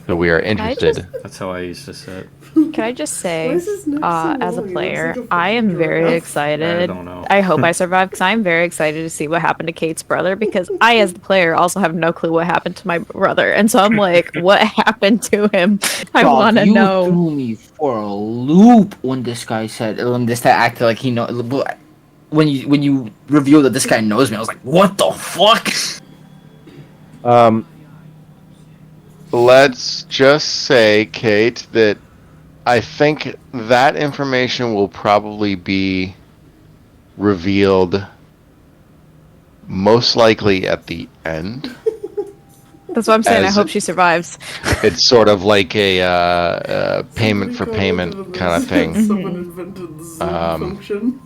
So we are interested. That's how I used to sit. Can I just say, as a player, I am very excited. I don't know. I hope I survive because I'm very excited to see what happened to Kate's brother because I, as the player, also have no clue what happened to my brother. And so I'm like, what happened to him? I want to know. You threw me for a loop when this guy acted like he know. when you reveal that this guy knows me, I was like, what the fuck? Let's just say, Kate, that I think that information will probably be revealed most likely at the end. That's what I'm saying. I As hope she survives. It's sort of like a payment for payment kind of thing. Someone invented the Zoom function.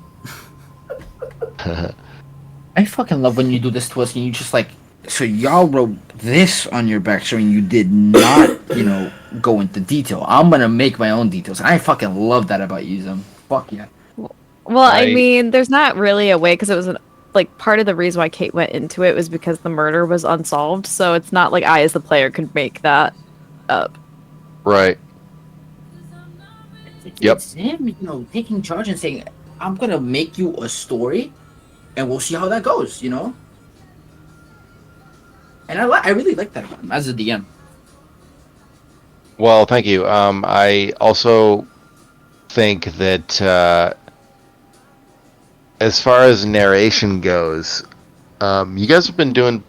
I fucking love when you do this to us and you just like, so y'all wrote this on your backstory and you did not, go into detail. I'm gonna make my own details. I fucking love that about you, Zim. Fuck yeah. Well, I mean, there's not really a way because it was part of the reason why Kate went into it was because the murder was unsolved. So it's not like I, as the player, could make that up. Right. Yep. It's him, taking charge and saying, I'm gonna make you a story, and we'll see how that goes, And I really like that about him as a DM. Well, thank you. I also think that as far as narration goes, you guys have been doing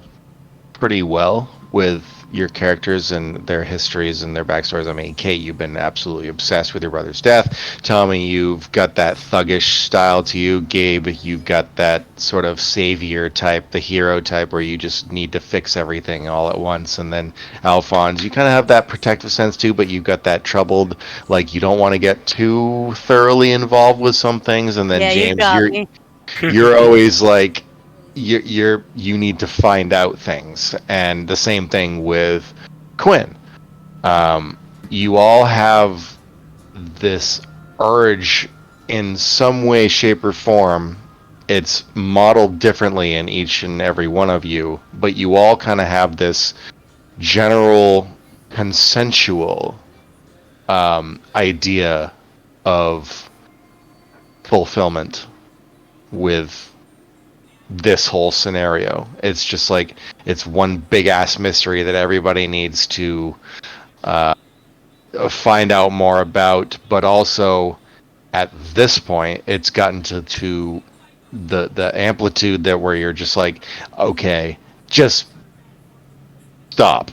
pretty well with your characters and their histories and their backstories. I mean, Kate, you've been absolutely obsessed with your brother's death. Tommy, you've got that thuggish style to you. Gabe, you've got that sort of savior type, the hero type, where you just need to fix everything all at once. And then Alphonse, you kind of have that protective sense too, but you've got that troubled, like you don't want to get too thoroughly involved with some things. And then James, you're always like, you need to find out things. And the same thing with Quinn. You all have this urge in some way, shape, or form. It's modeled differently in each and every one of you, but you all kind of have this general consensual idea of fulfillment with this whole scenario. It's just like it's one big ass mystery that everybody needs to find out more about, but also at this point it's gotten to the amplitude that where you're just like, okay, just stop.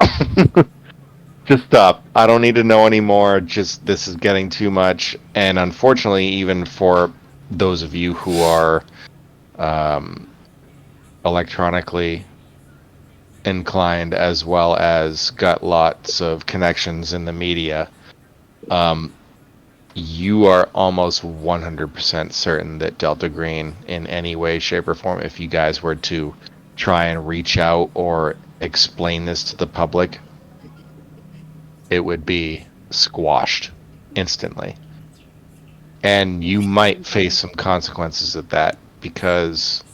Just stop. I don't need to know anymore. Just this is getting too much. And unfortunately, even for those of you who are electronically inclined as well as got lots of connections in the media, you are almost 100% certain that Delta Green in any way, shape, or form, if you guys were to try and reach out or explain this to the public, it would be squashed instantly. And you might face some consequences of that, because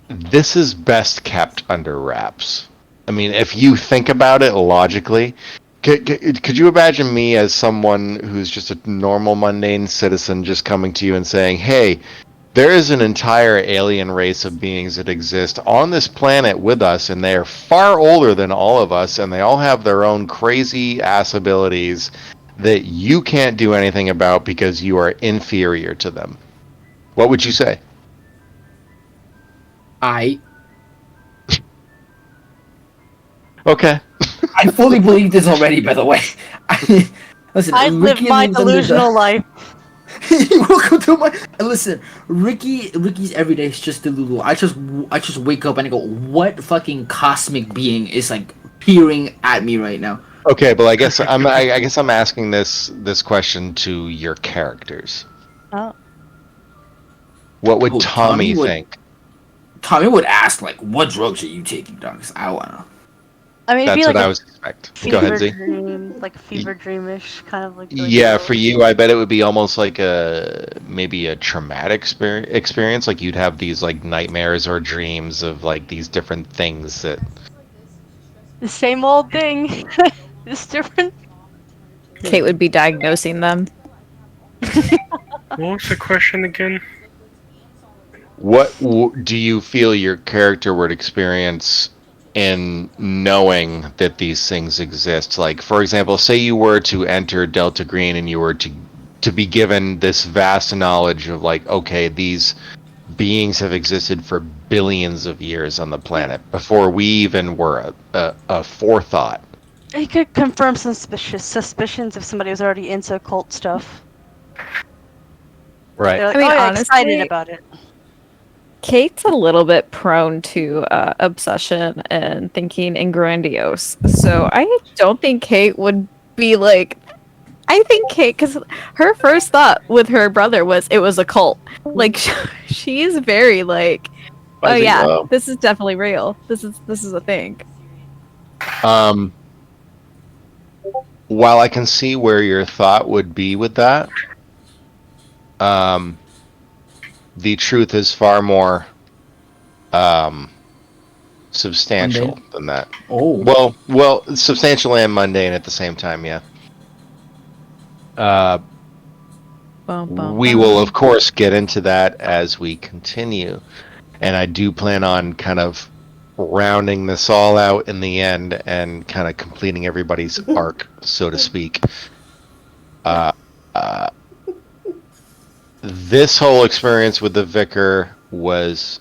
this is best kept under wraps. I mean, if you think about it logically, could you imagine me as someone who's just a normal, mundane citizen just coming to you and saying, hey, there is an entire alien race of beings that exist on this planet with us, and they are far older than all of us, and they all have their own crazy ass abilities that you can't do anything about because you are inferior to them? What would you say? Okay. I fully believe this already, by the way. Listen, I live my delusional life. Welcome to my. Listen, Ricky's everyday is just Delulu. I just wake up and I go, what fucking cosmic being is like peering at me right now? Okay, but I guess I'm asking this question to your characters. Oh. What would Tommy think? Tommy would ask, like, what drugs are you taking, dog? 'Cause I wanna. I mean, that's it'd be what like I was expecting. Go ahead, Z. Like a fever dreamish kind of like. Yeah, for you, I bet it would be almost like maybe a traumatic experience. Like you'd have these like nightmares or dreams of like these different things that. The same old thing. It's different. Kate would be diagnosing them. What was the question again? What do you feel your character would experience in knowing that these things exist? Like, for example, say you were to enter Delta Green and you were to to be given this vast knowledge of like, okay, these beings have existed for billions of years on the planet before we even were a forethought. He could confirm some suspicions if somebody was already into occult stuff. Right. They're like, I mean, oh, yeah, honestly, excited about it. Kate's a little bit prone to obsession and thinking in grandiose. So I don't think Kate would be like. I think Kate, because her first thought with her brother was it was a cult. Like she is very like, oh yeah, this is definitely real. This is a thing. While I can see where your thought would be with that, the truth is far more substantial Mundane? than that. Oh. Well, substantial and mundane at the same time, yeah. We will, of course, get into that as we continue. And I do plan on kind of rounding this all out in the end and kind of completing everybody's arc, so to speak. This whole experience with the Vicar was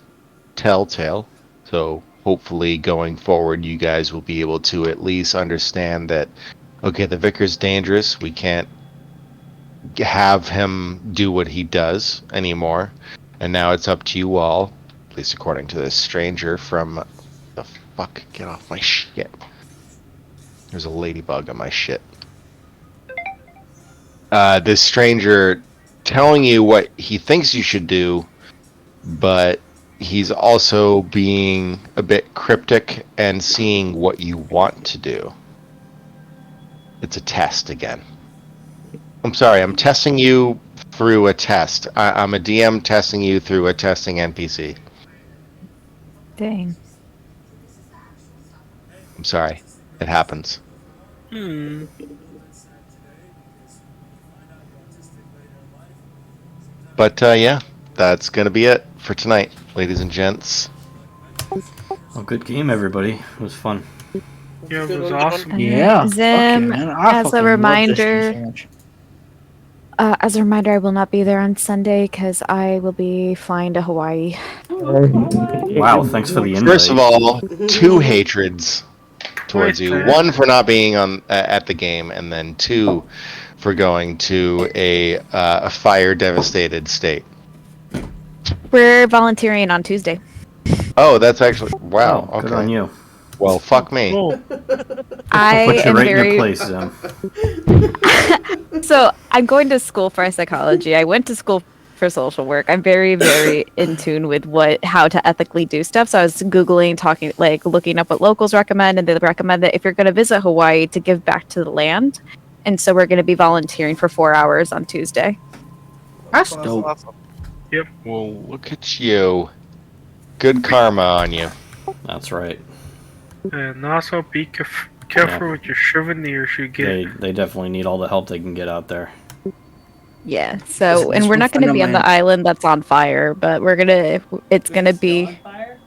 telltale. So hopefully going forward, you guys will be able to at least understand that, okay, the Vicar's dangerous. We can't have him do what he does anymore, and now it's up to you all, at least according to this stranger from the fuck, get off my shit. There's a ladybug on my shit. This stranger telling you what he thinks you should do, but he's also being a bit cryptic and seeing what you want to do. It's a test again. I'm sorry, I'm testing you through a test. I'm a DM testing you through a testing NPC. Dang. I'm sorry. It happens. But yeah, that's going to be it for tonight, ladies and gents. Well, good game, everybody. It was fun. Yeah, it was awesome. Yeah. Zim, fuck yeah, man. I as a fucking love this game reminder, so much. As a reminder, I will not be there on Sunday because I will be flying to Hawaii. Wow, thanks for the invite. First of all, two hatreds towards you. One for not being on at the game, and then two for going to a fire-devastated state. We're volunteering on Tuesday. Oh, that's actually wow. Oh, Okay. good on you. Well, fuck me. Cool. I Put you am right in very your place, Zim. So I'm going to school for psychology. I went to school for social work. I'm very, very in tune with how to ethically do stuff. So I was Googling, looking up what locals recommend, and they recommend that if you're going to visit Hawaii, to give back to the land. And so we're going to be volunteering for 4 hours on Tuesday. That's dope. Awesome. Yep. Well, look at you. Good karma on you. That's right. And also be careful with your souvenirs you get. They definitely need all the help they can get out there. Yeah. So, This and we're not going to be on the friend of island that's on fire, but it's going to be. On fire?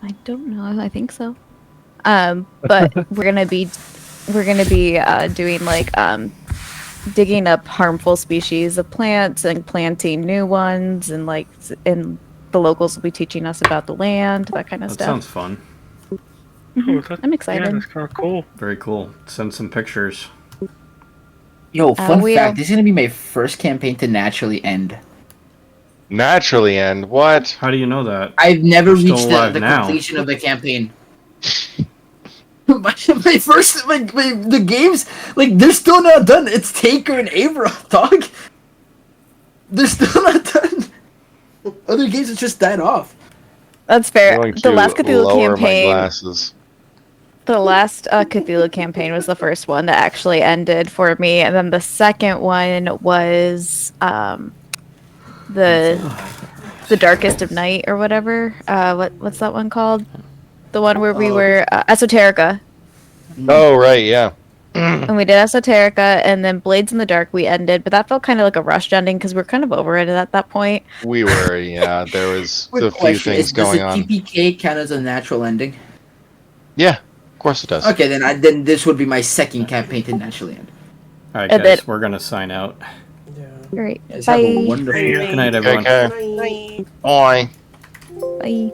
I don't know. I think so. But we're gonna be doing digging up harmful species of plants and planting new ones, and the locals will be teaching us about the land, that kind of That stuff. sounds fun. I'm excited. Yeah, that's kind of cool. Very cool. Send some pictures. Yo, fun we fact. are- This is gonna be my first campaign to naturally end. Naturally end. What? How do you know that? I've never We're still reached alive the now. completion of the campaign. my first, the games, they're still not done. It's Taker and Abra, dog. They're still not done. Other games have just died off. That's I'm fair. going The to last Cthulhu lower my campaign. glasses. The last Cthulhu campaign was the first one that actually ended for me, and then the second one was the Darkest of Night or whatever. What's that one called? The one where we were Esoterica, Oh right, yeah. and we did Esoterica, and then Blades in the Dark we ended, but that felt kind of like a rushed ending because we're kind of over it at that point. We were, yeah. There was Quick a few question, things does going the on. TPK count as a natural ending? Yeah, of course it does. Okay, then this would be my second campaign to naturally end. All right, And guys, then- we're gonna sign out. Yeah. All right. Guys, Bye. have a wonderful Good night, everyone. Take care. Bye. Bye. Bye.